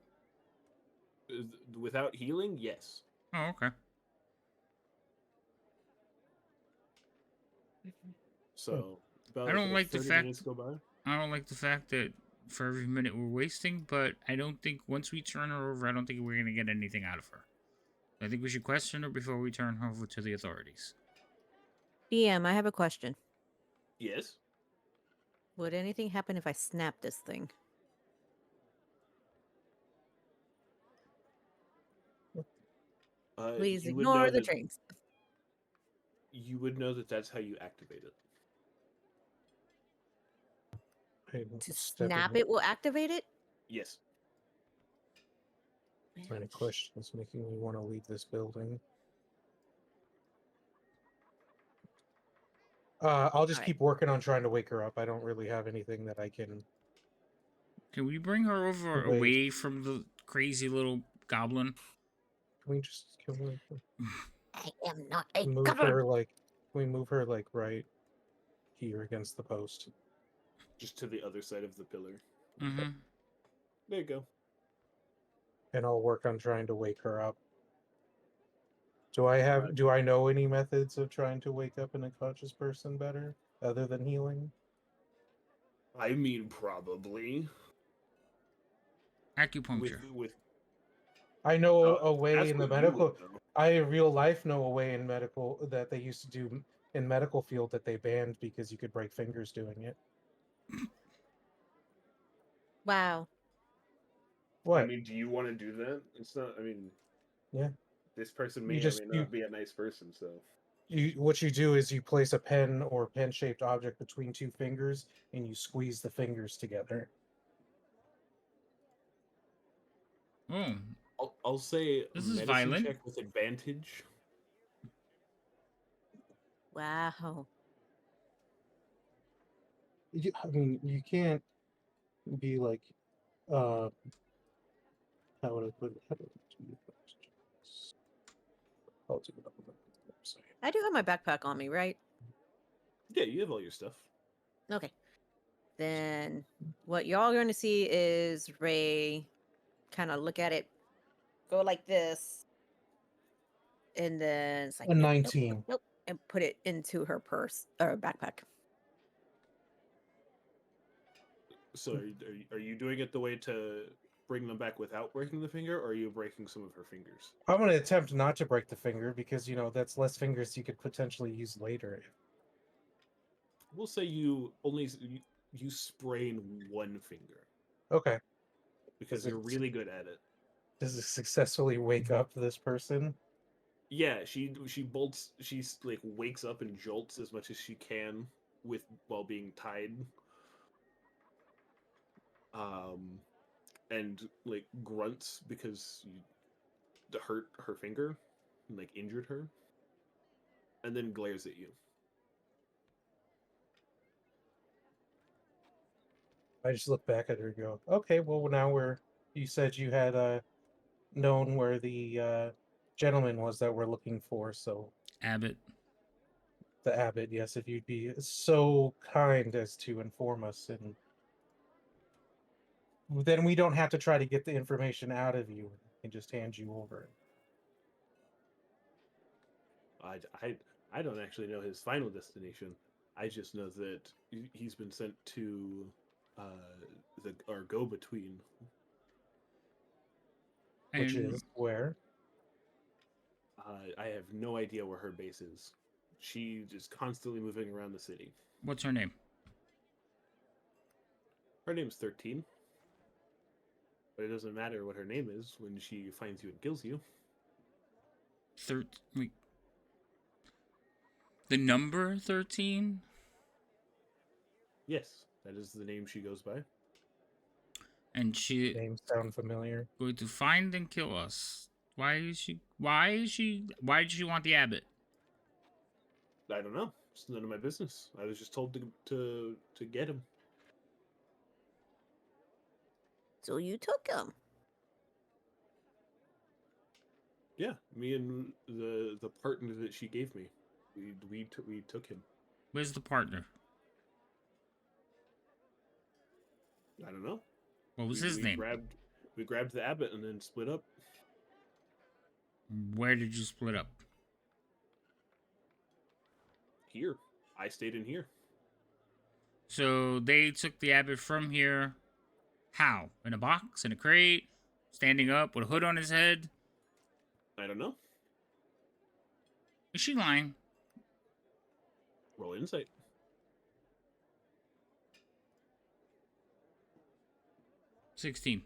Without healing, yes. Oh, okay. So I don't like the 30 fact minutes go by. I don't like the fact that for every minute we're wasting, but I don't think once we turn her over, I don't think we're gonna get anything out of her. I think we should question her before we turn her over to the authorities. DM, I have a question. Yes. Would anything happen if I snap this thing? Please You would ignore know the that trains. you would know that that's how you activate it. To snap it will activate it? Yes. Many questions making me want to leave this building. I'll just Alright. keep working on trying to wake her up. I don't really have anything that I can. Can we bring her over Wait. away from the crazy little goblin? Can we I am not a move goblin. her like? Can we move her like right here against the post? Just to the other side of the pillar. Mm-hmm. There you go. And I'll work on trying to wake her up. Do I know any methods of trying to wake up an unconscious person better other than healing? I mean, probably Acupuncture. with I know a way that's in the what you would medical. know. I in real life know a way in medical that they used to do in medical field that they banned because you could break fingers doing it. Wow. What? I mean, do you want to do that? It's not. I mean, Yeah. this person You may or just may not be a nice person. So what you do is you place a pen or pen-shaped object between two fingers and you squeeze the fingers together. Oh, I'll say this is medicine violent. check with advantage. Wow. I mean, you can't be like, how would I put it? How do I do this? I'll do it on the website. I do have my backpack on me, right? Yeah, you have all your stuff. Okay. Then what y'all are going to see is Ray kind of look at it, go like this, and then it's like, A nope, 19. nope, and put it into her purse or backpack. So are you doing it the way to bring them back without breaking the finger, or are you breaking some of her fingers? I'm going to attempt not to break the finger because, that's less fingers you could potentially use later. We'll say you only you sprain one finger Okay. because you're really good at it. Does it successfully wake up this person? Yeah, she bolts. She's like wakes up and jolts as much as she can while being tied. And like grunts because you hurt her finger, and, like injured her, and then glares at you. I just look back at her and go, okay, well, now you said you had known where the gentleman was that we're looking for, so Abbott. the abbot, yes, if you'd be so kind as to inform us, and then we don't have to try to get the information out of you and just hand you over. I don't actually know his final destination. I just know that he's been sent to our go-between. Which And is where? I have no idea where her base is. She is constantly moving around the city. what's her name? Her name's 13. But it doesn't matter what her name is when she finds you and kills you. Wait. The number 13? Yes, that is the name she goes by. And she Names sound familiar. going to find and kill us. Why did she want the abbot? I don't know. It's none of my business. I was just told to get him. So you took him. Yeah, me and the partner that she gave me, we took him. Where's the partner? I don't know. What was his name? We grabbed the abbot and then split up. Where did you split up? Here, I stayed in here. So they took the abbot from here. How? In a box? In a crate? Standing up with a hood on his head? I don't know. Is she lying? Roll insight. $16.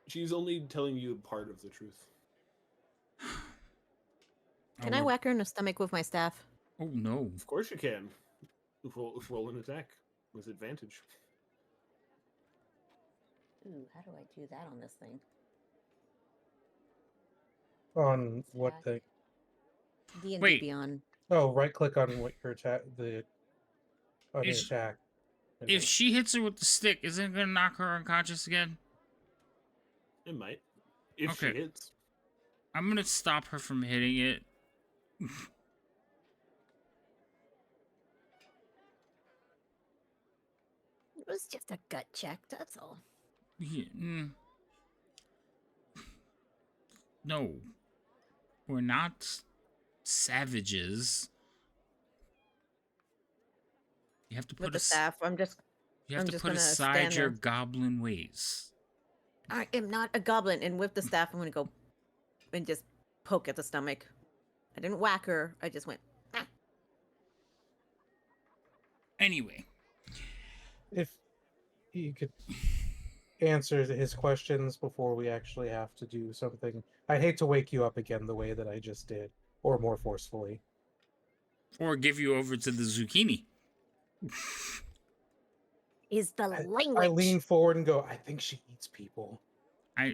She's only telling you part of the truth. Can I whack her in the stomach with my staff? Oh no. Of course you can. Roll an attack with advantage. Ooh, how do I do that on this thing? On what thing? D&D Wait. Beyond. Oh, right click on what your attack on your Is- attack. If she hits her with the stick, isn't it gonna knock her unconscious again? It might. If Okay. she hits. I'm gonna stop her from hitting it. It was just a gut check, that's all. Yeah, No. We're not savages. You have to With put the us. staff, I'm just You have I'm to just put gonna aside stand your there. goblin ways. I am not a goblin, and with the staff, I'm gonna go and just poke at the stomach. I didn't whack her. I just went. "Ah." Anyway, If you could answer his questions before we actually have to do something. I'd hate to wake you up again the way that I just did, or more forcefully. or give you over to the zucchini. Is the I language. lean forward and go, I think she eats people.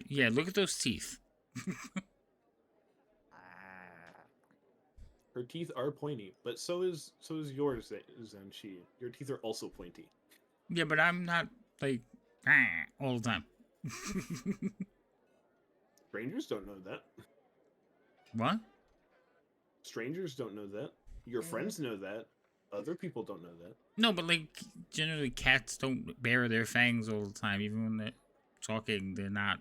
Yeah, look at those teeth. Her teeth are pointy, but so is yours, Zanshi. Your teeth are also pointy. Yeah, but I'm not like all the time. Strangers don't know that. What? Strangers don't know that. Your friends know that. Other people don't know that. No, but like generally cats don't bare their fangs all the time. Even when they're talking, they're not.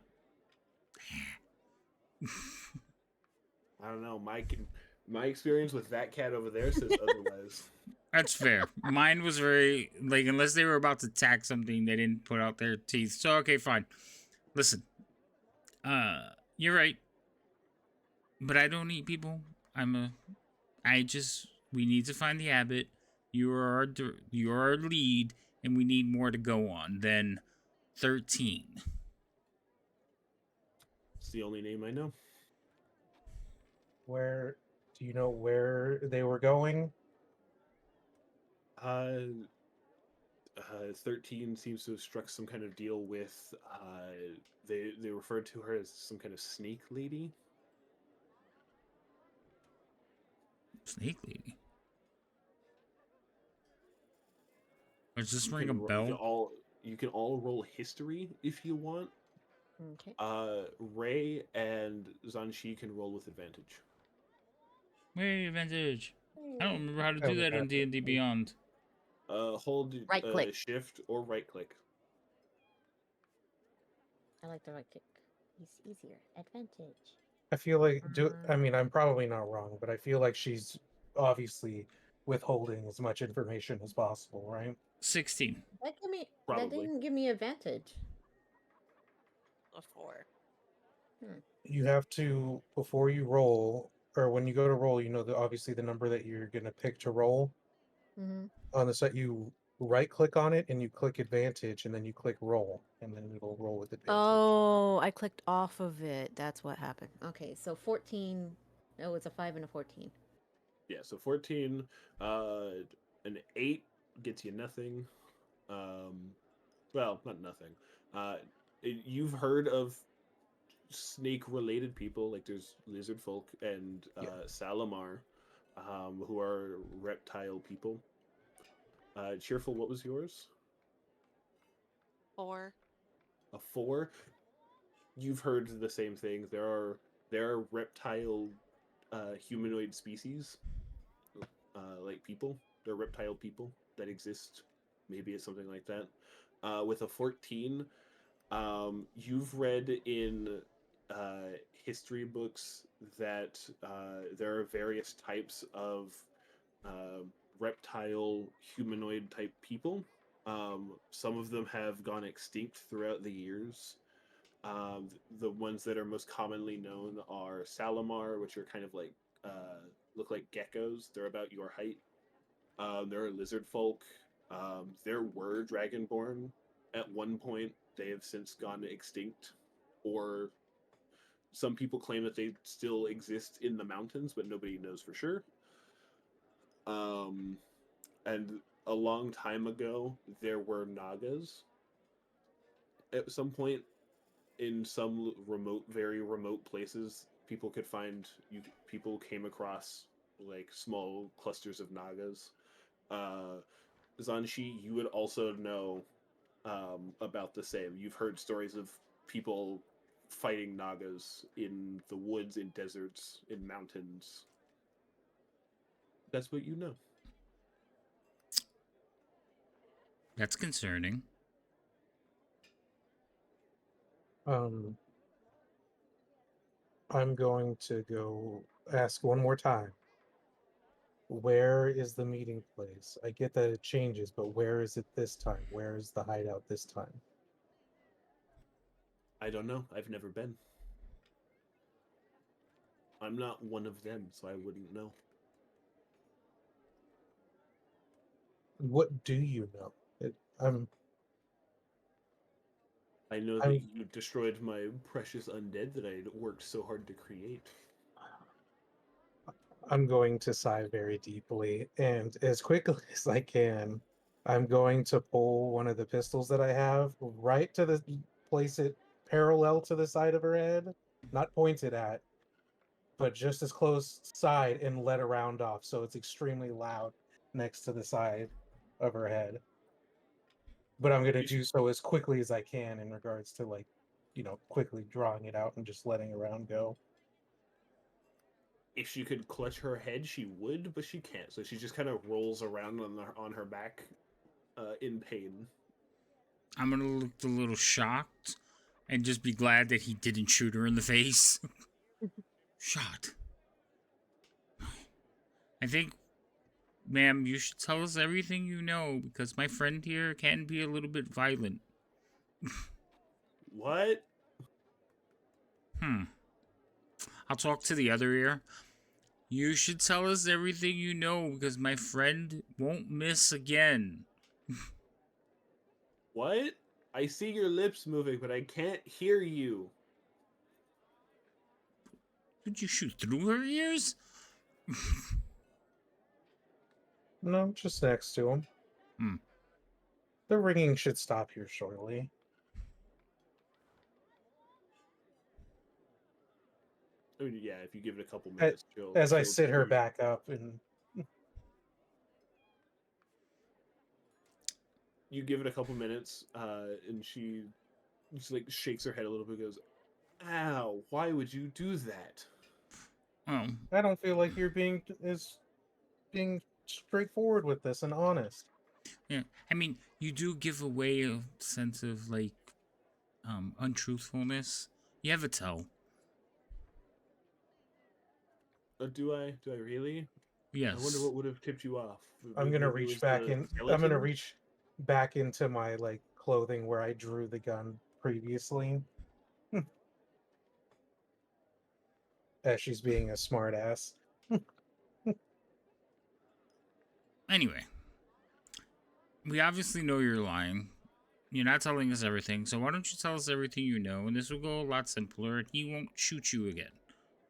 I don't know. My experience with that cat over there says otherwise. That's fair. Mine was very like unless they were about to attack something, they didn't put out their teeth. So okay, fine. Listen, you're right, but I don't eat people. We need to find the abbot. You're our lead, and we need more to go on than 13. It's the only name I know. Where do you know where they were going? 13 seems to have struck some kind of deal with. They referred to her as some kind of snake lady. Snake lady. Does this You ring a can ro- bell? you can all roll history if you want. Okay. Ray and Zanshi can roll with advantage. Wait, advantage. I don't remember how to I do would that on have D&D to- Beyond. Hold Right click. shift or right click. I like the right kick. He's easier. Advantage. I feel like I'm probably not wrong, but I feel like she's obviously withholding as much information as possible, right? 16. That Probably. didn't give me advantage. A 4. You have to, before you roll, or when you go to roll, you know obviously the number that you're gonna pick to roll. Mm-hmm. On the set, you right click on it and you click advantage, and then you click roll, and then it'll roll with advantage. Oh, I clicked off of it. That's what happened. Okay, so 14. Oh, it's a 5 and a 14. Yeah, so 14, an 8 gets you nothing. Well, not nothing. You've heard of snake-related people, like there's lizard folk and Salamar, who are reptile people. Cheerful, what was yours? 4. A 4. You've heard the same thing. There are reptile humanoid species, like people. They're reptile people that exist. Maybe it's something like that. With a 14, you've read in history books that there are various types of uh, reptile humanoid type people. Some of them have gone extinct throughout the years. The ones that are most commonly known are Salamar, which are kind of like look like geckos. They're about your height. There are lizard folk. There were dragonborn at one point. They have since gone extinct, or some people claim that they still exist in the mountains, but nobody knows for sure. Um, and a long time ago, there were Nagas. At some point, in some remote, very remote places, people could find you. People came across like small clusters of Nagas. Uh, Zanshi, you would also know about the same. You've heard stories of people fighting Nagas in the woods, in deserts, in mountains. That's what you know. That's concerning. Um, I'm going to go ask one more time. Where is the meeting place? I get that it changes, but where is it this time? Where is the hideout this time? I don't know. I've never been. I'm not one of them, so I wouldn't know. What do you know? I'm I know that I'm you destroyed my precious undead that I worked so hard to create. I'm going to sigh very deeply, and as quickly as I can, I'm going to pull one of the pistols that I have right to the place it parallel to the side of her head, not pointed at, but just as close side, and let a round off, so it's extremely loud next to the side of her head. But I'm going to do so as quickly as I can in regards to, like, quickly drawing it out and just letting a round go. If she could clutch her head, she would, but she can't. So she just kind of rolls around on her back, in pain. I'm gonna look a little shocked and just be glad that he didn't shoot her in the face. Shot. I think, ma'am, you should tell us everything you know because my friend here can be a little bit violent. What? I'll talk to the other ear. You should tell us everything you know because my friend won't miss again. What? I see your lips moving, but I can't hear you. Did you shoot through her ears? No, just next to him. Hmm. The ringing should stop here shortly. I mean, yeah, if you give it a couple A- minutes, she'll. As I she'll sit her do- back up, and You give it a couple minutes, and she just like shakes her head a little bit, and goes, "Ow! Why would you do that?" Oh, I don't feel like you're being straightforward with this and honest. yeah. I mean, you do give away a sense of like untruthfulness. You have a tell. Do I? Do I really? I wonder Yes. what would have tipped you off. I'm gonna Maybe it reach was back the in. I'm gonna skeleton? reach back into my like clothing where I drew the gun previously, as she's being a smartass. Anyway, we obviously know you're lying. You're not telling us everything, so why don't you tell us everything you know, and this will go a lot simpler, and he won't shoot you again.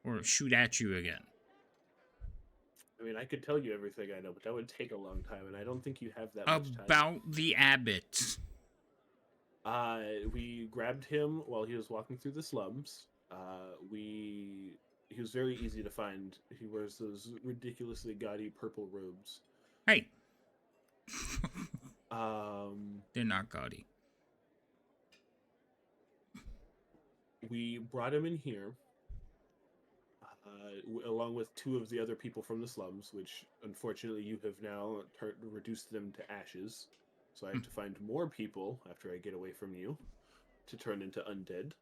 Or shoot at you again. I mean, I could tell you everything I know, but that would take a long time, and I don't think you have that much time. About the abbot. We grabbed him while he was walking through the slums. He was very easy to find. He wears those ridiculously gaudy purple robes. Hey. Um, They're not gaudy. We brought him in here, along with two of the other people from the slums, which unfortunately you have now reduced them to ashes. So I have to find more people after I get away from you to turn into undead.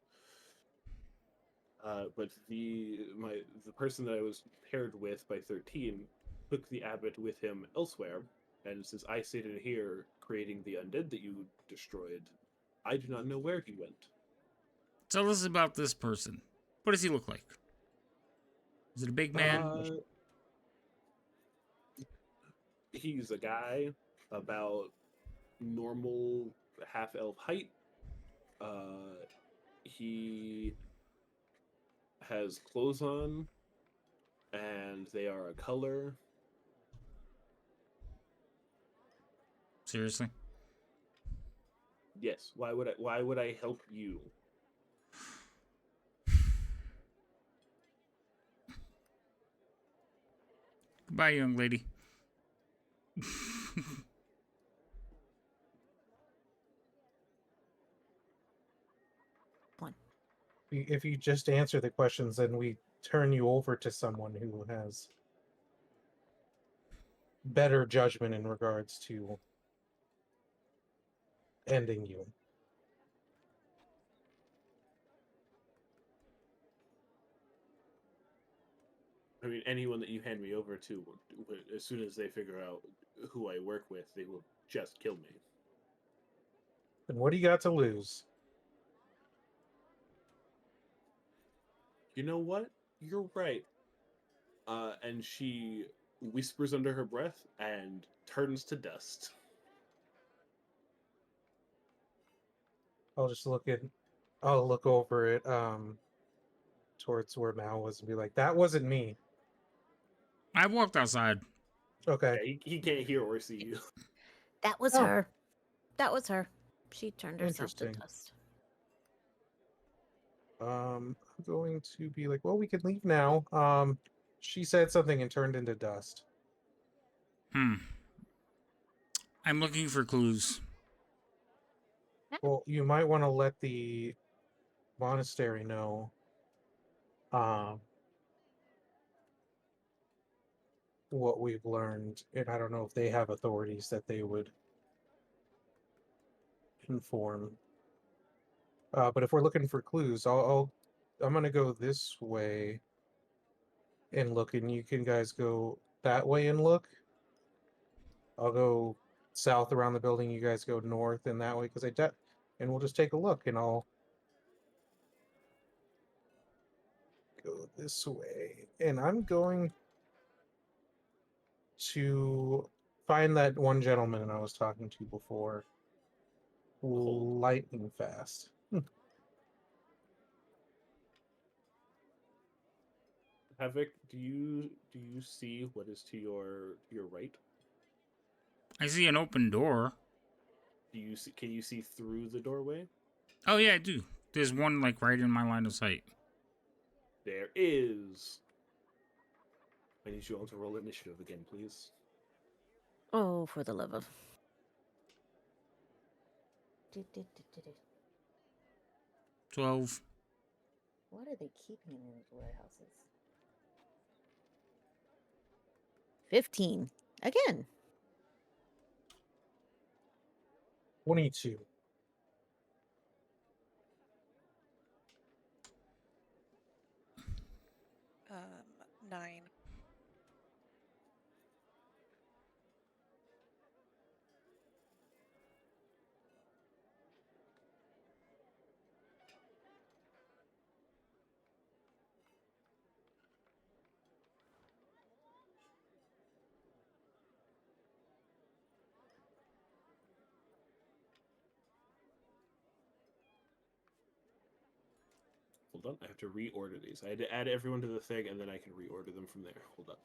But the person that I was paired with by 13 took the abbot with him elsewhere, and since I stayed in here creating the undead that you destroyed, I do not know where he went. Tell us about this person. What does he look like? Is it a big man? He's a guy about normal half elf height. He has clothes on, and they are a color. Seriously? Yes. Why would I help you? Goodbye, young lady. If you just answer the questions, then we turn you over to someone who has better judgment in regards to ending you. I mean, anyone that you hand me over to, as soon as they figure out who I work with, they will just kill me. And what do you got to lose? You know what? You're right. And she whispers under her breath and turns to dust. I'll just I'll look over it towards where Mal was and be like, that wasn't me. I walked outside. Okay. Yeah, he can't hear or see you. That was Oh. her. That was her. She turned herself to Interesting. dust. I'm going to be like, well, we can leave now. She said something and turned into dust. I'm looking for clues. Well, you might want to let the monastery know what we've learned, and I don't know if they have authorities that they would inform. But if we're looking for clues, I'm gonna go this way and look, and you can guys go that way and look. I'll go south around the building. You guys go north and that way because and we'll just take a look, and I'll go this way, and I'm going to find that one gentleman I was talking to before. Hold. Lightning fast. Havoc, do you see what is to your right? I see an open door. Can you see through the doorway? Oh, yeah, I do. There's one, like, right in my line of sight. There is. I need you all to roll initiative again, please. Oh, for the love of. 12. What are they keeping in these warehouses? 15. Again. 22. 9. Hold on, I have to reorder these. I had to add everyone to the thing, and then I can reorder them from there. Hold up.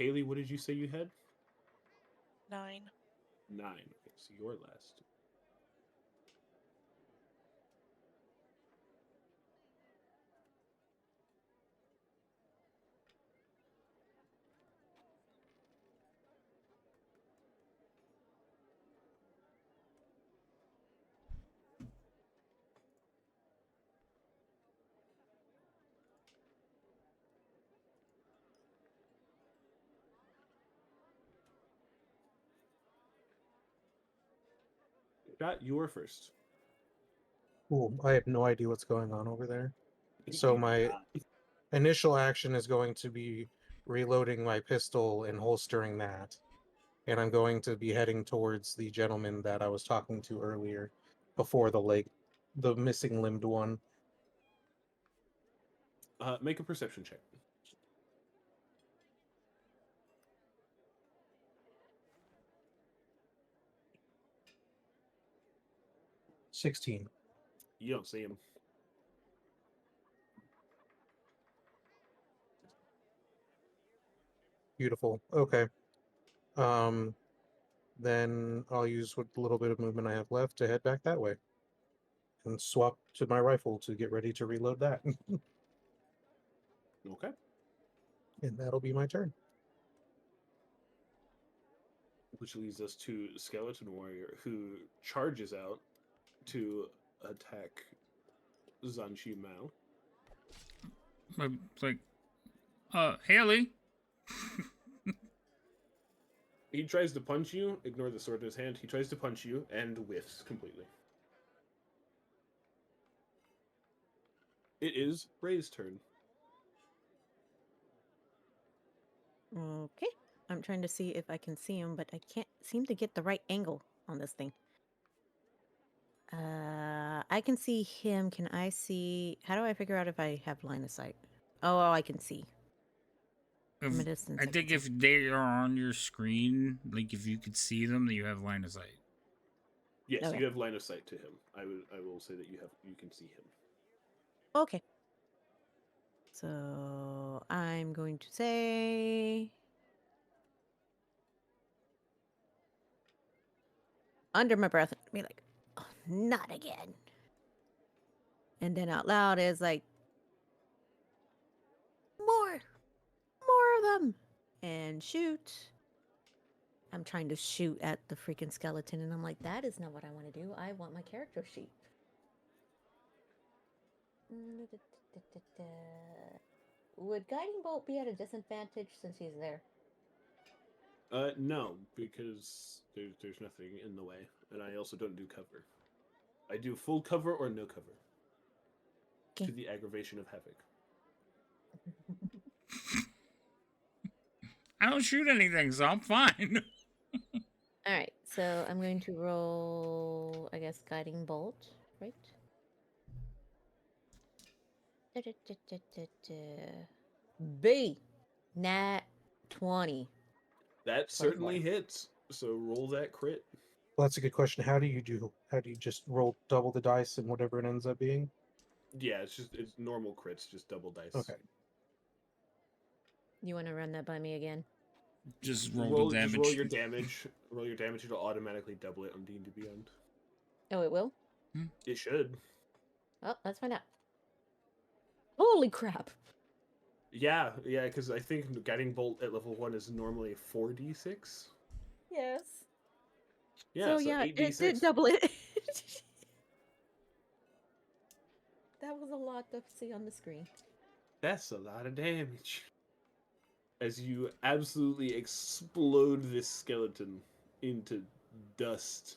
Kaylee, what did you say you had? 9. 9. Okay, so you're last. Scott, you are first. Cool. I have no idea what's going on over there. So You do my not. initial action is going to be reloading my pistol and holstering that. And I'm going to be heading towards the gentleman that I was talking to earlier before the missing limbed one. Make a perception check. 16. You don't see him. Beautiful. Okay. Then I'll use what little bit of movement I have left to head back that way. And swap to my rifle to get ready to reload that. Okay. And that'll be my turn. Which leads us to Skeleton Warrior, who charges out to attack Zanshi Mao. It's like, Haley. He tries to punch you, ignore the sword in his hand. He tries to punch you and whiffs completely. It is Ray's turn. Okay. I'm trying to see if I can see him, but I can't seem to get the right angle on this thing. I can see him. Can I see? How do I figure out if I have line of sight? Oh, I can see. From a distance, I I think can if see. they are on your screen, like if you could see them, then you have line of sight. Yes, Okay. you have line of sight to him. I will say that you can see him. Okay. So I'm going to say under my breath, be like, Oh, not again. and then out loud is like, More. more of them, and shoot. I'm trying to shoot at the freaking skeleton, and I'm like, that is not what I want to do. I want my character sheet. Would guiding bolt be at a disadvantage since he's there? No, because there's nothing in the way, and I also don't do cover. I do full cover or no cover. Okay. To the aggravation of Havoc. I don't shoot anything, so I'm fine. All right, so I'm going to roll, I guess, guiding bolt, right? B, nat 20. That 24. certainly hits. So roll that crit. Well, that's a good question. How do you just roll double the dice and whatever it ends up being? Yeah, it's normal crits, just double dice. Okay. You want to run that by me again? Just roll the damage. Just roll your damage. Roll your damage. It'll automatically double it on D&D Beyond. Oh, it will? It should. Oh, let's find out. Holy crap! Yeah, because I think Guiding Bolt at level 1 is normally 4d6. Yes. Yeah, So, so yeah, 8d6. it did double it. That was a lot to see on the screen. That's a lot of damage. As you absolutely explode this skeleton into dust.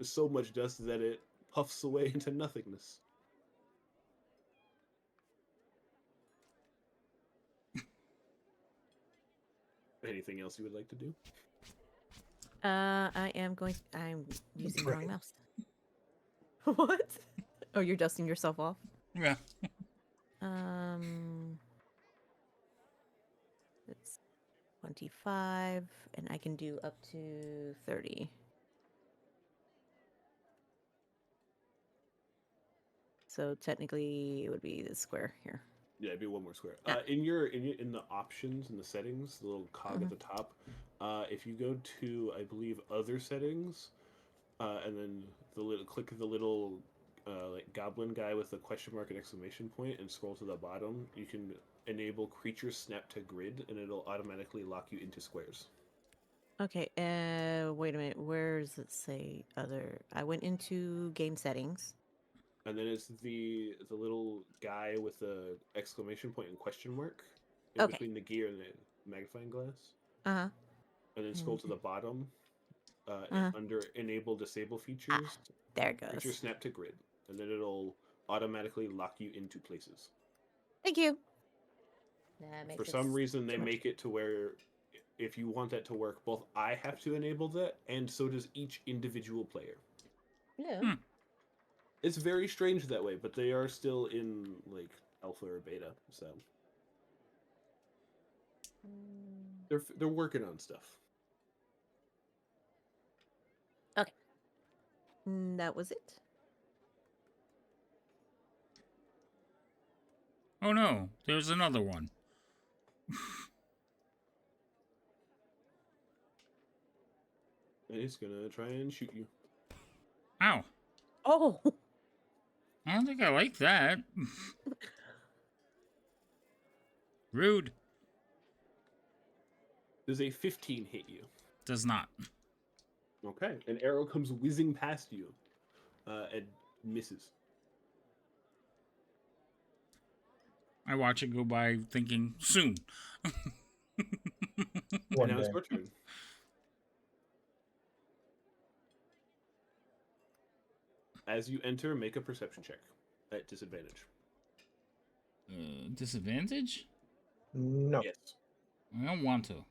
So much dust that it puffs away into nothingness. Anything else you would like to do? I'm using the wrong mouse. What? Oh, you're dusting yourself off? Yeah. It's 25, and I can do up to 30. So technically, it would be this square here. Yeah, it'd be one more square. Ah. In the options, in the settings, the little cog at the top, if you go to, I believe, other settings, and then click the little like goblin guy with the question mark and exclamation point, and scroll to the bottom, you can enable creature snap to grid, and it'll automatically lock you into squares. Okay, wait a minute. Where does it say other? I went into game settings. And then it's the little guy with the exclamation point and question mark in Okay. between the gear and the magnifying glass. Uh-huh. And then scroll to the bottom under enable disable features. There it Creature goes. snap to grid, and then it'll automatically lock you into places. Thank you. That makes For it some reason, they so much make it to where if you want that to work, both I have to enable that, and so does each individual player. Yeah. Hmm. It's very strange that way, but they are still in like alpha or beta, so they're working on stuff. That was it. Oh no, there's another one. And it's gonna try and shoot you. Ow. Oh. I don't think I like that. Rude. Does a 15 hit you? Does not. Okay, an arrow comes whizzing past you, and misses. I watch it go by thinking, soon. One And now it's day. your turn. As you enter, make a perception check at disadvantage. Disadvantage? No. Yes, I don't want to.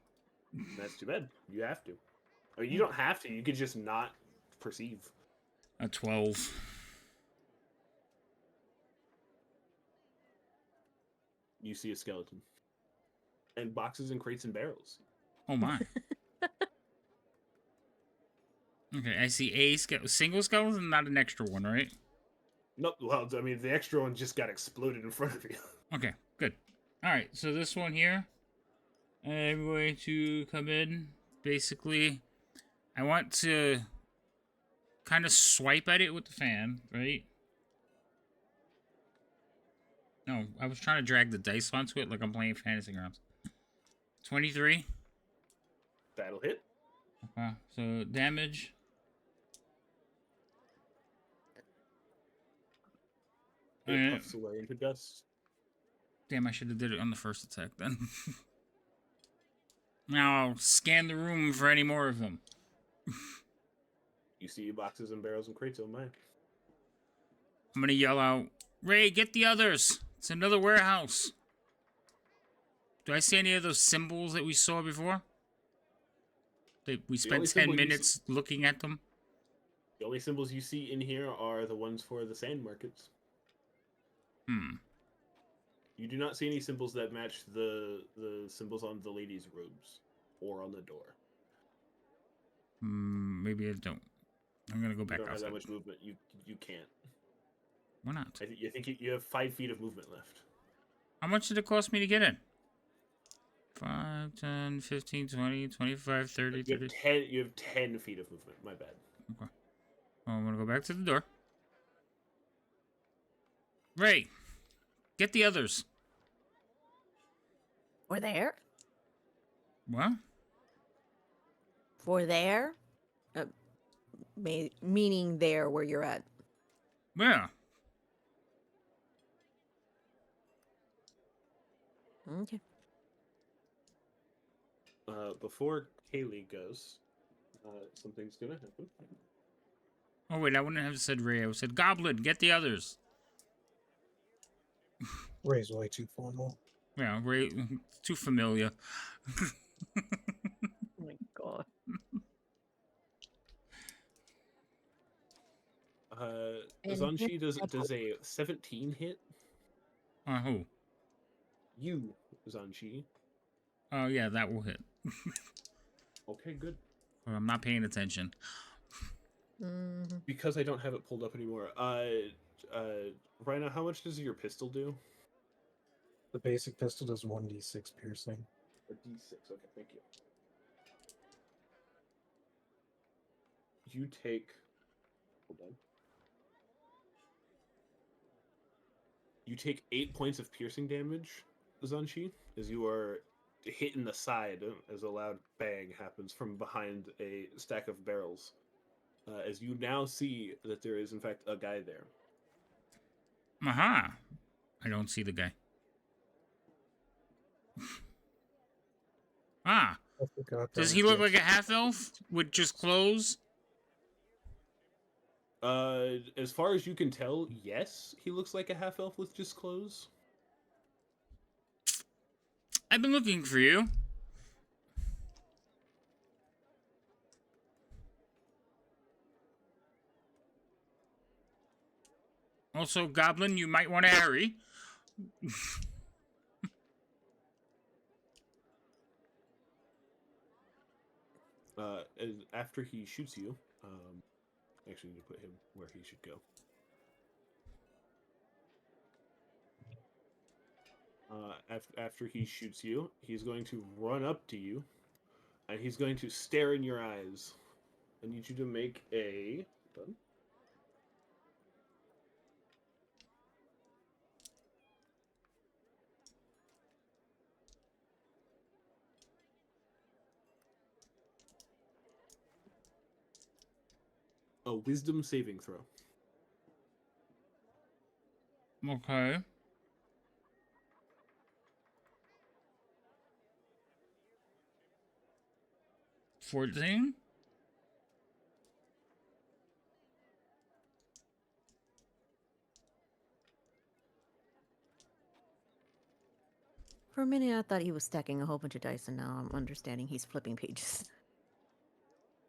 that's too bad. You have to. Or you don't have to. You could just not perceive. A 12. You see a skeleton. And boxes and crates and barrels. Oh my. Okay, I see a single skeleton, not an extra one, right? No, well, I mean, the extra one just got exploded in front of you. Okay, good. Alright, so this one here, I'm going to come in. Basically, I want to kind of swipe at it with the fan, right? No, I was trying to drag the dice onto it like I'm playing fantasy grounds. 23. That'll hit. Okay, so damage. It Alright. puffs away into dust. Damn, I should have did it on the first attack then. Now I'll scan the room for any more of them. You see boxes and barrels and crates. Oh my. I'm gonna yell out, Ray, get the others! It's another warehouse. Do I see any of those symbols that we saw before? We only spent 10 symbol you minutes looking at them. The only symbols you see in here are the ones for the sand markets. You do not see any symbols that match the symbols on the ladies' robes or on the door. Maybe I don't. I'm gonna go You back don't have outside. that much movement. You can't. Why not? You think you have 5 feet of movement left. How much did it cost me to get in? 5, 10, 15, 20, 25, 30, You 30. have 10 feet of movement. My bad. Okay. Well, I'm gonna go back to the door. Ray, get the others. For there? What? For there? Meaning there where you're at. Yeah. Okay. Before Kaylee goes, something's gonna happen. Oh wait, I wouldn't have said Ray. I would have said Goblin. Get the others. Ray's way too formal. Yeah, Ray. Too familiar. Oh my god. And Zanshi does a 17 hit. Who? You, Zanshi. Oh yeah, that will hit. Okay, good. Well, I'm not paying attention. Mhm. Because I don't have it pulled up anymore. Rhina, how much does your pistol do? The basic pistol does 1d6 piercing. A D6. Okay, thank you. You take. Hold on. You take 8 points of piercing damage, Zanshi, as you are hit in the side as a loud bang happens from behind a stack of barrels. As you now see that there is, in fact, a guy there. Aha! I don't see the guy. Ah! I forgot that Does was he look the like a half elf with just clothes? As far as you can tell, yes, he looks like a half elf with just clothes. I've been looking for you. Also, Goblin, you might want to hurry. After he shoots you, actually need to put him where he should go. After he shoots you, he's going to run up to you, and he's going to stare in your eyes. I need you to make a wisdom saving throw. Okay. $14? For a minute, I thought he was stacking a whole bunch of dice, and now I'm understanding he's flipping pages.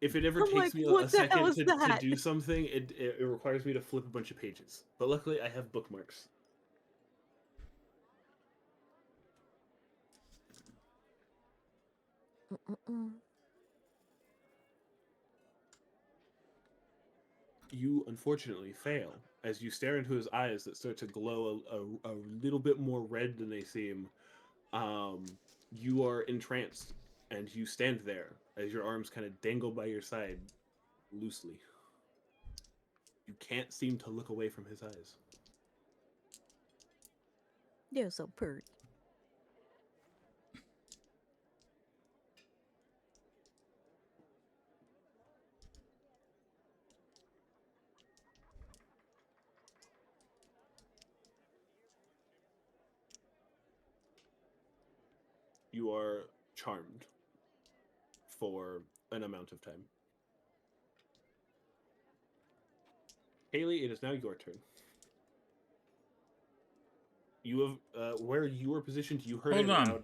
If it ever I'm takes like, me what a the hell second is to that? do something, it requires me to flip a bunch of pages. But luckily, I have bookmarks. Mm-mm-mm. You unfortunately fail as you stare into his eyes that start to glow a little bit more red than they seem. You are entranced, and you stand there as your arms kind of dangle by your side loosely. You can't seem to look away from his eyes. They're so pert. You are charmed for an amount of time. Haley, it is now your turn. You have where you are positioned. You heard Hold a on. loud.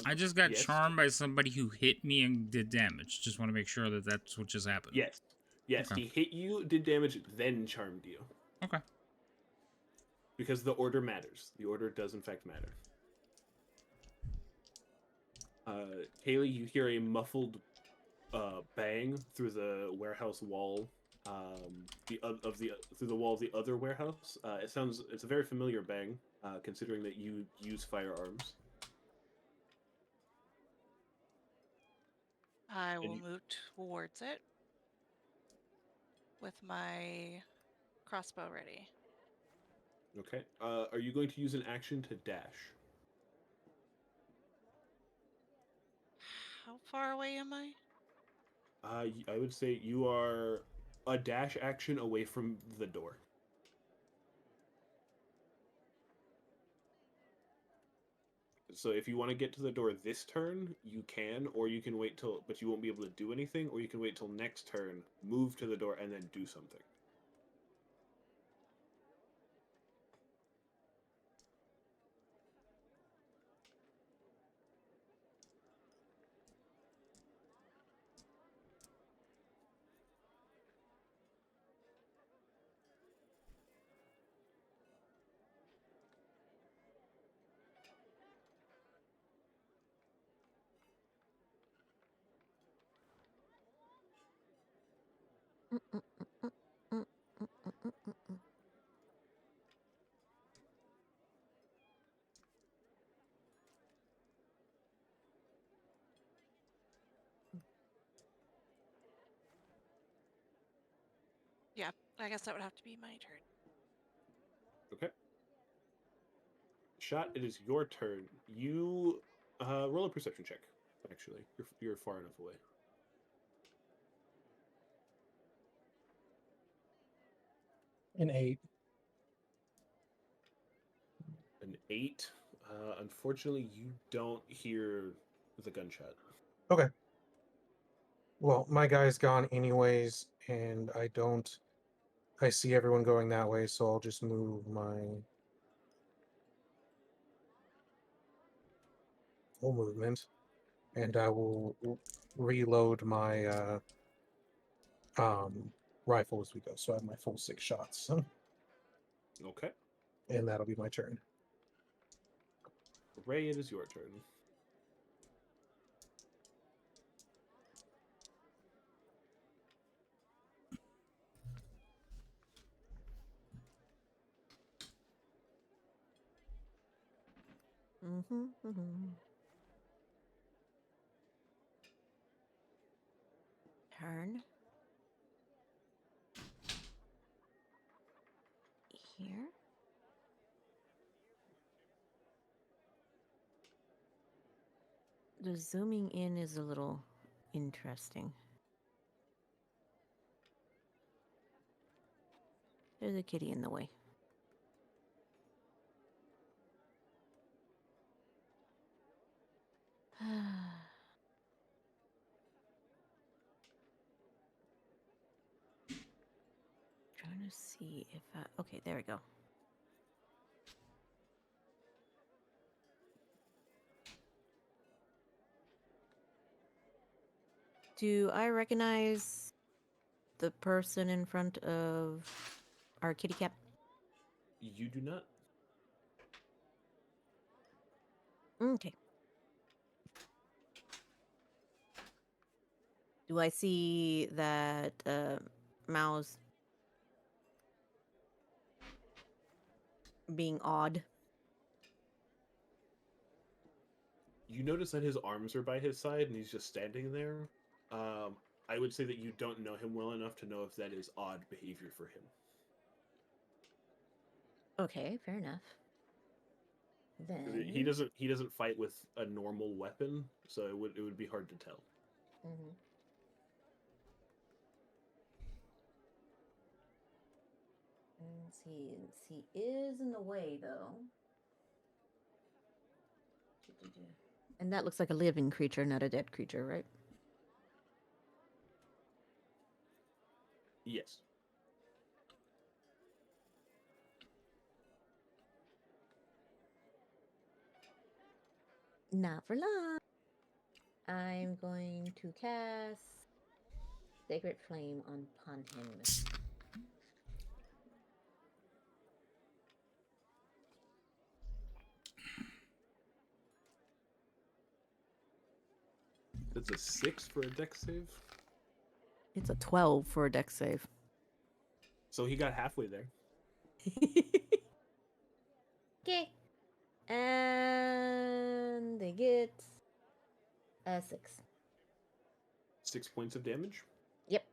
I just got Yes? charmed by somebody who hit me and did damage. Just want to make sure that that's what just happened. Yes. Yes. Okay. He hit you, did damage, then charmed you. Okay. Because the order matters. The order does in fact matter. Haley, you hear a muffled bang through the warehouse wall. Through the wall of the other warehouse. It's a very familiar bang, considering that you use firearms. I will move towards it with my crossbow ready. Okay. Are you going to use an action to dash? How far away am I? I would say you are a dash action away from the door. So if you want to get to the door this turn, you can, or you can wait till, but you won't be able to do anything, or you can wait till next turn, move to the door, and then do something. Mm-mm-mm-mm-mm-mm-mm-mm. Yeah, I guess that would have to be my turn. Okay. Shot, it is your turn. You roll a perception check. Actually, you're far enough away. An 8. An 8. Unfortunately, you don't hear the gunshot. Okay. Well, my guy's gone anyways, and I don't. I see everyone going that way, so I'll just move my full movement, and I will reload my rifle as we go. So I have my full 6 shots, Okay. and that'll be my turn. Ray, it is your turn. Mm-hmm. Turn. Here. The zooming in is a little interesting. There's a kitty in the way. Trying to see if I... Okay, there we go. Do I recognize the person in front of our kitty cat? You do not. Okay. Do I see that Mao's being odd? You notice that his arms are by his side and he's just standing there. I would say that you don't know him well enough to know if that is odd behavior for him. Okay, fair enough. Then He doesn't fight with a normal weapon, so it would be hard to tell. Mhm. He is in the way though. And that looks like a living creature, not a dead creature, right? Yes. Not for long. I'm going to cast Sacred Flame upon him. That's a 6 for a dex save. It's a 12 for a dex save. So he got halfway there. Okay. And they get a 6. 6 points of damage. Yep.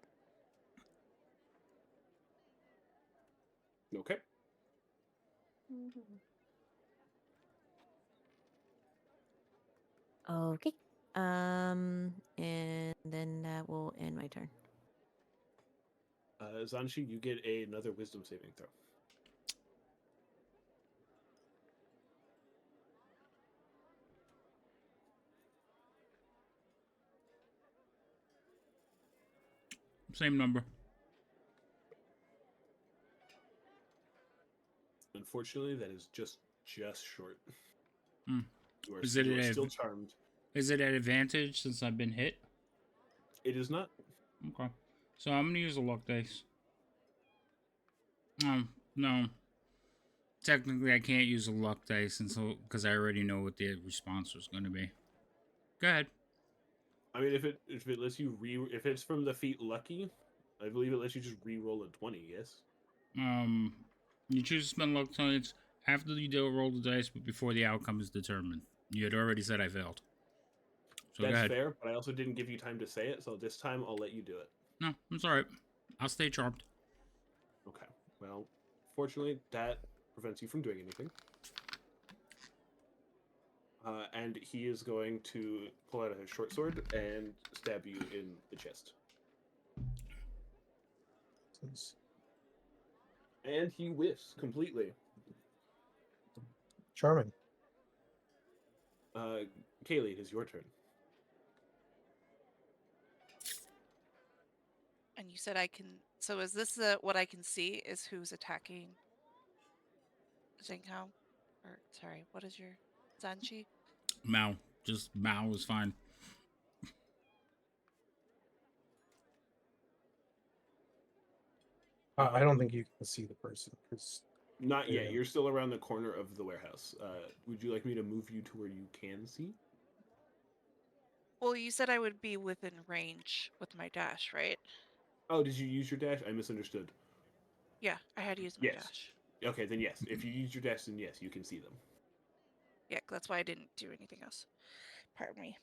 Okay. Okay. And then that will end my turn. Zanshi, you get another wisdom saving throw. Same number. Unfortunately, that is just short. Hmm. You are, Is it you are a- still charmed. Is it at advantage since I've been hit? It is not. Okay. So I'm gonna use a luck dice. No. Technically, I can't use a luck dice, and so because I already know what the response was going to be. Go ahead. I mean, if it lets you if it's from the feat lucky, I believe it lets you just re-roll a 20. Yes. You choose to spend luck dice after you do roll the dice, but before the outcome is determined. You had already said I failed. So go That's ahead. fair, but I also didn't give you time to say it, so this time I'll let you do it. No, I'm sorry. I'll stay charmed. Okay. Well, fortunately, that prevents you from doing anything. And he is going to pull out his short sword and stab you in the chest. And he whiffs completely. Charming. Kaylee, it is your turn. And you said I can. So is this what I can see? Is who's attacking Zinghao? Or sorry, what is your Zanchi? Mao. Just Mao is fine. I don't think you can see the person because Not yet. Yeah. You're still around the corner of the warehouse. Would you like me to move you to where you can see? Well, you said I would be within range with my dash, right? Oh, did you use your dash? I misunderstood. Yeah, I had used my Yes. dash. Okay, then yes. If you use your dash, then yes, you can see them. Yeah, that's why I didn't do anything else. Pardon me.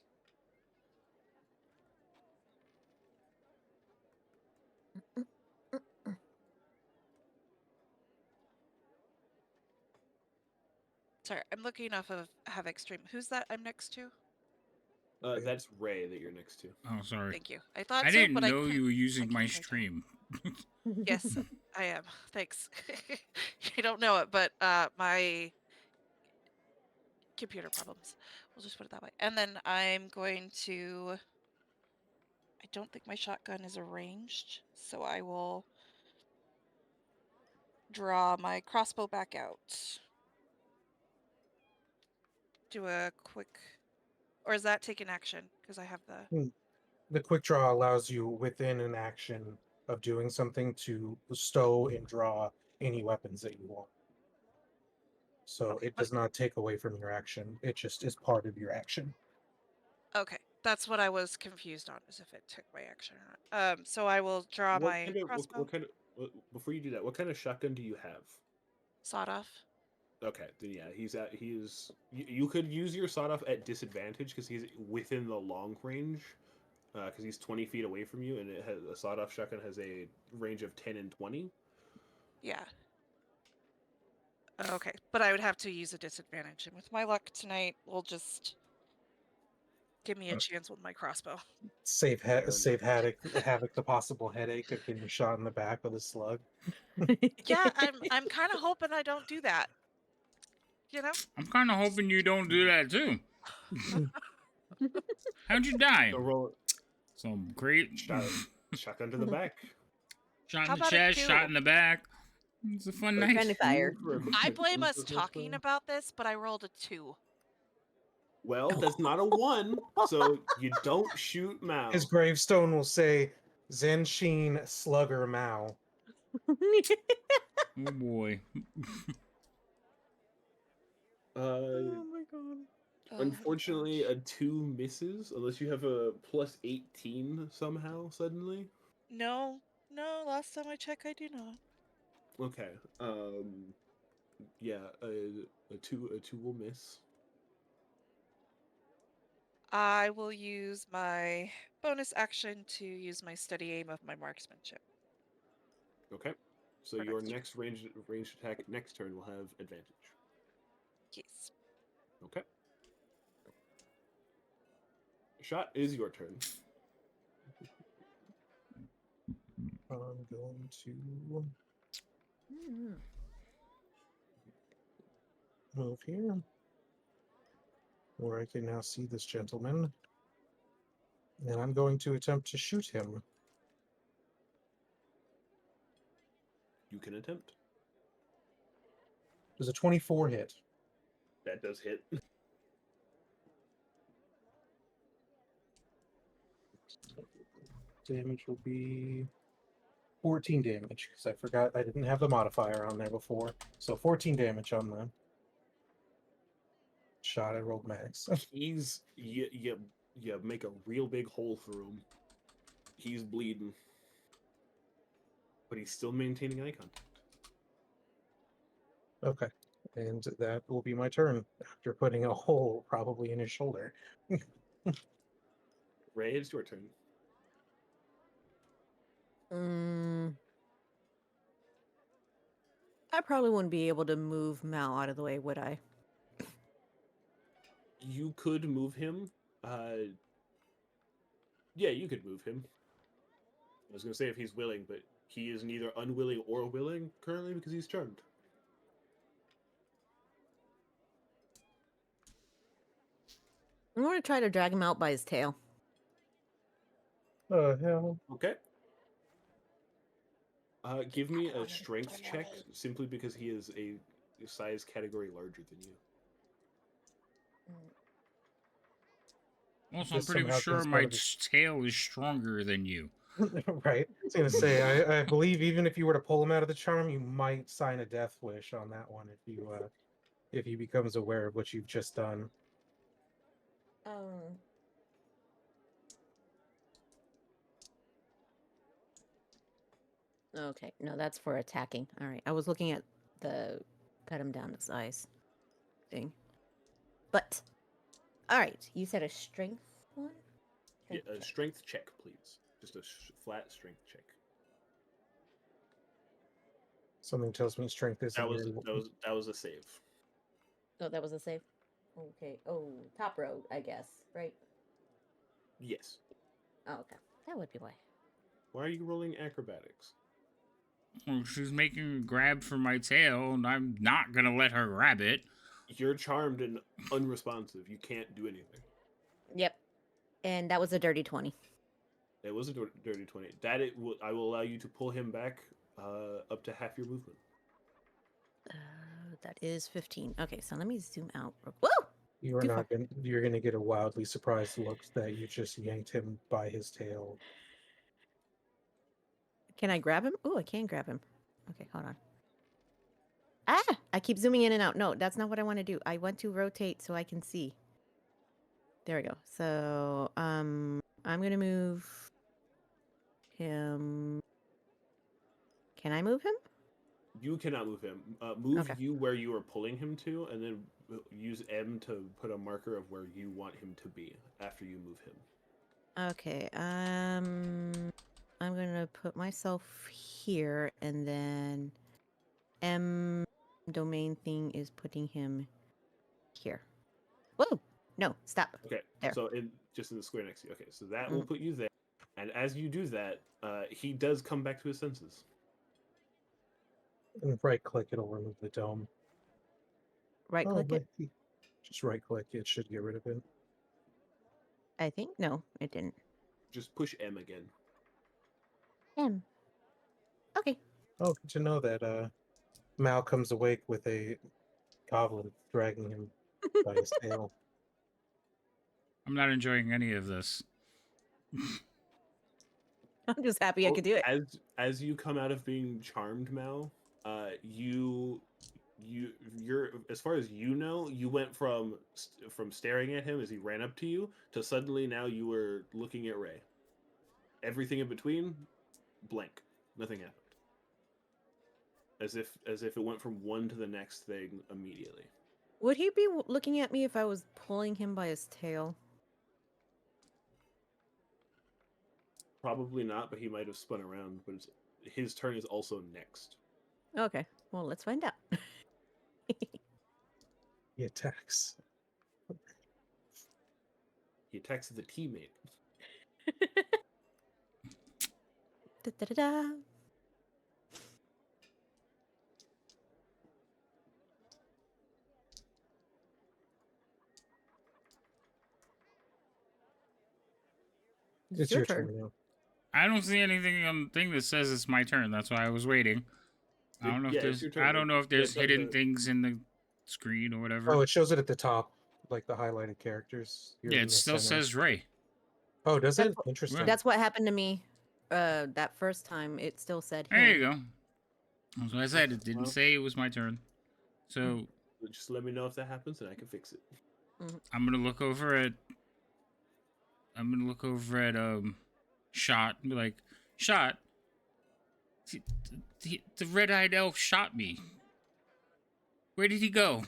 Sorry, I'm looking off of Havoc Stream. Who's that I'm next to? That's Ray that you're next to. Oh, sorry. Thank you. I thought I so, didn't but know you were I using my couldn't quite tell. stream. Yes, I am. Thanks. You don't know it, but my computer problems. We'll just put it that way. And then I'm going to. I don't think my shotgun is arranged, so I will draw my crossbow back out. Do a quick. Or is that take an action? Because I have the. the quick draw allows you within an action of doing something to stow and draw any weapons that you want. So Okay, it does not take away from your action. It just is part of your action. Okay, that's what I was confused on, is if it took my action or not. So I will draw What my kind of crossbow. what kind of before you do that? What kind of shotgun do you have? Sawed off. Okay, then yeah, he is. You could use your sawed off at disadvantage because he's within the long range, because he's 20 feet away from you, and it has a sawed off shotgun has a range of 10 and 20. Yeah. Okay, but I would have to use a disadvantage, and with my luck tonight, we'll just give me a chance with my crossbow. Save Fair enough. save havoc the possible headache of getting shot in the back with a slug. Yeah, I'm kind of hoping I don't do that. You know? I'm kind of hoping you don't do that too. How'd you die? So roll Some great shotgun to the back. shot How in the about a chest, shot 2? in the back. It's a fun A night. Friendly fire. for a quick I hit. blame us Who's the talking crossbow? about this, but I rolled a 2. Well, that's not a 1, so you don't shoot Mao. His gravestone will say Zenshin Slugger Mao. Oh boy. Oh my god. Oh, Unfortunately, gosh. a 2 misses unless you have a plus 18 somehow suddenly. No, last time I checked, I do not. Okay. Yeah, a two will miss. I will use my bonus action to use my steady aim of my marksmanship. Okay. So For your next turn. next ranged attack next turn will have advantage. Yes. Okay. Shot is your turn. I'm going to Mm. move here, where I can now see this gentleman. And I'm going to attempt to shoot him. You can attempt. Does a 24 hit? That does hit. Damage will be 14 damage, because I forgot I didn't have the modifier on there before. So 14 damage on the shot. I rolled max. He's you make a real big hole through him. He's bleeding, but he's still maintaining eye contact. Okay. And that will be my turn after putting a hole probably in his shoulder. Ray, it's your turn. I probably wouldn't be able to move Mal out of the way, would I? You could move him. Yeah, you could move him. I was gonna say if he's willing, but he is neither unwilling or willing currently because he's charmed. I'm going to try to drag him out by his tail. Oh, hell. Okay. Give me I a wanted strength to check, really- simply because he is a size category larger than you. Also, I'm This pretty somehow sure comes my out of his tail is stronger than you. right. I was gonna say, I believe even if you were to pull him out of the charm, you might sign a death wish on that one if he becomes aware of what you've just done. Um. Okay, no, that's for attacking. All right, I was looking at the cut him down to size thing. But, all right, you said a strength one. Yeah, Strength a check. strength check, please. Just a flat strength check. Something tells me strength isn't That was a save. Oh, that was a save. Okay. Oh, top row, I guess. Right. Yes. Oh, okay. That would be why. Why are you rolling acrobatics? Well, she's making a grab for my tail, and I'm not gonna let her grab it. You're charmed and unresponsive. You can't do anything. Yep. And that was a dirty 20. It was a dirty 20. I will allow you to pull him back up to half your movement. That is 15. Okay, so let me zoom out. Woo! You are Too not going. You're going to get a wildly surprised look that you just yanked him by his tail. Can I grab him? Oh, I can grab him. Okay, hold on. Ah! I keep zooming in and out. No, that's not what I want to do. I want to rotate so I can see. There we go. So, I'm gonna move him. Can I move him? You cannot move him. Move Okay. you where you are pulling him to, and then use M to put a marker of where you want him to be after you move him. Okay. I'm gonna put myself here, and then M domain thing is putting him here. Whoa! No, stop. Okay, There. so just in the square next to you. Okay, so that will Mhm. put you there. And as you do that, he does come back to his senses. And right click, it'll remove the dome. Right Oh, click but it. just right click. It should get rid of it. I think no, it didn't. Just push M again. M. Okay. Oh, good to know that Mal comes awake with a goblin dragging him by his tail. I'm not enjoying any of this. I'm just happy I Oh, could do it. as you come out of being charmed, Mal, you're as far as you know, you went from staring at him as he ran up to you to suddenly now you were looking at Ray. Everything in between, blank. Nothing happened. As if it went from one to the next thing immediately. Would he be looking at me if I was pulling him by his tail? Probably not, but he might have spun around. But his turn is also next. Okay. Well, let's find out. He attacks. He attacks the teammate. Da-da-da-da. It's your turn now. I don't see anything on the thing that says it's my turn. That's why I was waiting. I don't know if Yeah, there's. it's your turn. I don't know if there's hidden the- things in the screen or whatever. Oh, it shows it at the top, like the highlighted characters. You're Yeah, in it the still center. says Ray. Oh, does That's it? what- Interesting. That's what happened to me. That first time, it still said him. There you go. That's what I said. It didn't Well. say it was my turn. So Just let me know if that happens, and I can fix it. I'm gonna look over at. Shot and be like, Shot. The red-eyed elf shot me. Where did he go?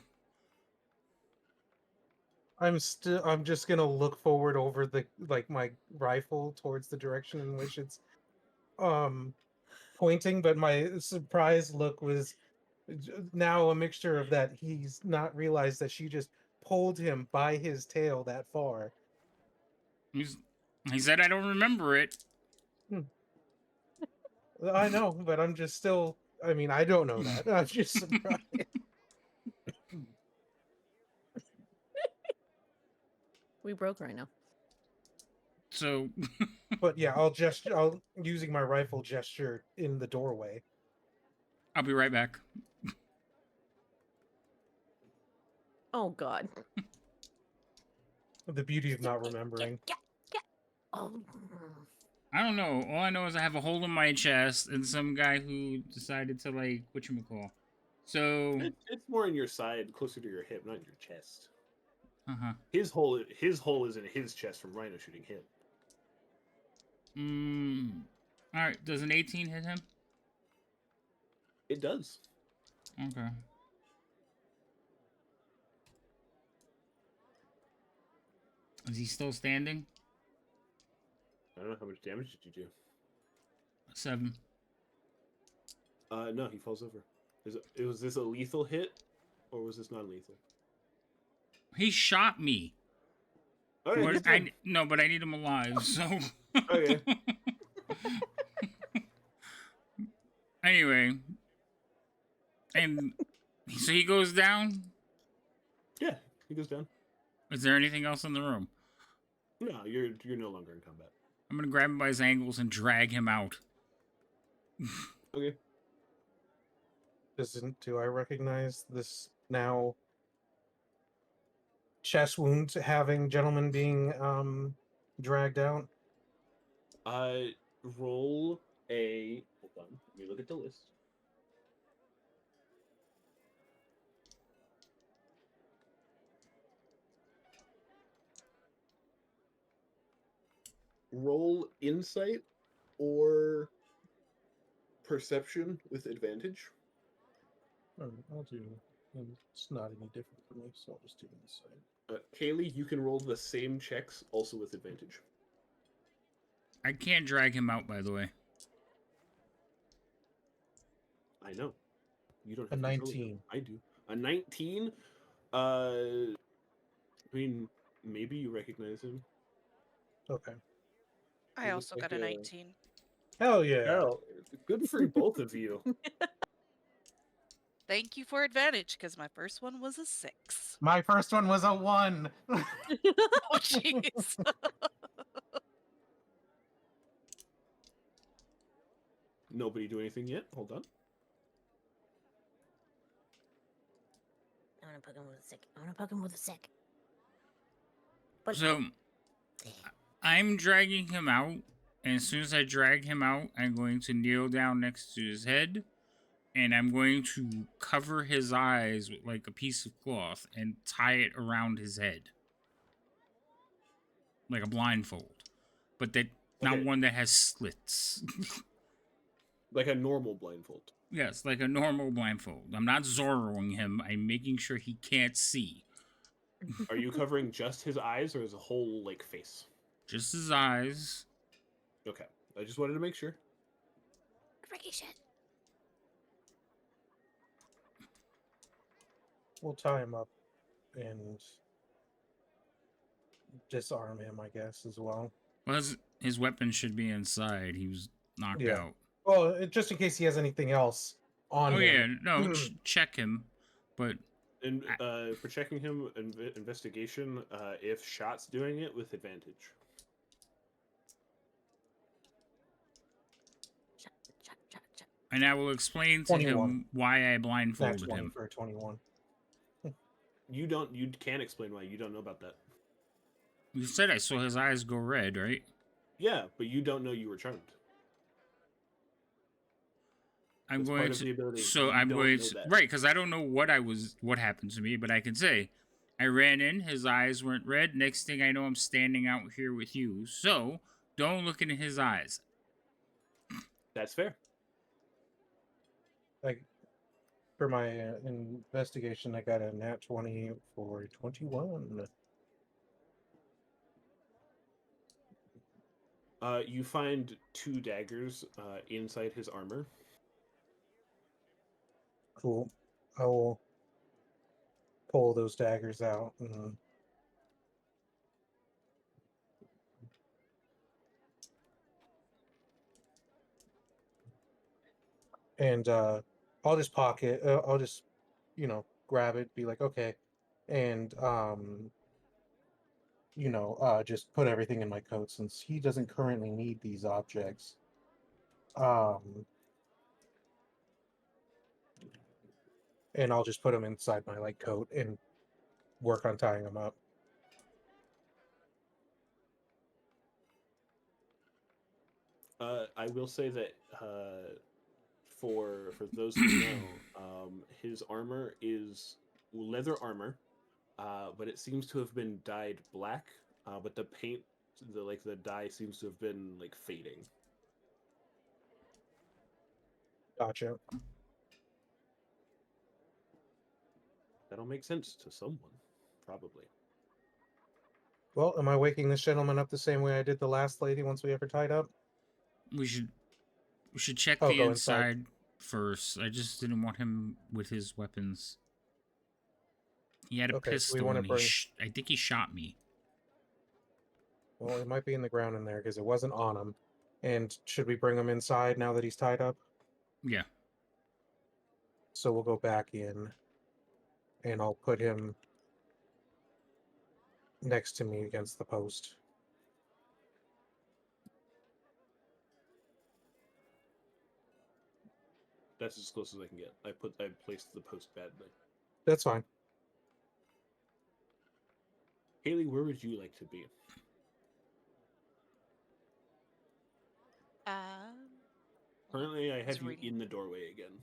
I'm just gonna look forward over the my rifle towards the direction in which it's pointing, but my surprised look was now a mixture of that he's not realized that she just pulled him by his tail that far. He said I don't remember it. I know, but I'm just still. I mean, I don't know that. I'm just surprised. We broke right now. So But yeah, I'll gesture. I'll using my rifle gesture in the doorway. I'll be right back. Oh God. The beauty of not remembering. Oh, I don't know. All I know is I have a hole in my chest and some guy who decided to like whatchamacall. So It's more in your side, closer to your hip, not in your chest. uh-huh. His hole is in his chest from Rhino shooting him. Alright, does an 18 hit him? It does. Okay. Is he still standing? I don't know how much damage did you do. 7. No, he falls over. Was this a lethal hit, or was this non-lethal? He shot me. All right, he's But dead. but I need him alive, so Okay. Anyway. And so he goes down. Yeah, he goes down. Is there anything else in the room? No, you're no longer in combat. I'm gonna grab him by his ankles and drag him out. Okay. Do I recognize this now? Chest wound having gentleman being dragged out. Roll a. Hold on. Let me look at the list. Roll insight or perception with advantage. I'll do. It's not any different for me, so I'll just do inside. Kaylee, you can roll the same checks also with advantage. I can't drag him out, by the way. I know. You don't A have control of 19. them. I do. A 19. I mean, maybe you recognize him. Okay. I He also looks got like a a- 19. Hell yeah. Hell, good for both of you. Thank you for advantage, because my first one was a 6. My first one was a 1. Oh, jeez. Nobody do anything yet. Hold on. I want to poke him with a sick. I want to poke him with a sick. But So I'm dragging him out, and as soon as I drag him out, I'm going to kneel down next to his head, and I'm going to cover his eyes with like a piece of cloth and tie it around his head. Like a blindfold. But not Okay. one that has slits. Like a normal blindfold. Yes, like a normal blindfold. I'm not Zorroing him. I'm making sure he can't see. Are you covering just his eyes or his whole like face? Just his eyes. Okay. I just wanted to make sure. freaky shit. We'll tie him up and disarm him, I guess, as well. Well, his weapon should be inside. He was knocked Yeah. out. Well, just in case he has anything else on Oh him. yeah, no, check him. But And for checking him, investigation, if Shot's doing it with advantage. Shut. and I will explain to 21. him why I Nat blindfolded 20 him. for a 21. You can't explain why you don't know about that. You said I saw his eyes go red, right? Yeah, but you don't know you were charmed. I'm That's going part of the to. ability. So You I'm don't going know to. that. Right, because I don't know what happened to me, but I can say I ran in. His eyes weren't red. Next thing I know, I'm standing out here with you. So don't look into his eyes. That's fair. Like, for my investigation, I got a nat 20 for 21. You find 2 daggers inside his armor. Cool. I will pull those daggers out and I'll just pocket. I'll just, grab it, be like, okay, and just put everything in my coat since he doesn't currently need these objects. And I'll just put them inside my coat and work on tying them up. I will say that for those who know, his armor is leather armor, but it seems to have been dyed black. But the paint, the dye seems to have been fading. Gotcha. That'll make sense to someone, probably. Well, am I waking this gentleman up the same way I did the last lady once we have her tied up? We should check Oh, the go inside. inside first. I just didn't want him with his weapons. He had a Okay, so we pistol wanna and bring- I think he shot me. Well, it might be in the ground in there because it wasn't on him. And should we bring him inside now that he's tied up? Yeah. So we'll go back in, and I'll put him next to me against the post. That's as close as I can get. I placed the post badly. That's fine. Haley, where would you like to be? Currently, I was have you reading. in the doorway again.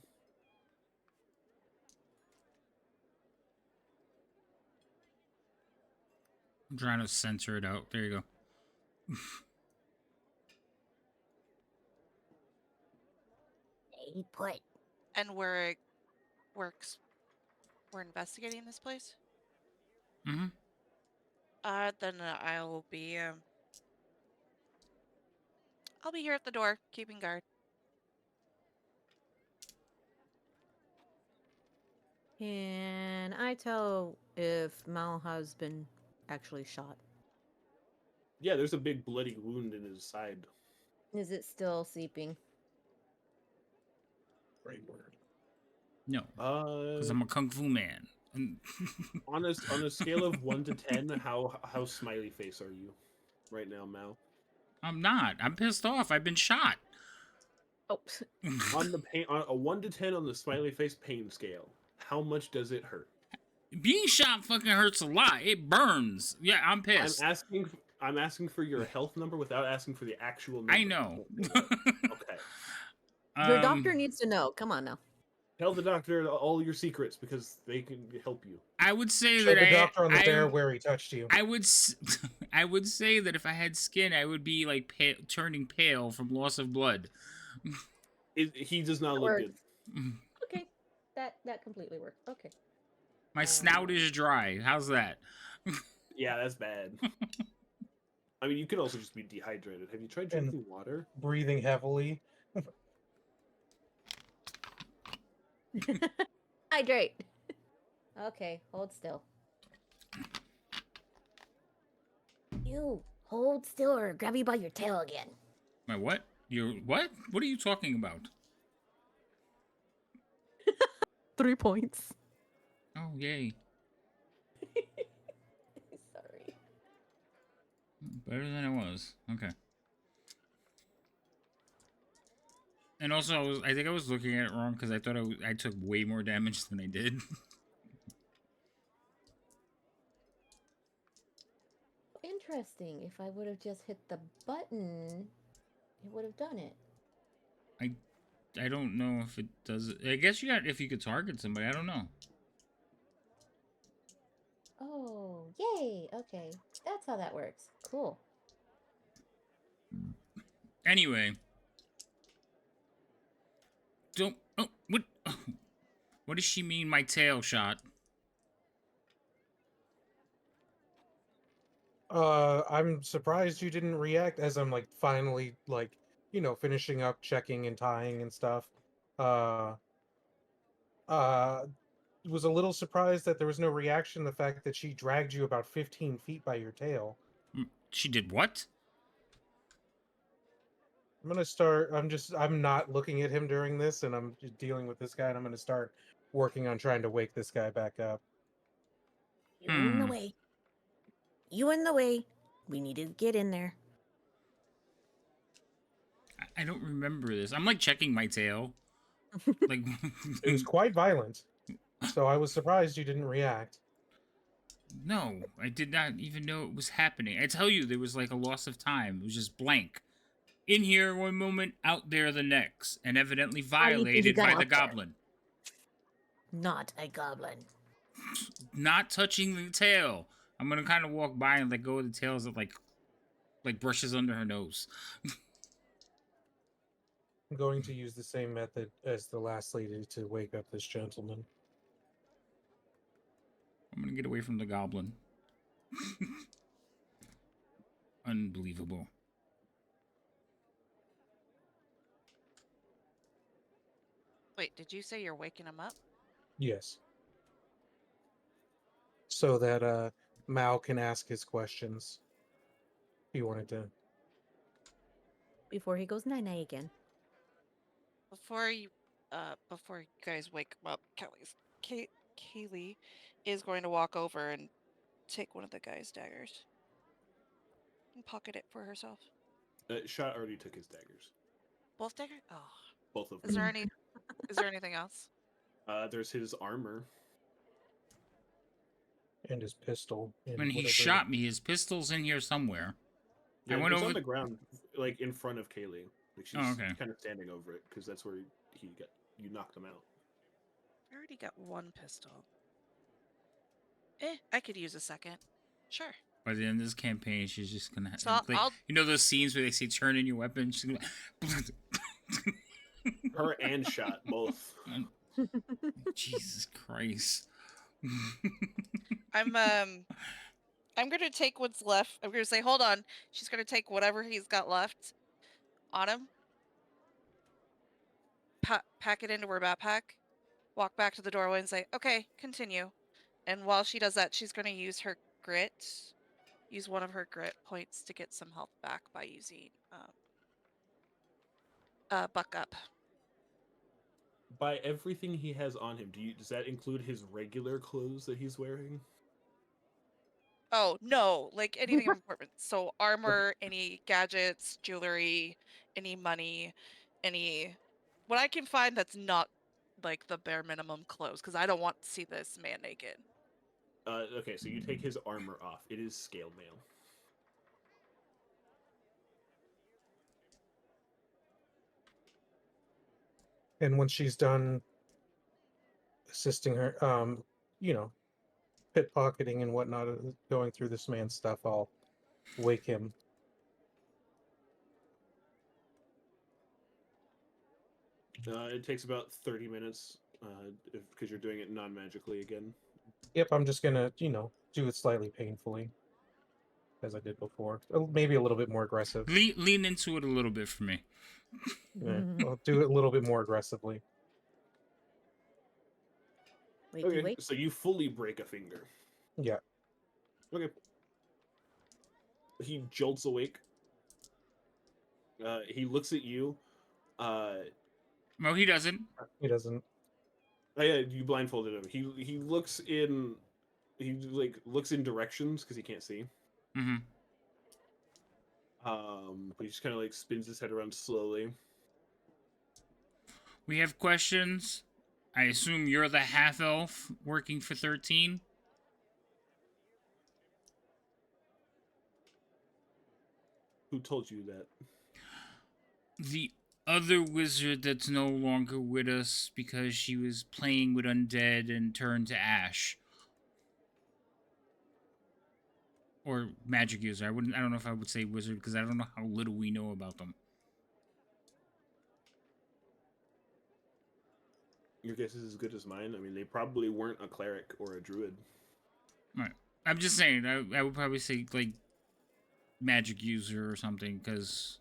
I'm trying to censor it out. There you go. Stay put. And we're investigating this place. Mm-hmm. Then I'll be here at the door, keeping guard. Can I tell if Mal has been actually shot? Yeah, there's a big bloody wound in his side. Is it still seeping? Great word. No, because I'm a kung fu man. On a scale of 1 to 10, how smiley face are you right now, Mal? I'm not. I'm pissed off. I've been shot. Oh, On the pain, on a 1 to 10 on the smiley face pain scale, how much does it hurt? Being shot fucking hurts a lot. It burns. Yeah, I'm pissed. I'm asking for your health number without asking for the actual number. I know. Okay. your doctor needs to know. Come on now. Tell the doctor all your secrets because they can help you. I would say Show that the doctor on the bear I'm- where he touched you. I would I would say that if I had skin, I would be turning pale from loss of blood. He does not That look works. good. Okay, that completely works. Okay. My snout is dry. How's that? Yeah, that's bad. I mean, you could also just be dehydrated. Have you tried And- drinking water? Breathing heavily. Hydrate. Okay, hold still. You hold still or grab you by your tail again. My what? Your what? What are you talking about? 3 points. Oh, yay. Sorry. Better than I was. Okay. And also, I think I was looking at it wrong because I thought I took way more damage than I did. Interesting. If I would have just hit the button, it would have done it. I don't know if it does it. I guess if you could target somebody. I don't know. Oh, yay. Okay. That's how that works. Cool. Anyway. Don't. Oh, what? What does she mean? My tail shot. I'm surprised you didn't react as I'm finally finishing up checking and tying and stuff. Was a little surprised that there was no reaction to the fact that she dragged you about 15 feet by your tail. She did what? I'm gonna start. I'm not looking at him during this, and I'm just dealing with this guy, and I'm gonna start working on trying to wake this guy back up. You're in the way. you in the way. We need to get in there. I don't remember this. I'm like checking my tail. Like It was quite violent, so I was surprised you didn't react. no, I did not even know it was happening. I tell you, there was like a loss of time. It was just blank. In here one moment, out there the next, and evidently How do you think he violated got by the out there? goblin. Not a goblin. Not touching the tail. I'm gonna kind of walk by and let go of the tails that like brushes under her nose. I'm going to use the same method as the last lady to wake up this gentleman. I'm gonna get away from the goblin. Unbelievable. Wait, did you say you're waking him up? Yes. So that Mal can ask his questions. He wanted to. Before he goes night-night again. Before you guys wake him up, Kaylee is going to walk over and take one of the guy's daggers and pocket it for herself. Shot already took his daggers. Both daggers? Oh. Both of Is them. there anything else? There's his armor. And his pistol. And When he whatever- shot me, his pistol's in here somewhere. Yeah, I went it's over. on the ground, like in front of Kaylee. Like she's Oh, okay. kind of standing over it because that's where you knocked him out. I already got one pistol. I could use a second. Sure. By the end of this campaign, she's just gonna. So like, I'll you know those scenes where they say turn in your weapon. She's gonna. Her and shot both. Jesus Christ. I'm gonna take what's left. I'm gonna say, hold on. She's gonna take whatever he's got left on him, pack it into her backpack, walk back to the doorway and say, okay, continue. And while she does that, she's gonna use her grit, use one of her grit points to get some health back by using buck up. By everything he has on him, does that include his regular clothes that he's wearing? Oh no, like anything of importance. So armor, any gadgets, jewelry, any money, any what I can find that's not like the bare minimum clothes, because I don't want to see this man naked. Okay, so you take his armor off. It is scale mail. And when she's done assisting her, pickpocketing and whatnot, going through this man's stuff, I'll wake him. It takes about 30 minutes because you're doing it non-magically again. Yep, I'm just gonna, do it slightly painfully, as I did before. Maybe a little bit more aggressive. Lean into it a little bit for me. Yeah, I'll do it a little bit more aggressively. Wakey Okay, wake. so you fully break a finger. Yeah. Okay. He jolts awake. He looks at you. No, he doesn't. He doesn't. Oh yeah, you blindfolded him. He looks in. He looks in directions because he can't see. Mm-hmm. But he just kind of spins his head around slowly. We have questions. I assume you're the half elf working for 13. Who told you that? The other wizard that's no longer with us because she was playing with undead and turned to ash. Or magic user. I don't know if I would say wizard because I don't know how little we know about them. Your guess is as good as mine. I mean, they probably weren't a cleric or a druid. Right. I'm just saying, I would probably say, magic user or something, because,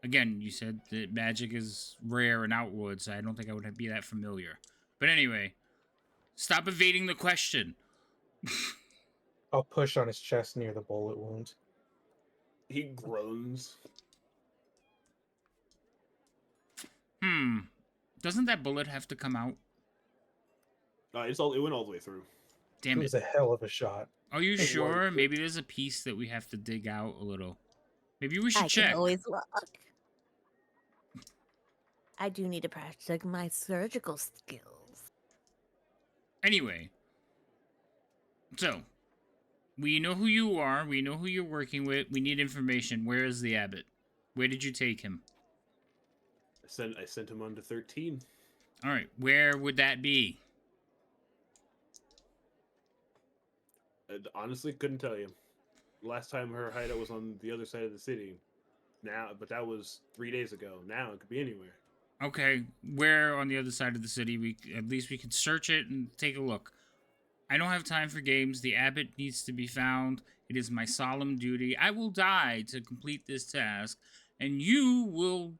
again, you said that magic is rare in Outwoods. I don't think I would be that familiar. But anyway, stop evading the question. I'll push on his chest near the bullet wound. He groans. Doesn't that bullet have to come out? It went all the way through. It Damn it. was a hell of a shot. Are you It was. sure? Maybe there's a piece that we have to dig out a little. Maybe we should I can check. always look. I do need to practice my surgical skills. Anyway, so we know who you are. We know who you're working with. We need information. Where is the abbot? Where did you take him? I sent him on to 13. All right. Where would that be? I honestly couldn't tell you. Last time her hideout was on the other side of the city. Now, but that was 3 days ago. Now it could be anywhere. Okay. Where on the other side of the city? At least we could search it and take a look. I don't have time for games. The abbot needs to be found. It is my solemn duty. I will die to complete this task, and you will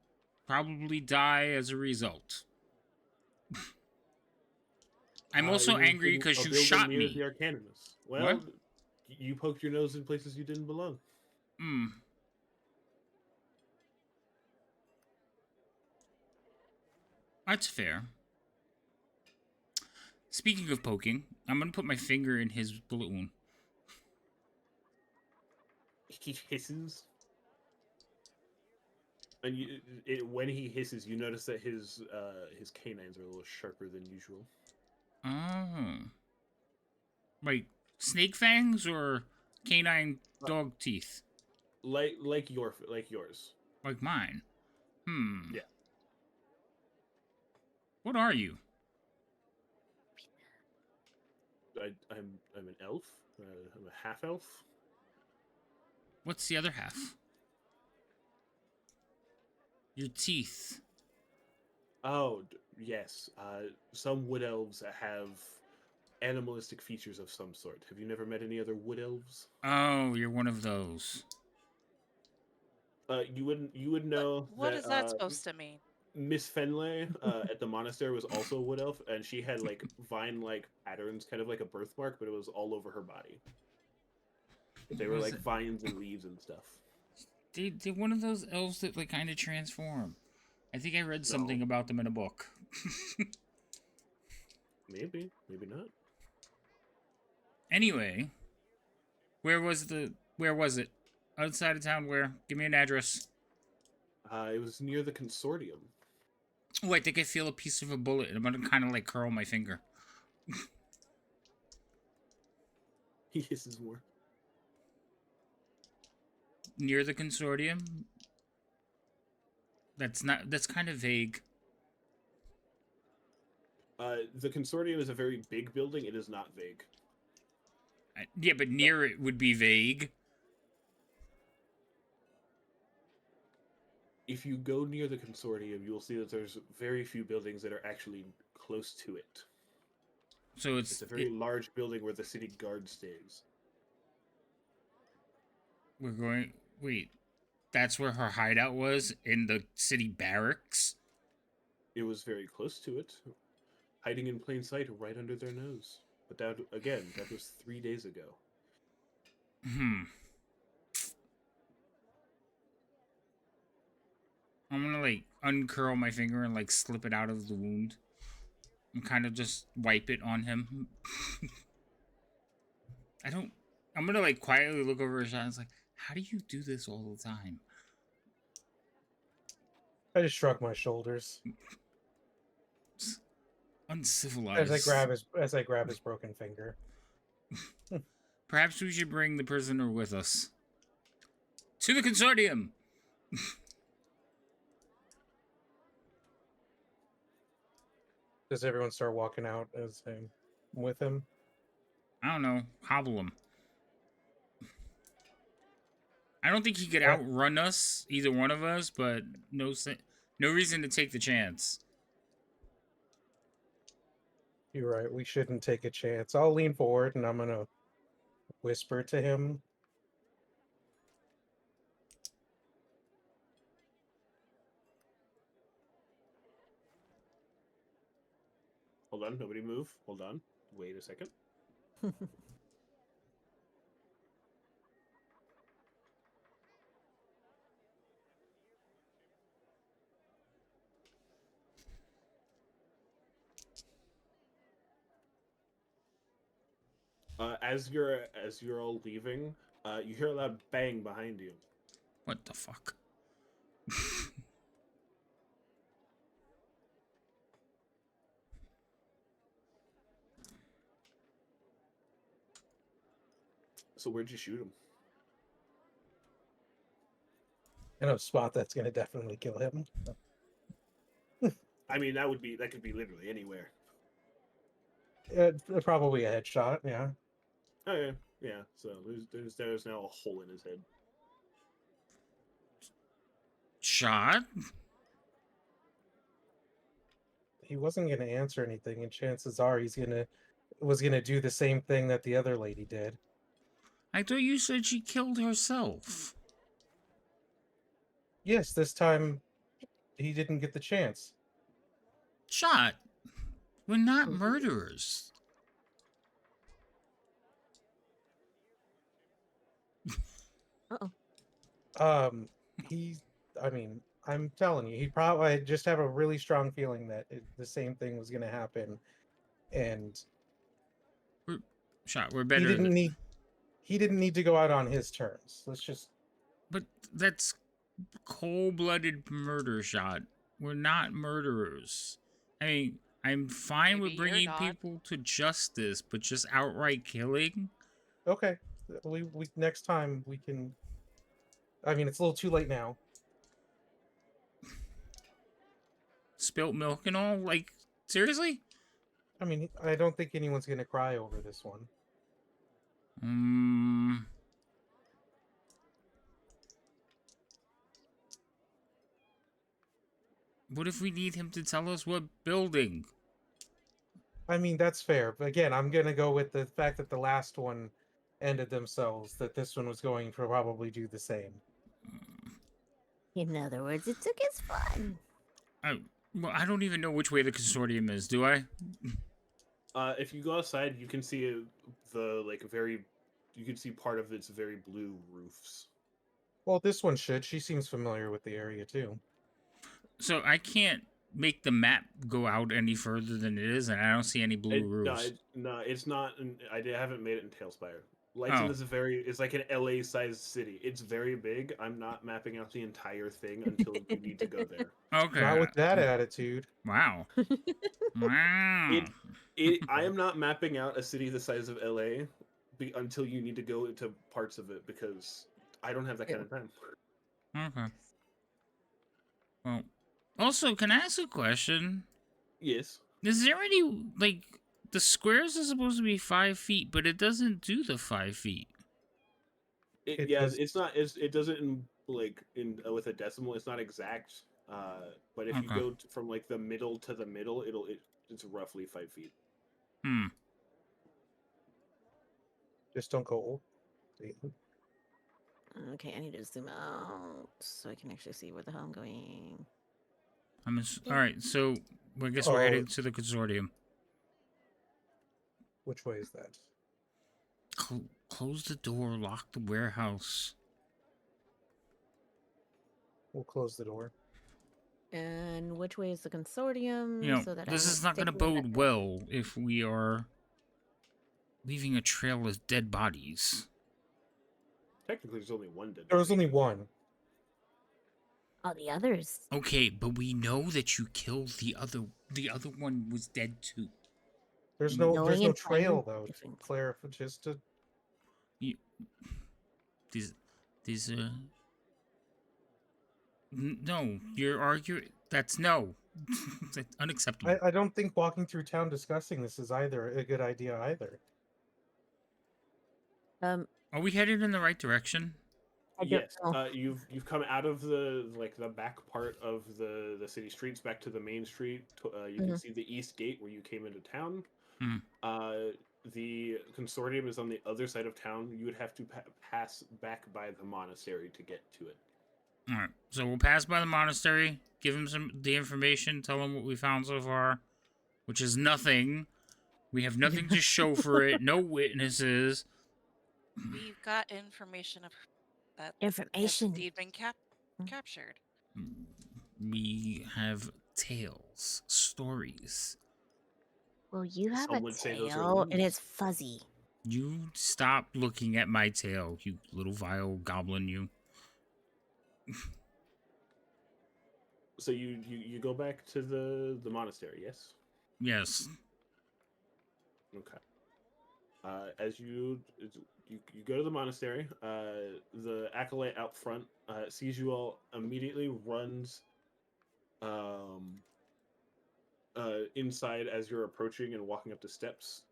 probably die as a result. I'm also It was angry in because a you building shot near me. the Arcanus. Well, What? you poked your nose in places you didn't belong. Hmm. That's fair. Speaking of poking, I'm gonna put my finger in his bullet wound. He hisses, and when he hisses, you notice that his canines are a little sharper than usual. Oh. Like snake fangs or canine dog teeth? Like yours. Like mine. Hmm. Yeah. What are you? I'm an elf. I'm a half elf. What's the other half? Your teeth. Oh yes. Some wood elves have animalistic features of some sort. Have you never met any other wood elves? Oh, you're one of those. You would know What that is that supposed to mean? Miss Fenley at the monastery was also a wood elf, and she had like vine-like patterns, kind of like a birthmark, but it was all over her body. They were Was like it- vines and leaves and stuff. They're one of those elves that like kind of transform. I think I read something No. about them in a book. Maybe not. Anyway, where was it? Outside of town where? Give me an address. It was near the consortium. Oh, I think I feel a piece of a bullet and I'm gonna kinda like curl my finger. He hisses more. Near the consortium? That's kind of vague. The consortium is a very big building. It is not vague. Yeah, but near it would be vague. If you go near the consortium, you will see that there's very few buildings that are actually close to it. So It's a very large building where the city guard stays. we're going. Wait, that's where her hideout was in the city barracks. It was very close to it, hiding in plain sight right under their nose. But that was 3 days ago. Hmm. I'm gonna like uncurl my finger and like slip it out of the wound and kind of just wipe it on him. I'm gonna like quietly look over his shot and it's like, how do you do this all the time? I just shrug my shoulders Uncivilized. as I grab his broken finger. Perhaps we should bring the prisoner with us. To the consortium! Does everyone start walking out as I'm with him? I don't know. Hobble him. I don't think he could Yeah. outrun us, either one of us, but no reason to take the chance. You're right. We shouldn't take a chance. I'll lean forward and I'm gonna whisper to him. Hold on, nobody move. Hold on. Wait a second. As you're all leaving, you hear a loud bang behind you. What the fuck? So where'd you shoot him? In a spot that's gonna definitely kill him. I mean, that could be literally anywhere. Probably a headshot. Yeah. Oh yeah, yeah. So there's now a hole in his head. Shot? He wasn't gonna answer anything, and chances are was gonna do the same thing that the other lady did. I thought you said she killed herself. Yes, this time he didn't get the chance. Shot. We're not Mhm. murderers. Uh-oh. He, I mean, I'm telling you, he probably I just have a really strong feeling that the same thing was gonna happen, and Shot, we're he better didn't than... need he didn't need to go out on his terms. Let's just. But that's cold-blooded murder, Shot. We're not murderers. I mean, I'm fine with Maybe you're bringing not. people to justice, but just outright killing? Okay, we next time we can. I mean, it's a little too late now. Spilt milk and all? Like, seriously? I mean, I don't think anyone's gonna cry over this one. What if we need him to tell us what building? I mean, that's fair. But again, I'm gonna go with the fact that the last one ended themselves. That this one was going to probably do the same. In other words, it took its fun. Well, I don't even know which way the consortium is, do I? If you go outside, you can see you can see part of its very blue roofs. Well, this one should. She seems familiar with the area too. So I can't make the map go out any further than it is, and I don't see any blue roofs. It's not. I haven't made it in Tailspire. Lighton is it's like an LA-sized city. It's very big. I'm not mapping out the entire thing until you need to go there. Okay. Not with that attitude. Wow. Wow. I am not mapping out a city the size of LA until you need to go into parts of it because I don't have that kind of time. Okay. Well, also, can I ask a question? Yes. Is there any, like, the squares are supposed to be 5 feet, but it doesn't do the 5 feet. It's not. It doesn't with a decimal. It's not exact. But if you Okay. go from like the middle to the middle, it's roughly 5 feet. Just don't go old. Okay, I need to zoom out so I can actually see where the hell I'm going. All right, so I guess we're heading to the consortium. Which way is that? Close the door, lock the warehouse. We'll close the door. And which way is the consortium? You know, so that this I is not going to take me back bode there? well if we are leaving a trail of dead bodies. Technically, there's only one dead. There was only one. All the others. Okay, but we know that you killed the other. The other one was dead too. There's Knowing no and finding trail though. To difference. clarify, just to. These no, you're arguing. That's no. That's unacceptable. I don't think walking through town discussing this is either a good idea either. Are we headed in the right direction? I don't Yes, know. you've come out of the back part of the city streets back to the main street. You can see the east gate where you came into town. The consortium is on the other side of town. You would have to pass back by the monastery to get to it. All right, so we'll pass by the monastery, give him the information, tell him what we found so far, which is nothing. We have nothing to show for it. No witnesses. We've got information of that. Information. Has indeed been captured. We have tales, stories. Well, you have Some a would say those are tail and leads. it's fuzzy. You stop looking at my tail, you little vile goblin, you. So you go back to the monastery, yes? Yes. Okay. As you go to the monastery, the acolyte out front sees you all, immediately runs inside as you're approaching and walking up the steps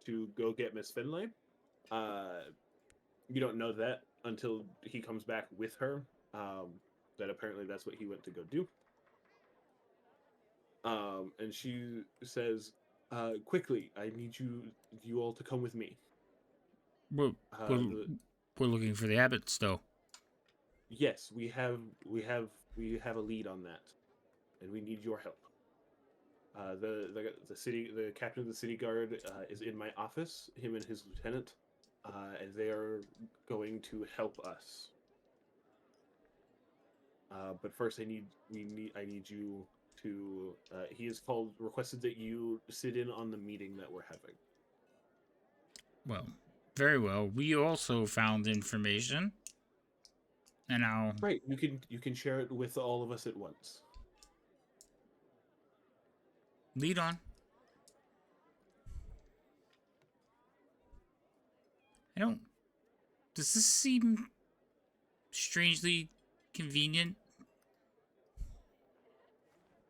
to go get Miss Finlay. You don't know that until he comes back with her. That apparently that's what he went to go do. And she says, "Quickly, I need you all to come with me." We're, we're, The we're looking for the abbots, though. Yes, we have a lead on that, and we need your help. The captain of the city guard is in my office. Him and his lieutenant, and they are going to help us. But first, I need you to. He has requested that you sit in on the meeting that we're having. Well, very well. We also found information. And I'll Right, you can share it with all of us at once. lead on. I don't. Does this seem strangely convenient?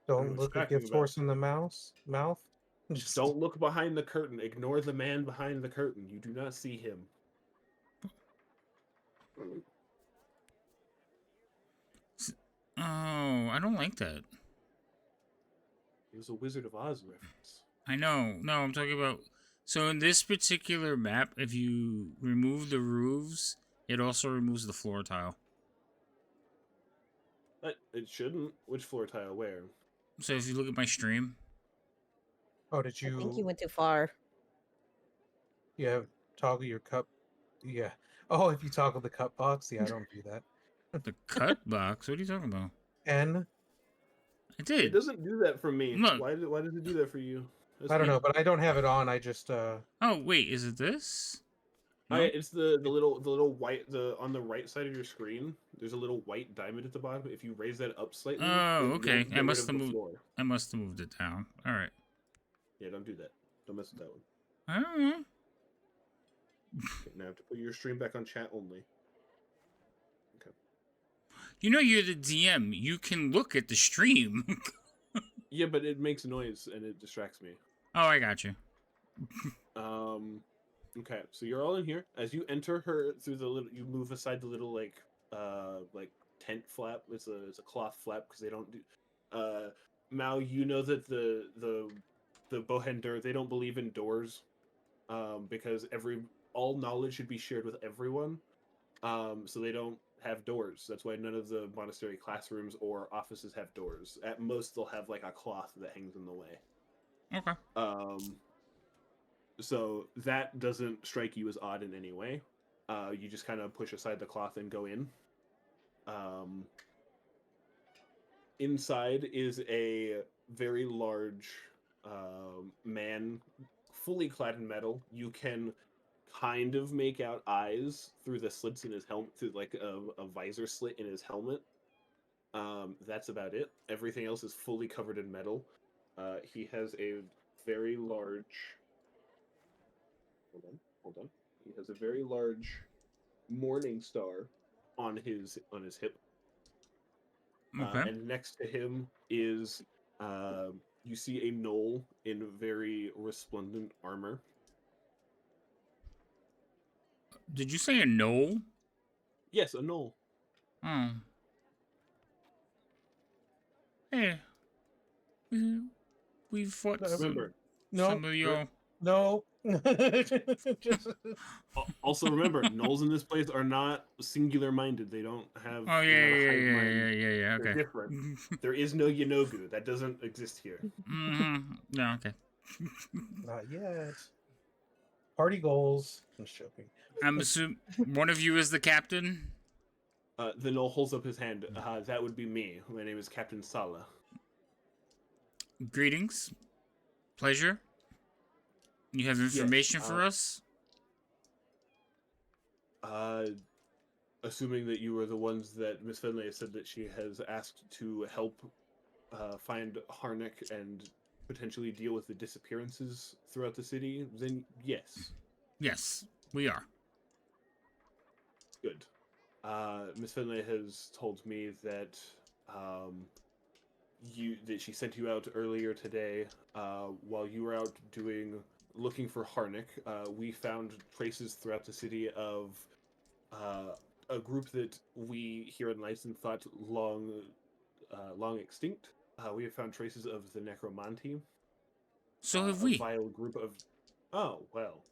What Don't you look a talking gift about? horse in the mouth. Just Don't look behind the curtain. Ignore the man behind the curtain. You do not see him. Oh, I don't like that. It was a Wizard of Oz reference. I know. No, I'm talking about. So in this particular map, if you remove the roofs, it also removes the floor tile. It shouldn't. Which floor tile where? So if you look at my stream, oh, did I think you you? went too far. Yeah, toggle your cup. Yeah. Oh, if you toggle the cup box, yeah, I don't do that. the cut box. What are you talking about? N. I It did. doesn't do that for me. Look. Why does it do that for you? That's I don't know, weird. but I don't have it on. I just Oh wait, is it this? Oh, No. yeah, it's the little white on the right side of your screen. There's a little white diamond at the bottom. If you raise that up slightly, Oh, you'll okay. I get rid must of have the moved. floor. I must have moved it down. All right. Yeah, don't do that. Don't mess with that one. I don't know. Okay, now I have to put your stream back on chat only. Okay. You know you're the DM. You can look at the stream. Yeah, but it makes noise and it distracts me. Oh, I got you. Okay, so you're all in here. As you enter her through the little, you move aside the little like tent flap. It's a cloth flap because they don't do. Mao, you know that the Bohender, they don't believe in doors, because all knowledge should be shared with everyone. So they don't have doors. That's why none of the monastery classrooms or offices have doors. At most, they'll have like a cloth that hangs in the way. Okay. So that doesn't strike you as odd in any way. You just kind of push aside the cloth and go in. Inside is a very large man, fully clad in metal. You can kind of make out eyes through the slits in his helmet, through like a visor slit in his helmet. That's about it. Everything else is fully covered in metal. He has a very large. Hold on. He has a very large morning star on his hip. Okay. And next to him is you see a gnoll in very resplendent armor. Did you say a knoll? Yes, a gnoll. Oh. Hey. We fought Remember, no, some of your. no. Just also remember, gnolls in this place are not singular-minded. They don't have. Oh They're yeah, not a yeah, hive yeah, mind. yeah, yeah, yeah. They're Okay. different. There is no Yanogu. That doesn't exist here. No, okay. not yet. Party goals. I'm just joking. I'm assuming one of you is the captain. The gnoll holds up his hand. That would be me. My name is Captain Sala. Greetings. Pleasure. You have information Yes, for us? Assuming that you were the ones that Miss Finlay said that she has asked to help find Harnick and potentially deal with the disappearances throughout the city, then yes, Yes, we are. good. Miss Finlay has told me that she sent you out earlier today while you were out looking for Harnick. We found traces throughout the city of a group that we here in Lyson thought long extinct. We have found traces of the Necromanti, So have a we. vile group of. Oh well,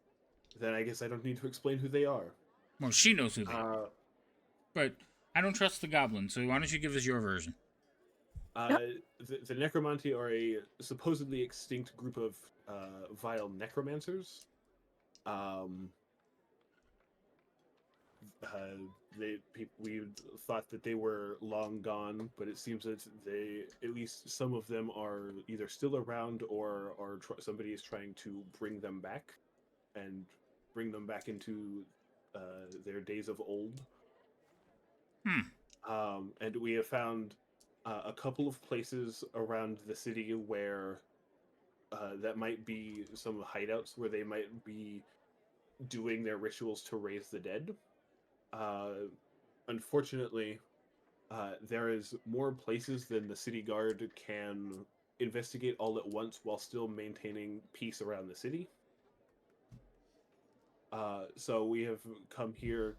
then I guess I don't need to explain who they are. Well, she knows who they are. Uh, But I don't trust the goblin, so why don't you give us your version? uh, the Necromanti are a supposedly extinct group of vile necromancers. Um, we thought that they were long gone, but it seems that at least some of them are either still around or somebody is trying to bring them back and bring them back into their days of old. And we have found a couple of places around the city where that might be some hideouts where they might be doing their rituals to raise the dead. Unfortunately, there is more places than the city guard can investigate all at once while still maintaining peace around the city. So we have come here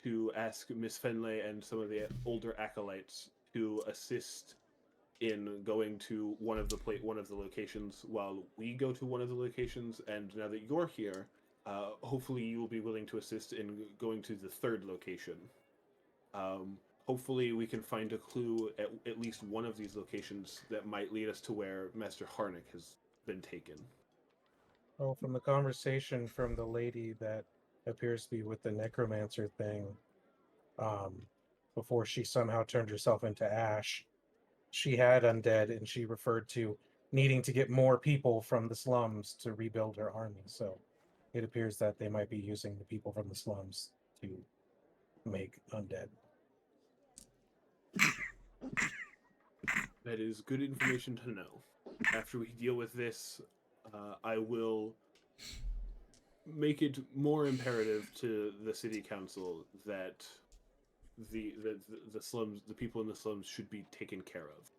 to ask Miss Fenley and some of the older acolytes to assist in going to one of the locations while we go to one of the locations. And now that you're here, hopefully you will be willing to assist in going to the third location. Hopefully we can find a clue at least one of these locations that might lead us to where Master Harnick has been taken. Oh, from the conversation from the lady that appears to be with the necromancer thing, before she somehow turned herself into ash, she had undead, and she referred to needing to get more people from the slums to rebuild her army. So it appears that they might be using the people from the slums to make undead. That is good information to know. After we deal with this, I will make it more imperative to the city council that the slums, the people in the slums, should be taken care of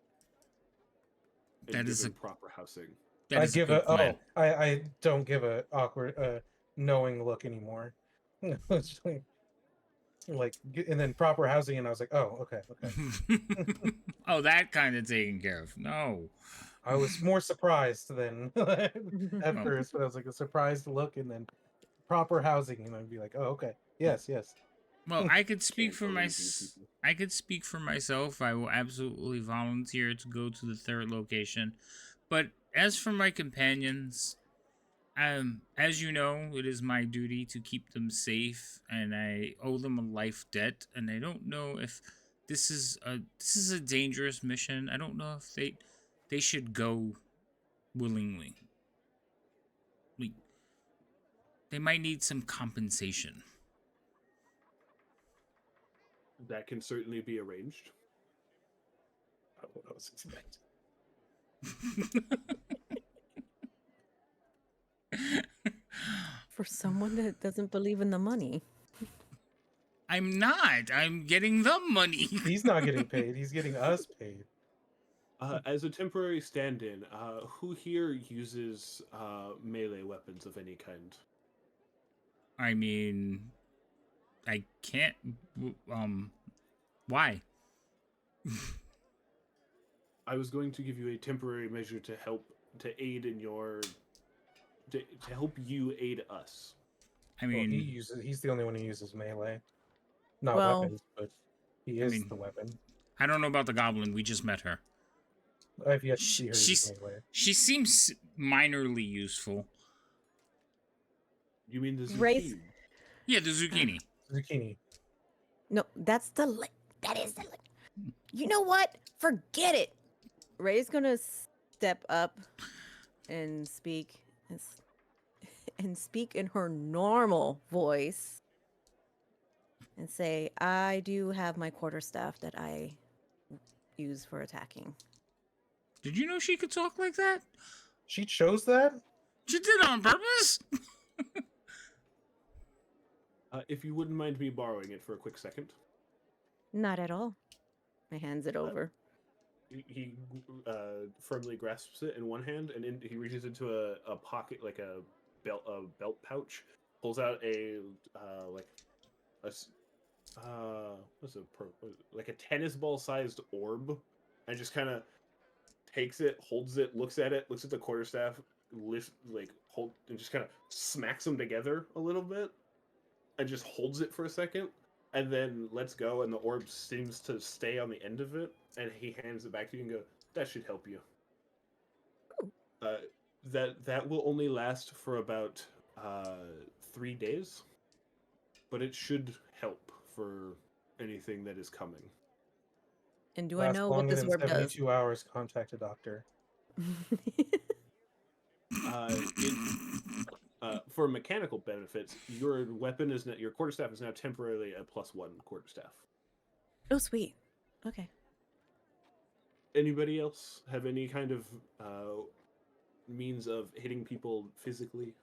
and That is given a proper housing. that is a good plan. I don't give a awkward knowing look anymore. It's like and then proper housing, and I was like, oh, okay. Oh, that kind of taken care of. No. I was more surprised than at Well, first, but I was like a surprised look, and then proper housing, and I'd be like, oh, okay, yes. Well, I could speak Can't for believe you people. I could speak for myself. I will absolutely volunteer to go to the third location. But as for my companions, as you know, it is my duty to keep them safe, and I owe them a life debt. And I don't know if this is a dangerous mission. I don't know if they should go willingly. They might need some compensation. That can certainly be arranged. Not what I was expecting. For someone that doesn't believe in the money. I'm not. I'm getting the money. He's not getting paid. He's getting us paid. As a temporary stand-in, who here uses melee weapons of any kind? I mean, I can't. Why? I was going to give you a temporary measure to aid in your to help you aid us. I Well, mean, he's the only one who uses melee. Not Well- weapons, but he I is mean- the weapon. I don't know about the goblin. We just met her. I've yet to see her use She's melee. she seems minorly useful. You mean the Race- zucchini? Yeah, the zucchini. Zucchini. No, that's the lick. That is the lick. You know what? Forget it. Ray's gonna step up and speak. and speak in her normal voice and say, I do have my quarterstaff that I use for attacking. Did you know she could talk like that? She chose that? She did it on purpose? If you wouldn't mind me borrowing it for a quick second. Not at all. I hands it over. He firmly grasps it in one hand, and he reaches into a pocket, like a belt pouch, pulls out like a tennis ball sized orb, and just kind of takes it, holds it, looks at the quarterstaff, and just kind of smacks them together a little bit, and just holds it for a second, and then lets go, and the orb seems to stay on the end of it, and he hands it back to you and go, "That should help you." That will only last for about 3 days, but it should help for anything that is coming. And do I Last know what longer this than orb does? 72 hours, contact a doctor. For mechanical benefits, your weapon is your quarterstaff is now temporarily a +1 quarterstaff. Oh, sweet. Okay. Anybody else have any kind of means of hitting people physically?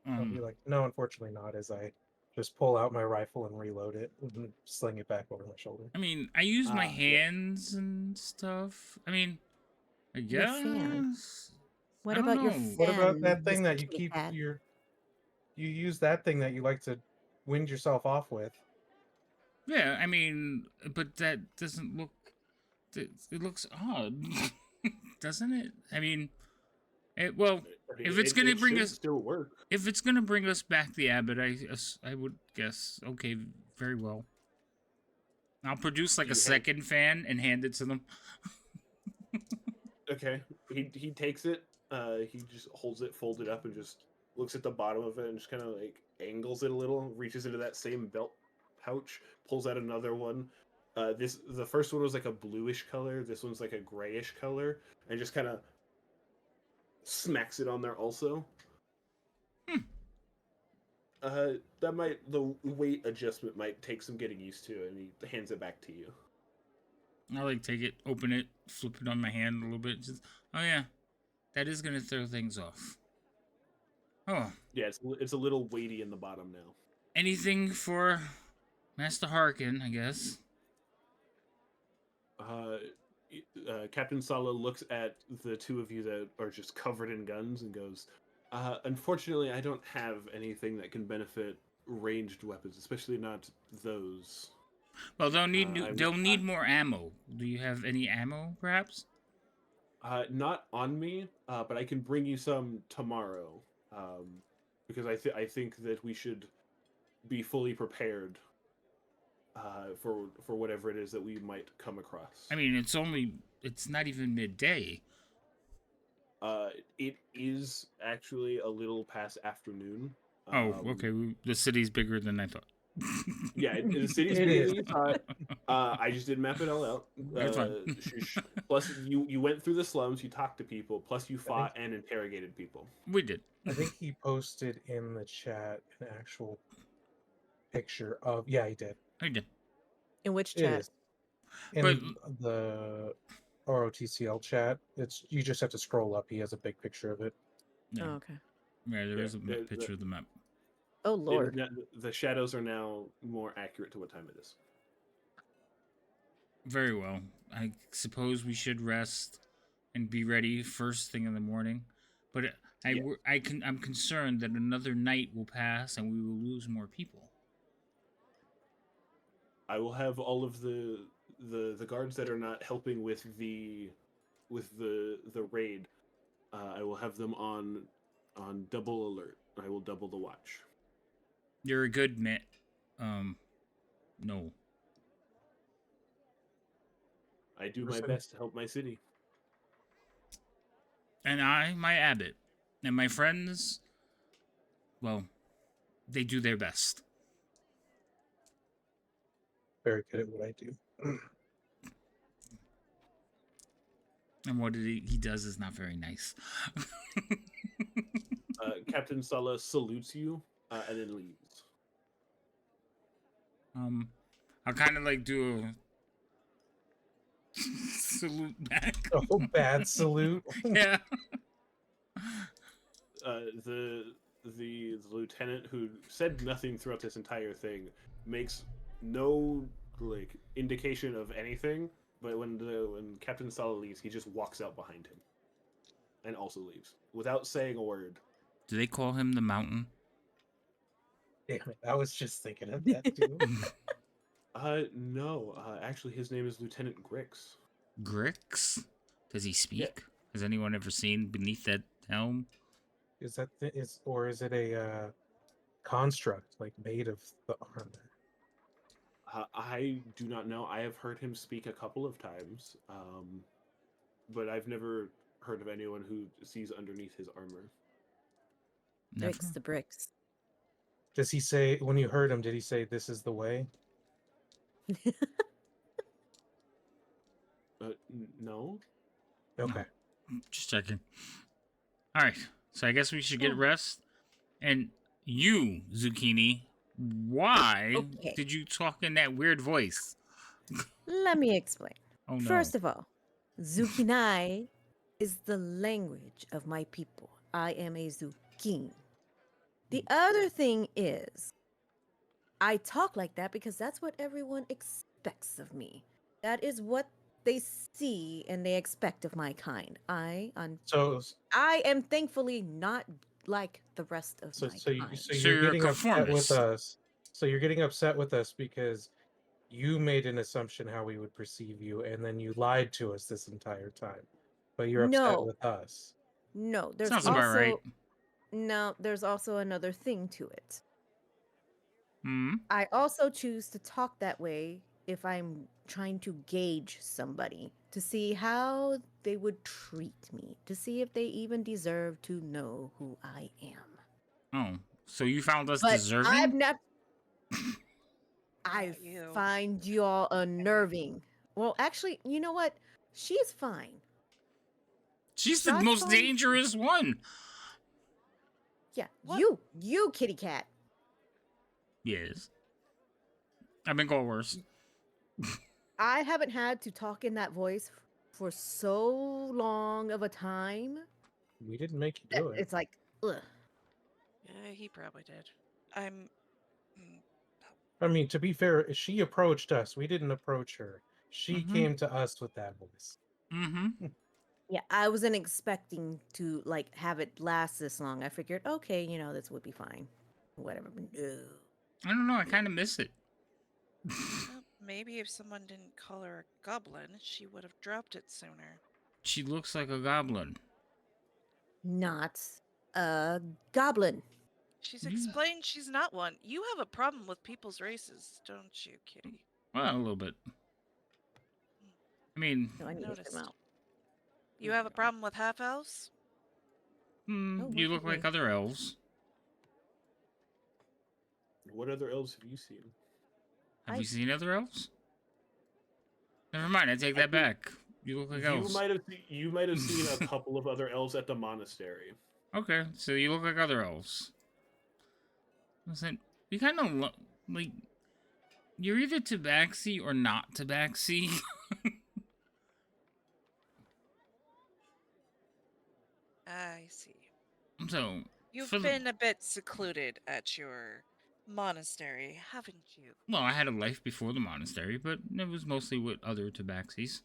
I'll be like, no, unfortunately not, as I just pull out my rifle and reload it and sling it back over my shoulder. I mean, I use my Yeah. hands and stuff. I mean, I Your fan. guess. What I don't about your know. What about fan, that thing Mr. that you Kitty keep Cat? you use that thing that you like to wind yourself off with? Yeah, I mean, but that doesn't look. It looks odd, doesn't it? I mean, well, if it's gonna It bring should us, still work. if it's gonna bring us back the abbot, I would guess. Okay, very well. I'll produce like Do a you have- second fan and hand it to them. Okay, he takes it. He just holds it folded up and just looks at the bottom of it and just kind of like angles it a little. Reaches into that same belt pouch, pulls out another one. The first one was like a bluish color. This one's like a grayish color, and just kind of smacks it on there also. Hmm. The weight adjustment might take some getting used to, and he hands it back to you. I like take it, open it, flip it on my hand a little bit. Just, oh yeah, that is gonna throw things off. Oh, Yeah, it's a little weighty in the bottom now. anything for Master Harkin, I guess. Captain Sala looks at the two of you that are just covered in guns and goes, "Unfortunately, I don't have anything that can benefit ranged weapons, especially not those." Well, they'll need I'm they'll need more ammo. Do you have any ammo, perhaps? Not on me, but I can bring you some tomorrow, because I think that we should be fully prepared for whatever it is that we might come across. I mean, it's not even midday. It is actually a little past afternoon. Oh, okay. The city's bigger than I thought. Yeah, the city's It bigger is. than you thought. I just didn't map it all out. That's fine. Plus, you went through the slums, you talked to people, plus you fought and interrogated people. We did. I think he posted in the chat an actual picture of. Yeah, he did. I did. In which It chat? is in But the ROTCL chat. It's you just have to scroll up. He has a big picture of it. yeah, Oh, okay. yeah, there is a the- picture of the map. Oh, Lord. The shadows are now more accurate to what time it is. Very well. I suppose we should rest and be ready first thing in the morning. But Yeah. I'm concerned that another night will pass and we will lose more people. I will have all of the guards that are not helping with the raid. I will have them on double alert. I will double the watch. You're a good man. No. I do my Listen. best to help my city. And my abbot, and my friends, well, they do their best. Very good at what I do. And what he does is not very nice. Captain Sala salutes you and then leaves. I'll kind of like do a salute back. Oh, bad salute. Yeah. The lieutenant, who said nothing throughout this entire thing, makes no like indication of anything. But when Captain Sala leaves, he just walks out behind him, and also leaves without saying a word. Do they call him the Mountain? Damn it! I was just thinking of that too. No. Actually, his name is Lieutenant Grix. Grix? Does he speak? Has anyone ever seen beneath that helm? Is that or is it a construct like made of the armor? I do not know. I have heard him speak a couple of times, but I've never heard of anyone who sees underneath his armor. Never. Bricks the bricks. Does he say, when you heard him, did he say, "This is the way"? No. Okay. Just checking. All right. So I guess we should get Yeah. rest. And you, Zucchini, why Okay. did you talk in that weird voice? Let me explain. Oh no. First of all, Zucchini is the language of my people. I am a Zucchini. The other thing is, I talk like that because that's what everyone expects of me. That is what they see and they expect of my kind. I am thankfully not like the rest of my kind. So you're you're a getting upset with conformist. us. So you're getting upset with us because you made an assumption how we would perceive you, and then you lied to us this entire time. But you're upset No, with us. no. There's Sounds about right. there's also another thing to it. Hmm. I also choose to talk that way if I'm trying to gauge somebody to see how they would treat me, to see if they even deserve to know who I am. Oh, so you found us But deserving? I've not. I Not you. find y'all unnerving. Well, actually, you know what? She's fine. She's the Sasha's most fine. dangerous one. Yeah, What? you, kitty cat. Yes. I've been called worse. I haven't had to talk in that voice for so long of a time. We didn't make you do it. It's like, ugh. Yeah, he probably did. I'm. mm, I mean, to be fair, she approached us. We didn't approach her. She Mhm. came to us with that voice. Mm-hmm. Yeah, I wasn't expecting to like have it last this long. I figured, okay, this would be fine. Whatever. But no. I don't know. I kind of miss it. Well, maybe if someone didn't call her a goblin, she would have dropped it sooner. She looks like a goblin. Not a goblin. She's Yeah. explained she's not one. You have a problem with people's races, don't you, Kitty? Well, a little bit. I mean, No, I need to get Noticed. them out. You have a problem with half elves? Oh, you look look at like me. other elves. What other elves have you seen? Have I- we seen other elves? Never mind. I take that back. You look like elves. You might have seen a couple of other elves at the monastery. Okay, so you look like other elves. Listen, you kind of like you're either tabaxi or not tabaxi. I see. So You've for been a bit secluded at your monastery, haven't you? well, I had a life before the monastery, but it was mostly with other tabaxis.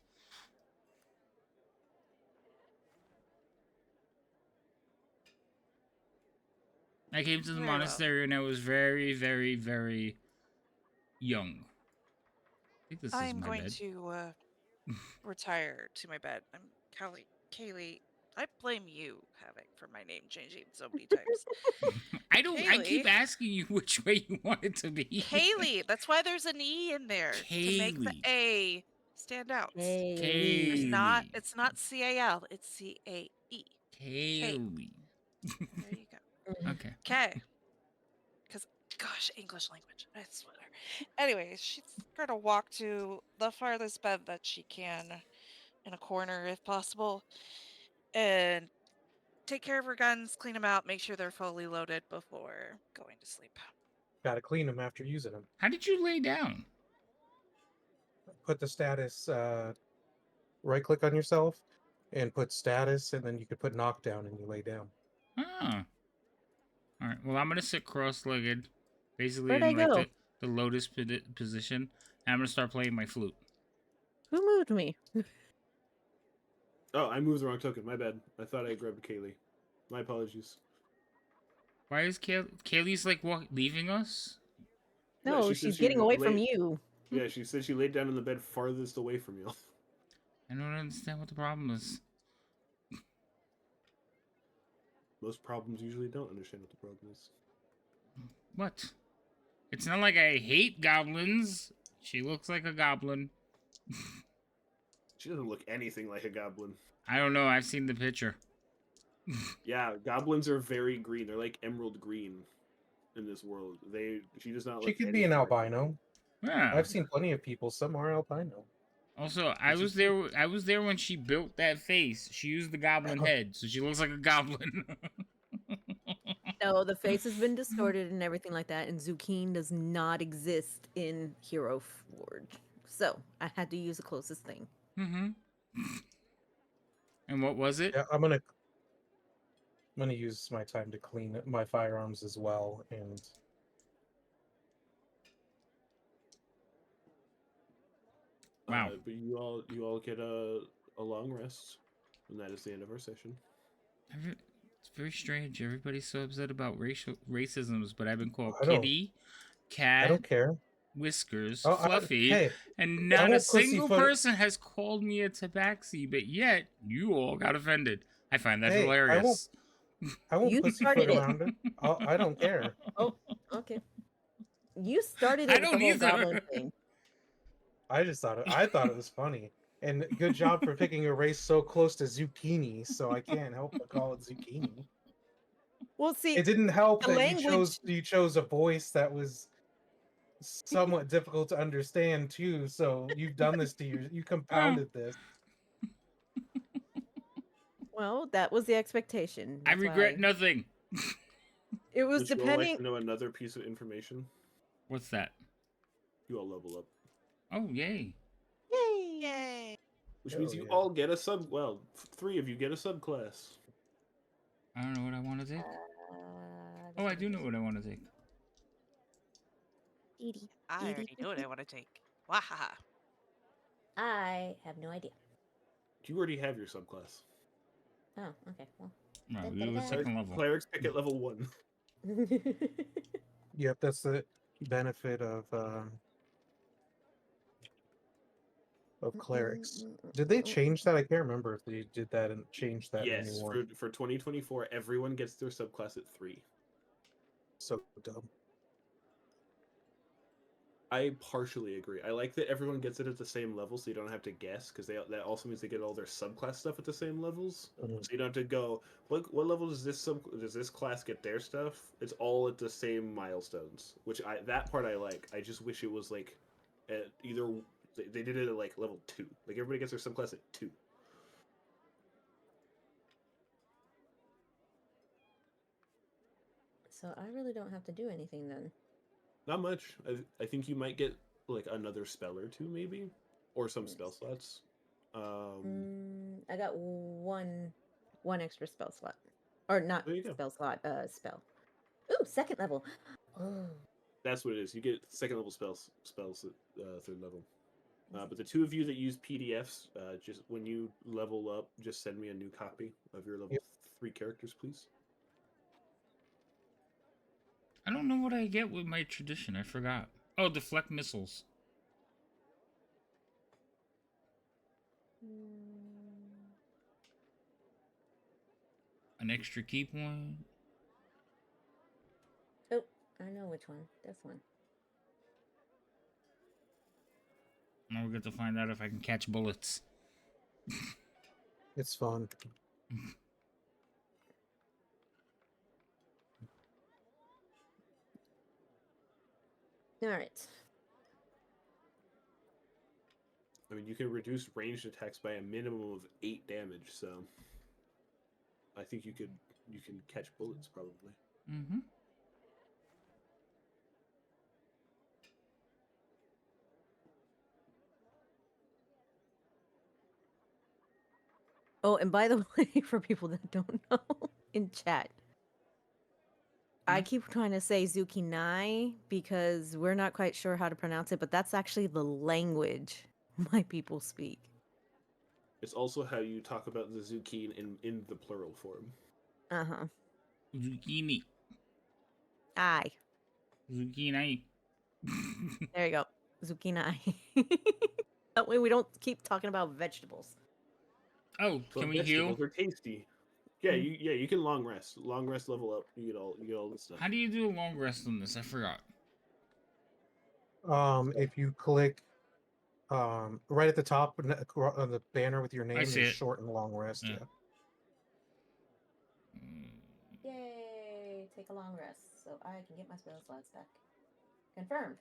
I came to the Very well. monastery when I was very, very, very young. I think this is I'm my going bed. to retire to my bed. I'm Kaylee. I blame you, Havoc, for my name changing so many times. I keep Kaylee. asking you which way you want it to be. Kaylee. That's why there's an E in there to make the Kaylee. A stand out. Kaylee. Kaylee. It's not CAL. It's CAE. Kaylee. There you go. Okay. Okay. Because, gosh, English language. I swear. Anyway, she's going to walk to the farthest bed that she can in a corner if possible and take care of her guns, clean them out, make sure they're fully loaded before going to sleep. Gotta clean them after using them. How did you lay down? Put the status, right click on yourself and put status, and then you could put knockdown and you lay down. Ah. All right. Well, I'm gonna sit cross-legged, basically Where'd I in like go? the lotus position, and I'm gonna start playing my flute. Who moved me? Oh, I moved the wrong token. My bad. I thought I grabbed Kaylee. My apologies. Why is Kaylee's like leaving us? Yeah, No, she said she's she getting away from laid- you. Yeah, she said she laid down in the bed farthest away from you. I don't understand what the problem is. Most problems usually don't understand what the problem is. What? It's not like I hate goblins. She looks like a goblin. She doesn't look anything like a goblin. I don't know. I've seen the picture. Yeah, goblins are very green. They're like emerald green in this world. She does not look. She could be an anything like a albino. Yeah. I've seen plenty of people. Some are albino. Also, I It's was just- there. I was there when she built that face. She used the goblin head, so she looks like a goblin. No, the face has been distorted and everything like that, and Zucchine does not exist in Hero Forge. So I had to use the closest thing. Mm-hmm. And what was it? Yeah, I'm gonna use my time to clean my firearms as well, and Wow. But you all get a long rest, and that is the end of our session. It's very strange. Everybody's so upset about racisms, but I've been called I don't- kitty, I cat, don't care. whiskers, Oh, fluffy, hey, and not a won't single pussyfoot- person has called me a tabaxi, but yet you all got offended. I find that Hey, hilarious. I won't You started pussyfoot it. around it. I don't care. Oh, okay. You started I it with the don't whole either. goblin thing. I thought it was funny. And good job for picking a race so close to zucchini, so I can't help but call it zucchini. Well, see, It didn't help the that you chose a voice that was somewhat difficult to understand too. So you've done this to you compounded this. well, that was the expectation. I That's regret why- nothing. It was Would you all depending. like to know another piece of information? What's that? You all level up, Oh, yay. Yay! Yay! which means Oh, you yeah. all get a sub. Well, 3 of you get a subclass. I don't know what I want to take. Uh, Oh, I do know what I want to take. Edie, I already know what I want to take. Wahaha. I have no idea. You already have your subclass. Oh, okay. Well, No, Da, we da, were da. second level. Clerics pick at level 1. Yep, that's the benefit of clerics. Did they change that? I can't remember if they did that and changed that Yes, anymore. for 2024, everyone gets their subclass at 3. So dumb. I partially agree. I like that everyone gets it at the same level, so you don't have to guess, because that also means they get all their subclass stuff at the same levels. Mhm. So you don't have to go, what level does this class get their stuff? It's all at the same milestones, which that part I like. I just wish it was like at either they did it at like level 2. Like everybody gets their subclass at 2. So I really don't have to do anything then. Not much. I think you might get like another spell or two, maybe, or some spell slots. I got one extra spell slot, or not There you go. spell slot. Spell. Ooh, second level. Oh, That's what it is. You get second level spells at 3rd level. But the 2 of you that use PDFs, just when you level up, just send me a new copy of your level Yep. 3 characters, please. I don't know what I get with my tradition. I forgot. Oh, deflect missiles. An extra key point. oh, I know which one. This one. Now we get to find out if I can catch bullets. It's fun. All right. I mean, you can reduce ranged attacks by a minimum of 8 damage, so I think you can catch bullets probably. Mm-hmm. Oh, and by the way, for people that don't know, in chat, I Hmm? keep trying to say zucchini because we're not quite sure how to pronounce it, but that's actually the language my people speak. It's also how you talk about the zucchini in the plural form. Uh-huh. Zucchini. Aye. Zucchini. There you go. Zucchini. That way we don't keep talking about vegetables. Oh, But can we heal? vegetables are tasty. Yeah, you can long rest. Long rest level up. You get all this stuff. How do you do a long rest on this? I forgot. If you click right at the top on the banner with your name, see there's it. short and long rest. Yeah. Yeah. Yay! Take a long rest so I can get my spell slots back. Confirmed.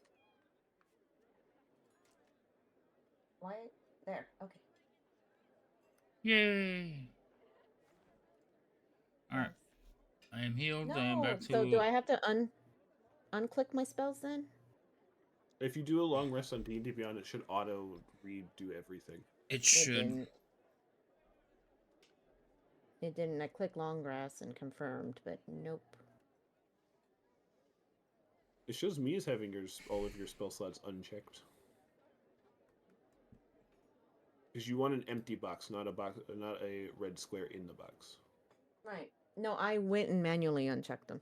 Why? There. Okay. Yay! All right, Yes. I am healed. I am No. back to. So do I have to unclick my spells then? If you do a long rest on D&D Beyond, it should auto redo everything. It It should. didn't. It didn't. I clicked long grass and confirmed, but nope. It shows me as having all of your spell slots unchecked. Because you want an empty box, not a red square in the box. Right. No, I went and manually unchecked them.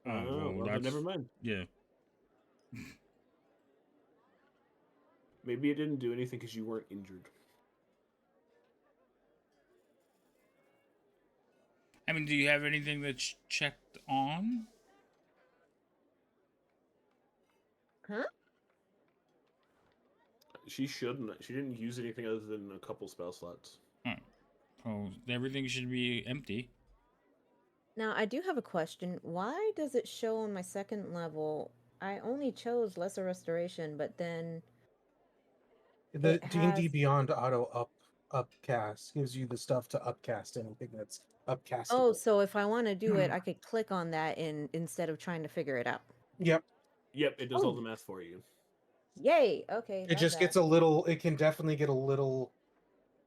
Oh, well, then that's. never mind. Yeah. Maybe it didn't do anything because you weren't injured. I mean, do you have anything that's checked on? Huh? She shouldn't. She didn't use anything other than a couple spell slots. Oh, so everything should be empty. Now, I do have a question. Why does it show on my second level? I only chose Lesser Restoration, but then The it D&D has. Beyond auto upcast gives you the stuff to upcast anything that's upcastable. Oh, so if I want to do it, I could click on that instead of trying to figure it out. Yep. Yep, it does all Oh. the math for you. Yay! Okay, It love just that. gets a little. It can definitely get a little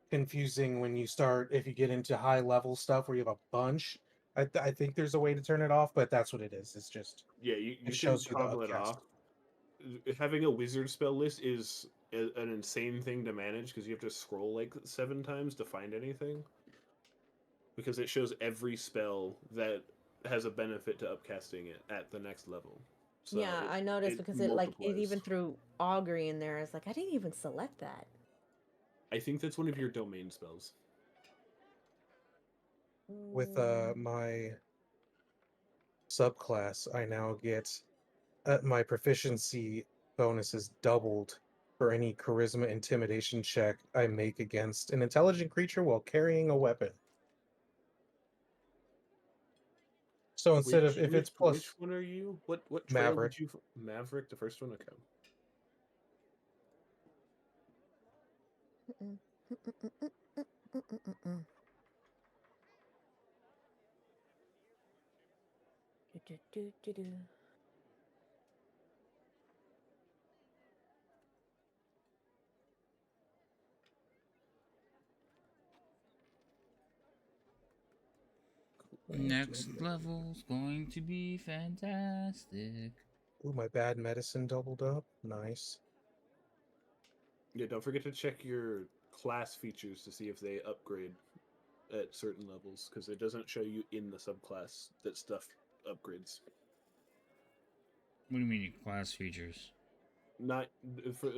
confusing when you start, if you get into high level stuff where you have a bunch. I think there's a way to turn it off, but that's what it is. It's just Yeah, it you can shows you the toggle it upcast. off. Having a wizard spell list is an insane thing to manage because you have to scroll like 7 times to find anything. Because it shows every spell that has a benefit to upcasting it at the next level. So Yeah, I noticed because it multiplies. even threw augury in there. It's like I didn't even select that. I think that's one of your domain spells. With my subclass, I now get my proficiency bonus is doubled for any charisma intimidation check I make against an intelligent creature while carrying a weapon. So instead of if it's plus which one are you? What trail Maverick. did you Maverick, the first one? Okay. Next level's going to be fantastic. Ooh, my bad medicine doubled up. Nice. Yeah, don't forget to check your class features to see if they upgrade at certain levels, because it doesn't show you in the subclass that stuff upgrades. What do you mean class features? Not for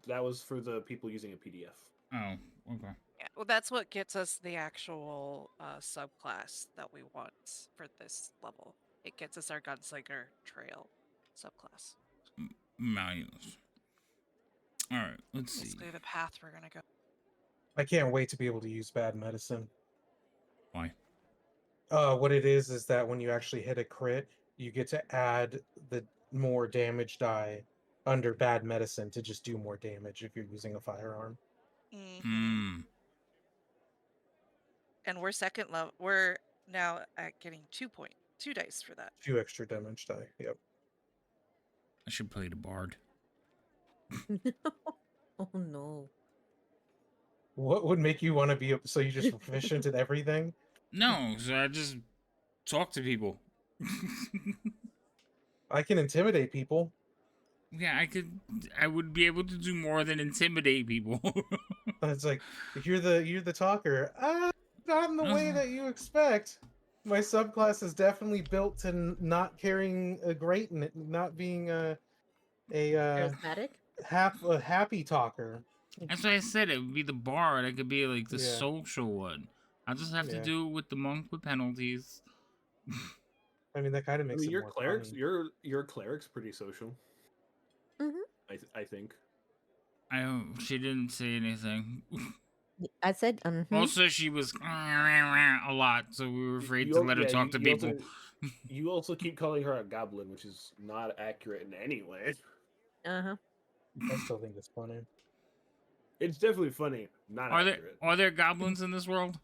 that was for the people using a PDF. Oh, okay. Yeah, well, that's what gets us the actual subclass that we want for this level. It gets us our Gunslinger Trail subclass. Malleus. All right, let's see. Basically, the path we're gonna go. I can't wait to be able to use bad medicine. Why? What it is that when you actually hit a crit, you get to add the more damage die under bad medicine to just do more damage if you're using a firearm. Mm-hmm. Hmm. And we're second level. We're now at getting 2 dice for that. 2 extra damage die. Yep. I should play the bard. Oh no. What would make you want to be so you just proficient in everything? No, so I just talk to people. I can intimidate people. Yeah, I would be able to do more than intimidate people. It's like you're the talker. Not in the way that you expect. My subclass is definitely built to not carrying a great and not being a Charismatic? happy talker. That's why I said it would be the bard. I could be like the Yeah. social one. I'll just have to Yeah. do it with the monk with penalties. I mean, that kind of I makes mean, it your more cleric's funny. your cleric's pretty social. Mm-hmm. I think. She didn't say anything. I said, Also, she was a lot, so we were afraid to let her talk to people. You also keep calling her a goblin, which is not accurate in any way. Uh-huh. I still think it's funny. It's definitely funny, not accurate. Are there goblins in this world?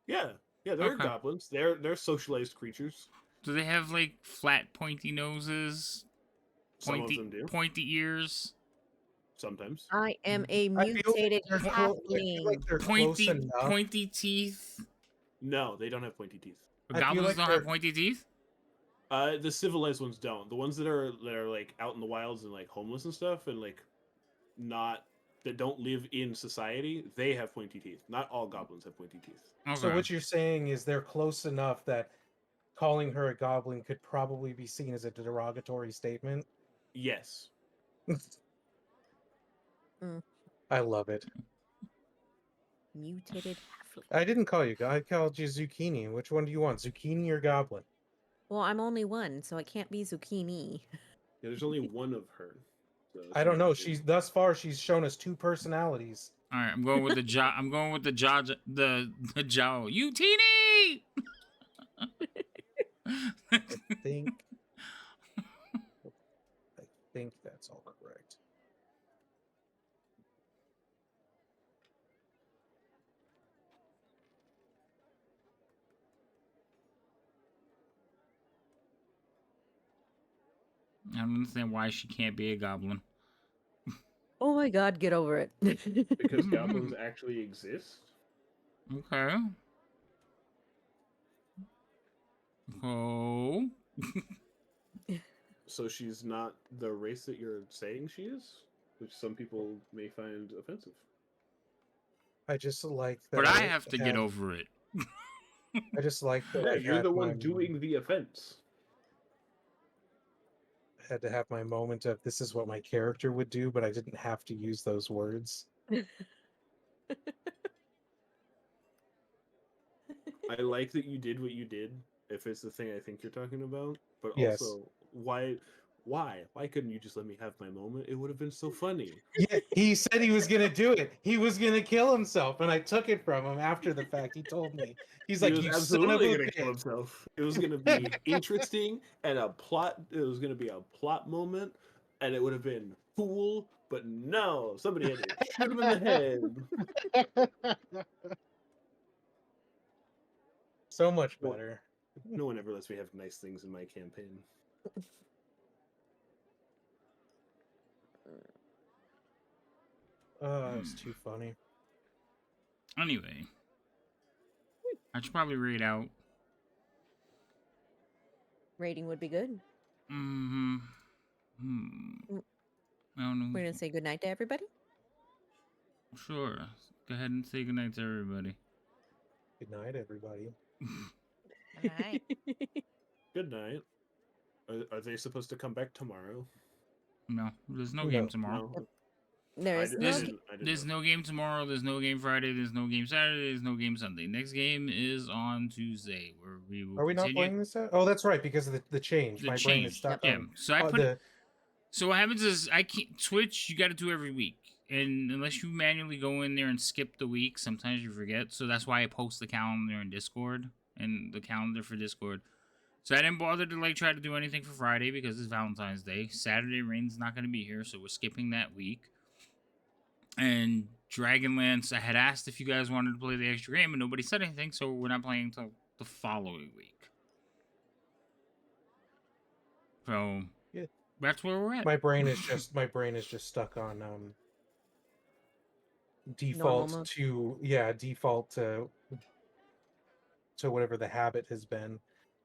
Yeah, they're Okay. goblins. They're socialized creatures. Do they have like flat, pointy noses? Some of them do. Pointy ears? Sometimes. I am a I feel like mutated they're halfling. close enough. Pointy teeth? No, they don't have pointy teeth. The I feel goblins like don't they're- have pointy teeth? The civilized ones don't. The ones that are like out in the wilds and like homeless and stuff and like that don't live in society, they have pointy teeth. Not all goblins have pointy teeth. Okay. So what you're saying is they're close enough that calling her a goblin could probably be seen as a derogatory statement. Yes. I love it. Mutated halfling. I didn't call you. I called you zucchini. Which one do you want, zucchini or goblin? Well, I'm only one, so it can't be zucchini. Yeah, there's only one of her. So I don't know. She's thus far she's shown us 2 personalities. All right, I'm going with the jaw. I'm going with the jaw. The jaw. You teeny. I think that's all correct. I don't understand why she can't be a goblin. Oh my god, get over it. Because goblins actually exist. Okay. Oh. So she's not the race that you're saying she is, which some people may find offensive. I just like that. But I have to get over it. I just like that. Yeah, I you're had the my- one doing the offense. I had to have my moment of this is what my character would do, but I didn't have to use those words. I like that you did what you did, if it's the thing I think you're talking about. But Yes. also, why couldn't you just let me have my moment? It would have been so funny. Yeah, he said he was gonna do it. He was gonna kill himself, and I took it from him after the fact. He told me. He's He like, was "You son of absolutely a gonna kill bitch." himself. It was gonna be interesting and a plot. It was gonna be a plot moment, and it would have been cool. But no, somebody had to shoot him in the head. So much better. No one ever lets me have nice things in my campaign. It's too funny. Anyway, I should probably read out. Rating would be good. Mm-hmm. I don't know. We're gonna say goodnight to everybody. Sure. Go ahead and say goodnight to everybody. Good night, everybody. All right. Good night. Are they supposed to come back tomorrow? No, there's no No. game tomorrow. No. There is no. didn't- There's no game tomorrow. There's no game Friday. There's no game Saturday. There's no game Sunday. Next game is on Tuesday, where we will. Are we not continue playing this out? Oh, that's right, because of the change. the My change. brain is stuck Yeah. on So I put. the. So what happens is I can't Twitch. You got to do every week, and unless you manually go in there and skip the week, sometimes you forget. So that's why I post the calendar in Discord and the calendar for Discord. So I didn't bother to try to do anything for Friday because it's Valentine's Day. Saturday Rain's not going to be here, so we're skipping that week. And Dragonlance, I had asked if you guys wanted to play the extra game, and nobody said anything, so we're not playing until the following week. So Yeah. that's where we're at. My brain is just stuck on Normal default mode. default to whatever the habit has been.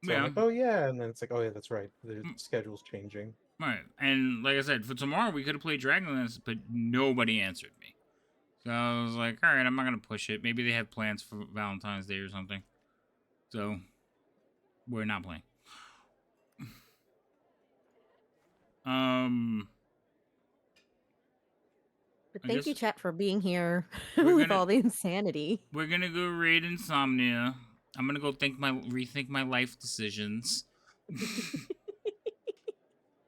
So I'm Yeah. like, oh yeah, and then it's like, oh yeah, that's right. The Mm. schedule's changing. Right. And like I said, for tomorrow we could have played Dragonlance, but nobody answered me. So I was like, all right, I'm not gonna push it. Maybe they have plans for Valentine's Day or something. So we're not playing. But I thank you, guess chat, for being here we're with gonna all the insanity. we're gonna go raid Insomnia. I'm gonna go rethink my life decisions.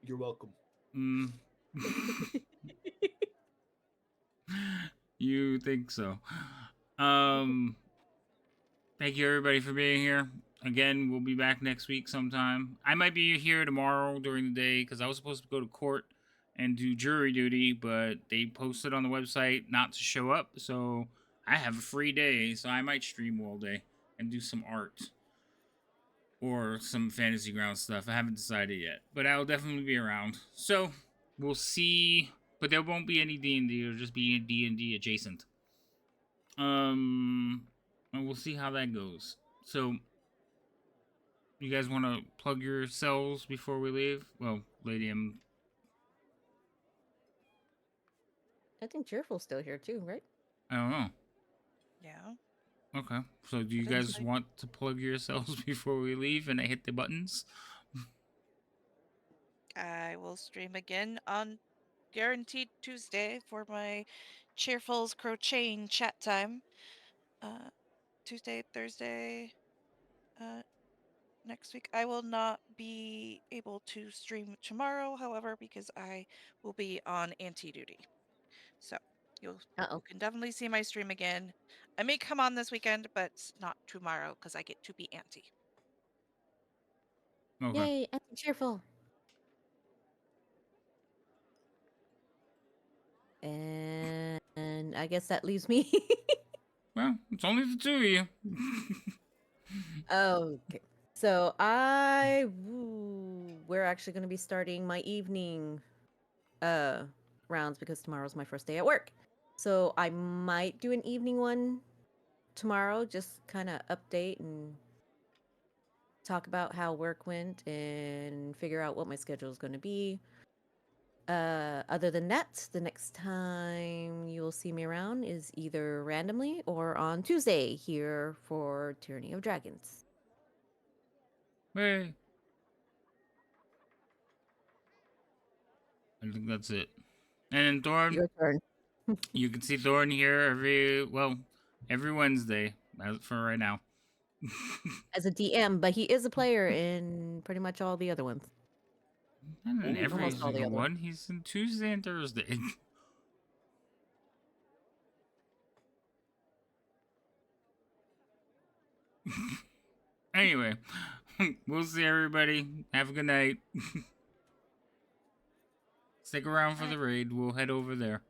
You're welcome. Mm. You think so? Thank you everybody for being here. Again, we'll be back next week sometime. I might be here tomorrow during the day because I was supposed to go to court and do jury duty, but they posted on the website not to show up, so I have a free day, so I might stream all day and do some art or some fantasy ground stuff. I haven't decided yet, but I'll definitely be around. So we'll see, but there won't be any D&D. It'll just be D&D adjacent. And we'll see how that goes. So, you guys want to plug yourselves before we leave? Well, Lady M. I think Cheerful's still here too, right? I don't know. Yeah. Okay. So, do you Didn't guys say- want to plug yourselves before we leave and I hit the buttons? I will stream again on guaranteed Tuesday for my Cheerful's Crocheting chat time. Tuesday, Thursday, next week. I will not be able to stream tomorrow, however, because I will be on anti-duty. So you can definitely see my stream again. I may come on this weekend, but not tomorrow because I get to be anti. Okay. Yay, and Cheerful. And I guess that leaves me. Well, it's only the two of you. Okay. So we're actually going to be starting my evening rounds because tomorrow's my first day at work. So I might do an evening one tomorrow, just kind of update and talk about how work went and figure out what my schedule is going to be. Other than that, the next time you'll see me around is either randomly or on Tuesday here for Tyranny of Dragons. Hey. I think that's it. And then Thorn, Your turn. you can see Thorn here every Wednesday for right now. As a DM, but he is a player in pretty much all the other ones. Not in Ooh, every almost all the single other one. He's in Tuesday and Thursday. Anyway, we'll see everybody. Have a good night. Stick around for the raid. We'll head over there.